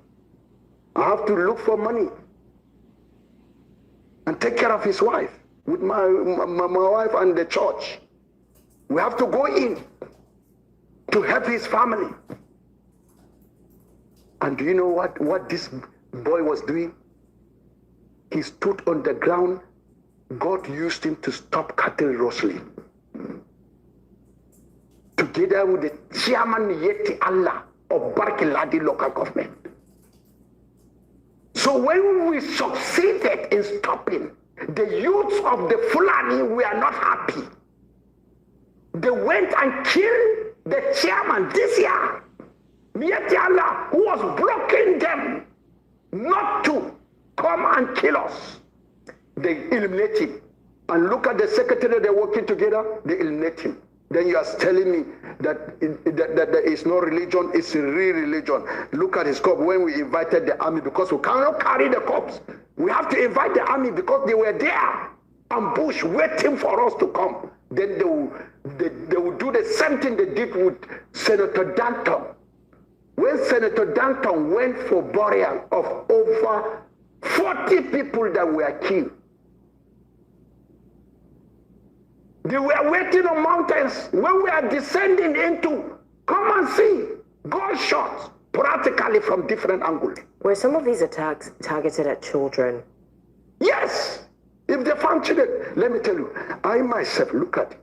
I have to look for money and take care of his wife with my wife and the church. We have to go in to help his family. And do you know what this boy was doing? He stood on the ground. God used him to stop cattle rustling. Together with the chairman Yeti Allah of Barkiladi local government. So when we succeeded in stopping the youths of the Fulani, we are not happy. They went and killed the chairman this year, Yeti Allah, who was blocking them not to come and kill us. They eliminate him. And look at the secretary, they're working together, they eliminate him. Then you are telling me that there is no religion, it's a real religion. Look at his corpse. When we invited the army, because we cannot carry the corpse, we have to invite the army because they were there, ambush, waiting for us to come. Then they will do the same thing they did with Senator Danton. When Senator Danton went for burial of over 40 people that were killed, they were waiting on mountains when we are descending into, come and see, gunshots practically from different angles. Were some of these attacks targeted at children? Yes. If they found children, let me tell you, I myself, look at it.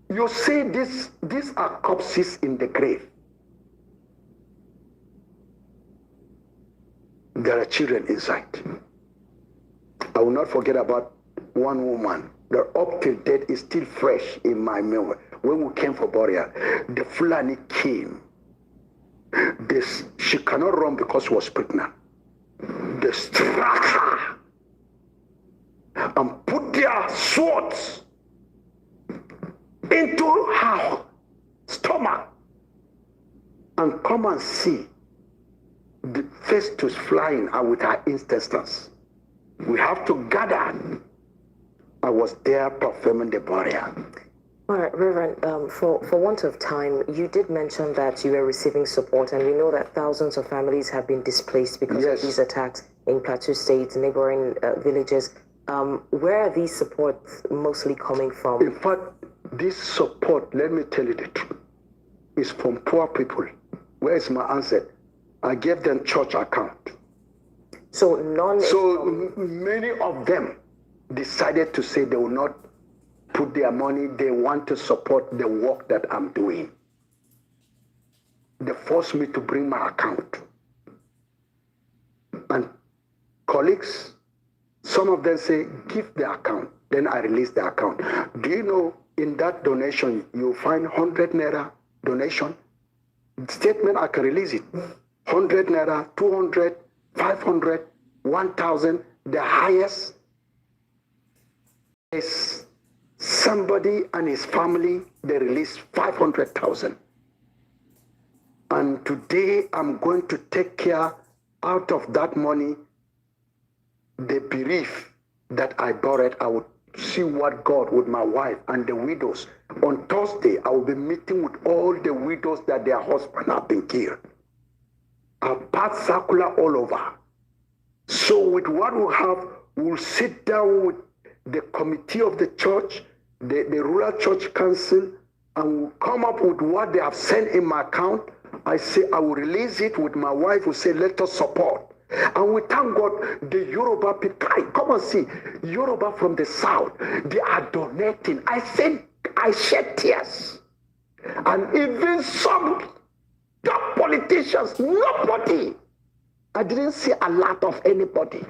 You see these are corpses in the grave. There are children inside. I will not forget about one woman. The up till date is still fresh in my memory. When we came for burial, the Fulani came. She cannot run because she was pregnant. They struck her and put their swords into her stomach and come and see the Festus flying out with her intestines. We have to gather. I was there performing the burial. All right, Reverend, for want of time, you did mention that you were receiving support, and we know that thousands of families have been displaced because of these attacks in Plateau State, neighboring villages. Where are these supports mostly coming from? In fact, this support, let me tell you the truth, is from poor people. Where is my answer? I gave them church account. So many of them decided to say they will not put their money, they want to support the work that I'm doing. They forced me to bring my account. And colleagues, some of them say, give the account. Then I release the account. Do you know in that donation, you'll find 100 naira donation? Statement, I can release it. 100 naira, 200, 500, 1,000. The highest is somebody and his family, they release 500,000. And today I'm going to take care out of that money, the belief that I borrowed. I would see what God with my wife and the widows. On Thursday, I will be meeting with all the widows that their husbands have been killed. I'll pass circular all over. So with what we have, we'll sit down with the committee of the church, the rural church council, and we'll come up with what they have sent in my account. I say I will release it with my wife, who say let us support. And we thank God, the Yoruba people, come and see, Yoruba from the south, they are donating. I shed tears. And even some top politicians, nobody. I didn't see a lot of anybody.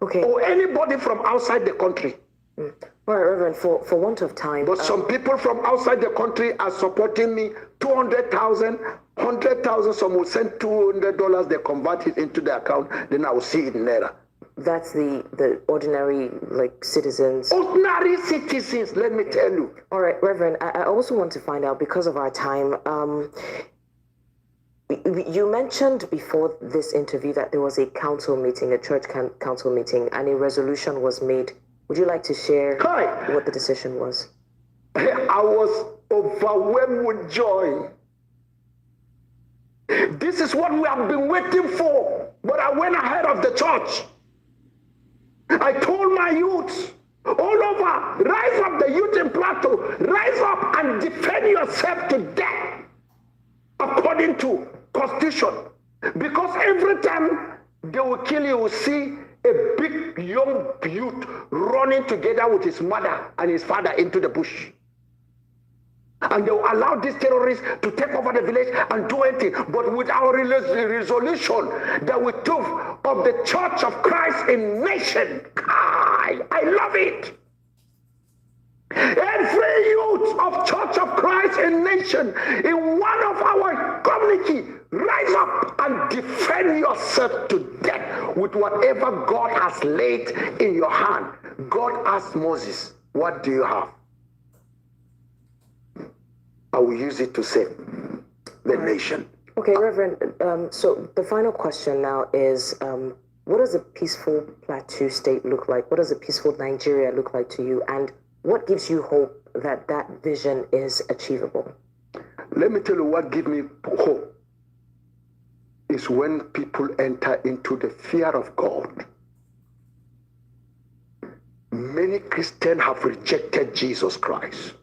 Okay. Or anybody from outside the country. All right, Reverend, for want of time. But some people from outside the country are supporting me, 200,000, 100,000. Some will send $200, they convert it into the account, then I will see it in Naira. That's the ordinary, like, citizens. Ordinary citizens, let me tell you. All right, Reverend, I also want to find out, because of our time, you mentioned before this interview that there was a council meeting, a church council meeting, and a resolution was made. Would you like to share what the decision was? I was overwhelmed with joy. This is what we have been waiting for. But I went ahead of the church. I told my youth all over, rise up, the youth in Plateau, rise up and defend yourself to death according to Constitution. Because every time they will kill you, you will see a big young youth running together with his mother and his father into the bush. And they will allow these terrorists to take over the village and do anything. But with our resolution that we took of the Church of Christ in nation, I love it. Every youth of Church of Christ in nation, in one of our community, rise up and defend yourself to death with whatever God has laid in your hand. God asked Moses, what do you have? I will use it to save the nation. Okay, Reverend, so the final question now is, what does a peaceful Plateau state look like? What does a peaceful Nigeria look like to you? And what gives you hope that that vision is achievable? Let me tell you what gives me hope is when people enter into the fear of God. Many Christians have rejected Jesus Christ.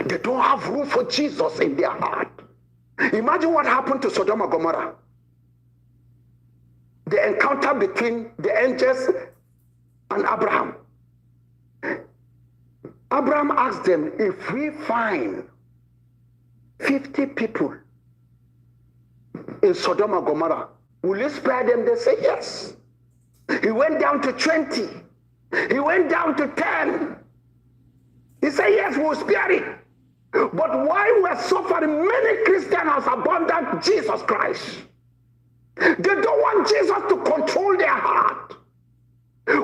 They don't have room for Jesus in their heart. Imagine what happened to Sodom and Gomorrah. The encounter between the angels and Abraham. Abraham asked them, if we find 50 people in Sodom and Gomorrah, will you spare them? They say yes. He went down to 20. He went down to 10. He said, yes, we'll spare it. But while we're suffering, many Christians have abandoned Jesus Christ. They don't want Jesus to control their heart.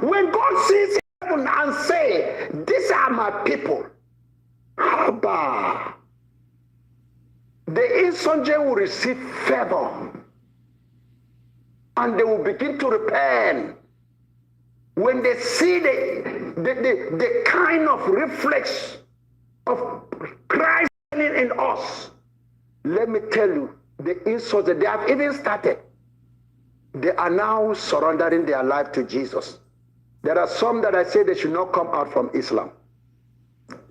When God sees heaven and say, these are my people, Abba, the insurgent will receive favor. And they will begin to repent. When they see the kind of reflex of Christ in us, let me tell you, the insurgent, they have even started. They are now surrendering their life to Jesus. There are some that I say they should not come out from Islam.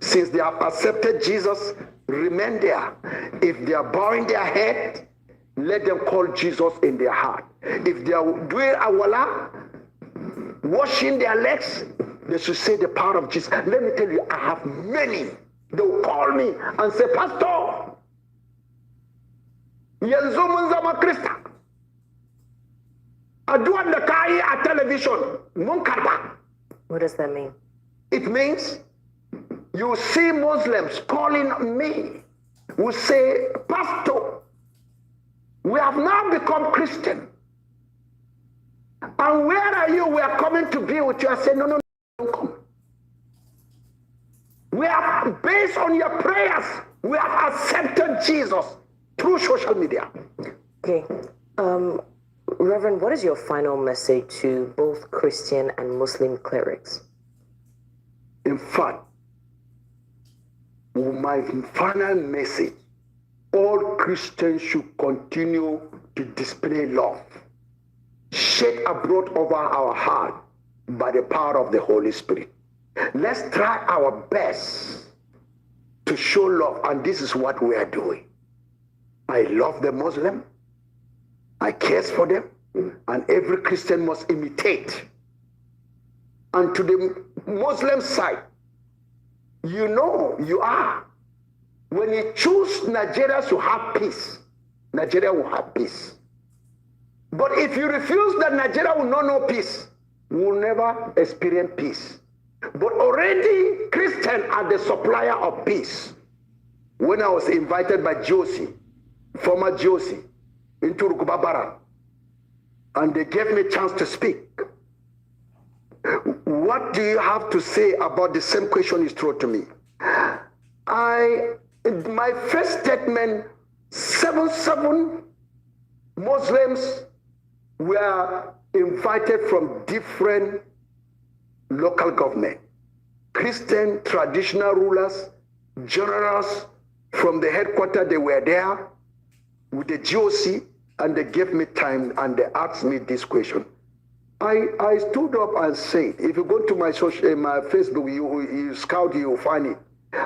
Since they have accepted Jesus, remain there. If they are bowing their head, let them call Jesus in their heart. If they are doing awala, washing their legs, they should say the power of Jesus. Let me tell you, I have many. They will call me and say, Pastor, yanzu mun zama Krista. Aduan da kai a television mun karba. What does that mean? It means you see Muslims calling me, who say, Pastor, we have now become Christian. And where are you? We are coming to be with you. I say, no, no, don't come. We have, based on your prayers, we have accepted Jesus through social media. Okay. Reverend, what is your final message to both Christian and Muslim clerics? In fact, my final message, all Christians should continue to display love, shed abroad over our heart by the power of the Holy Spirit. Let's try our best to show love, and this is what we are doing. I love the Muslim, I care for them, and every Christian must imitate. And to the Muslim side, you know you are. When you choose Nigeria to have peace, Nigeria will have peace. But if you refuse that Nigeria will not know peace, we will never experience peace. But already Christians are the supplier of peace. When I was invited by Josie, former Josie, into Rukubabara, and they gave me a chance to speak. What do you have to say about the same question you threw to me? My first statement, 7 Muslims were invited from different local government. Christian traditional rulers, generals from the headquarters, they were there with the GOC, and they gave me time and they asked me this question. I stood up and said, if you go to my Facebook, you scout, you will find it.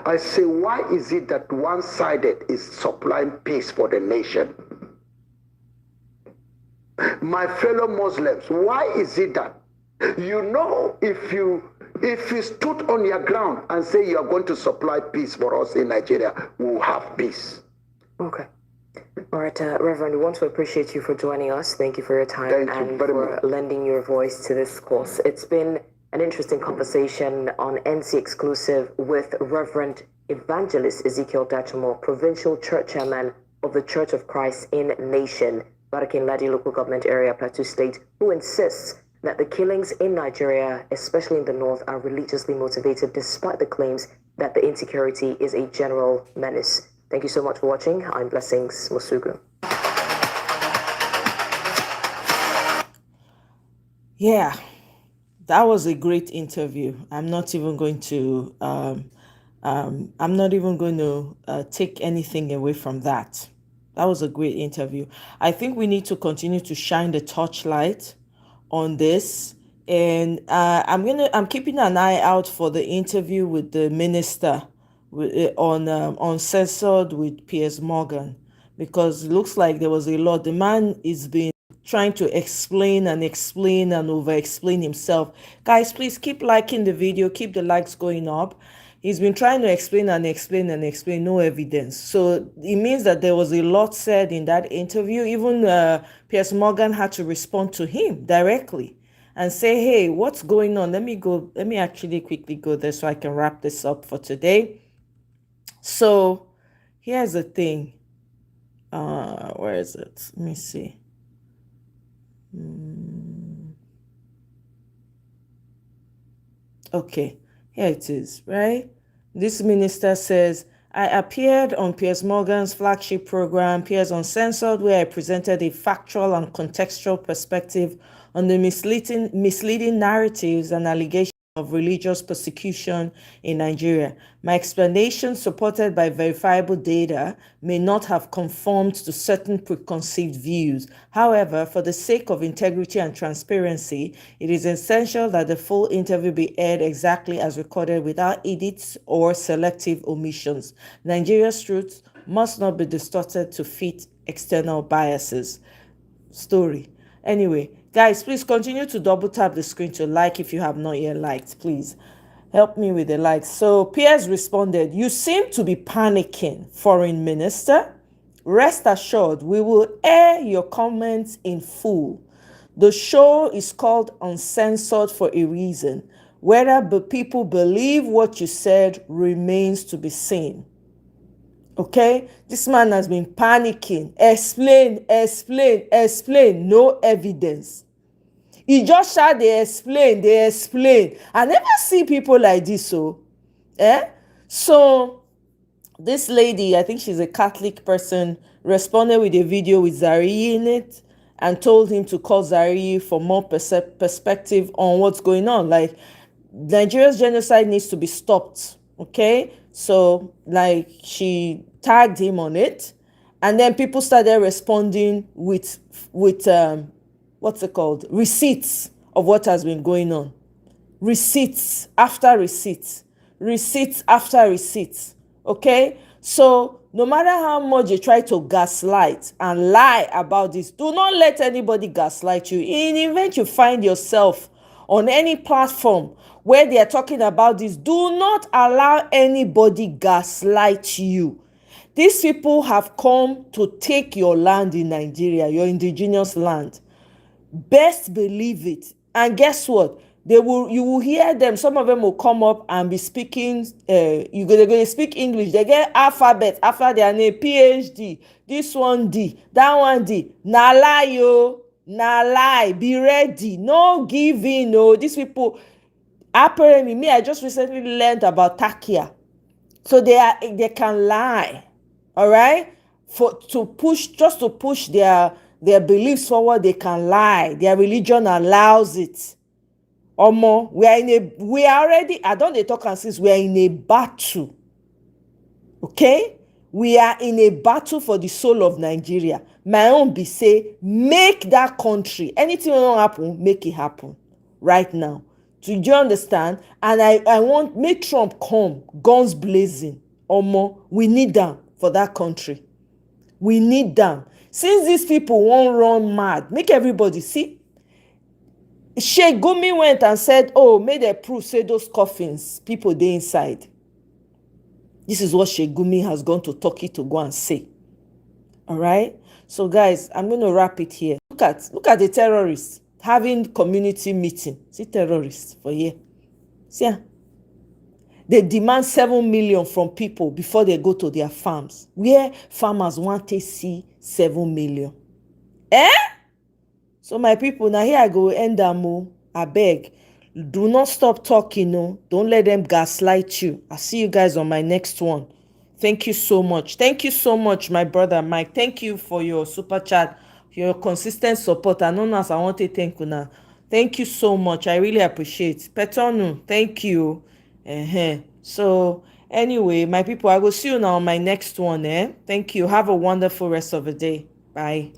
I say, why is it that one-sided is supplying peace for the nation? My fellow Muslims, why is it that, you know, if you stood on your ground and say you are going to supply peace for us in Nigeria, we will have peace. Okay. All right, Reverend, we want to appreciate you for joining us. Thank you for your time and for lending your voice to this course. It's been an interesting conversation on NC Exclusive with Reverend Evangelist Ezekiel Dachamo, Provincial Church Chairman of the Church of Christ in Nation, Barakin Ladi Local Government Area, Plateau State, who insists that the killings in Nigeria, especially in the north, are religiously motivated, despite the claims that the insecurity is a general menace. Thank you so much for watching. I'm Blessings Musugu. Yeah, that was a great interview. I'm not even going to take anything away from that. That was a great interview. I think we need to continue to shine the torchlight on this, and I'm keeping an eye out for the interview with the minister on Uncensored with Piers Morgan, because it looks like there was a lot. The man is been trying to explain and over-explain himself. Guys, please keep liking the video, keep the likes going up. He's been trying to explain, no evidence. So it means that there was a lot said in that interview. Even Piers Morgan had to respond to him directly and say, hey, what's going on? Let me actually quickly go there so I can wrap this up for today. So here's the thing. Where is it? Let me see. Okay, here it is, right? This minister says, I appeared on Piers Morgan's flagship program, Piers Uncensored, where I presented a factual and contextual perspective on the misleading narratives and allegations of religious persecution in Nigeria. My explanation, supported by verifiable data, may not have conformed to certain preconceived views. However, for the sake of integrity and transparency, it is essential that the full interview be aired exactly as recorded without edits or selective omissions. Nigeria's truth must not be distorted to fit external biases. Story. Anyway, guys, please continue to double tap the screen to like if you have not yet liked. Please help me with the likes. So Piers responded, "You seem to be panicking, Foreign Minister. Rest assured, we will air your comments in full. The show is called Uncensored for a reason. Whether the people believe what you said remains to be seen." Okay, this man has been panicking. Explain, no evidence. He just shout, they explain. I never see people like this. So this lady, I think she's a Catholic person, responded with a video with Zari in it and told him to call Zari for more perspective on what's going on. Like, Nigeria's genocide needs to be stopped. Okay, so like she tagged him on it, and then people started responding with what's it called, receipts of what has been going on. Receipts after receipts after receipts. Okay, so no matter how much you try to gaslight and lie about this, do not let anybody gaslight you. In the event you find yourself on any platform where they are talking about this, do not allow anybody gaslight you. These people have come to take your land in Nigeria, your indigenous land. Best believe it. And guess what? You will hear them. Some of them will come up and be speaking. They're going to speak English. They get alphabet after their name. PhD. This one D. That one D. Na lie, yo. Na lie. Be ready. No giving. No. These people. Apparently, me, I just recently learned about Takia. So they can lie. All right? To push their beliefs forward, they can lie. Their religion allows it. Omo, we are already, I don't talk and since we are in a battle. Okay? We are in a battle for the soul of Nigeria. My own be say, make that country, anything will happen, make it happen right now. Do you understand? And I want, make Trump come, guns blazing. Omo, we need them for that country. We need them. Since these people won't run mad, make everybody see. Sheikh Gumi went and said, oh, may they prove, say those coffins, people they inside. This is what Sheikh Gumi has gone to Turkey to go and say. All right? So guys, I'm going to wrap it here. Look at the terrorists having community meeting. See terrorists for here. See, they demand 7 million from people before they go to their farms. Where farmers want to see 7 million. So my people, now here I go end them. I beg. Do not stop talking. No. Don't let them gaslight you. I'll see you guys on my next one. Thank you so much. Thank you so much, my brother Mike. Thank you for your super chat, your consistent support. I know as I want to thank you now. Thank you so much. I really appreciate it. Petonu, thank you. So anyway, my people, I will see you now on my next one. Thank you. Have a wonderful rest of the day. Bye.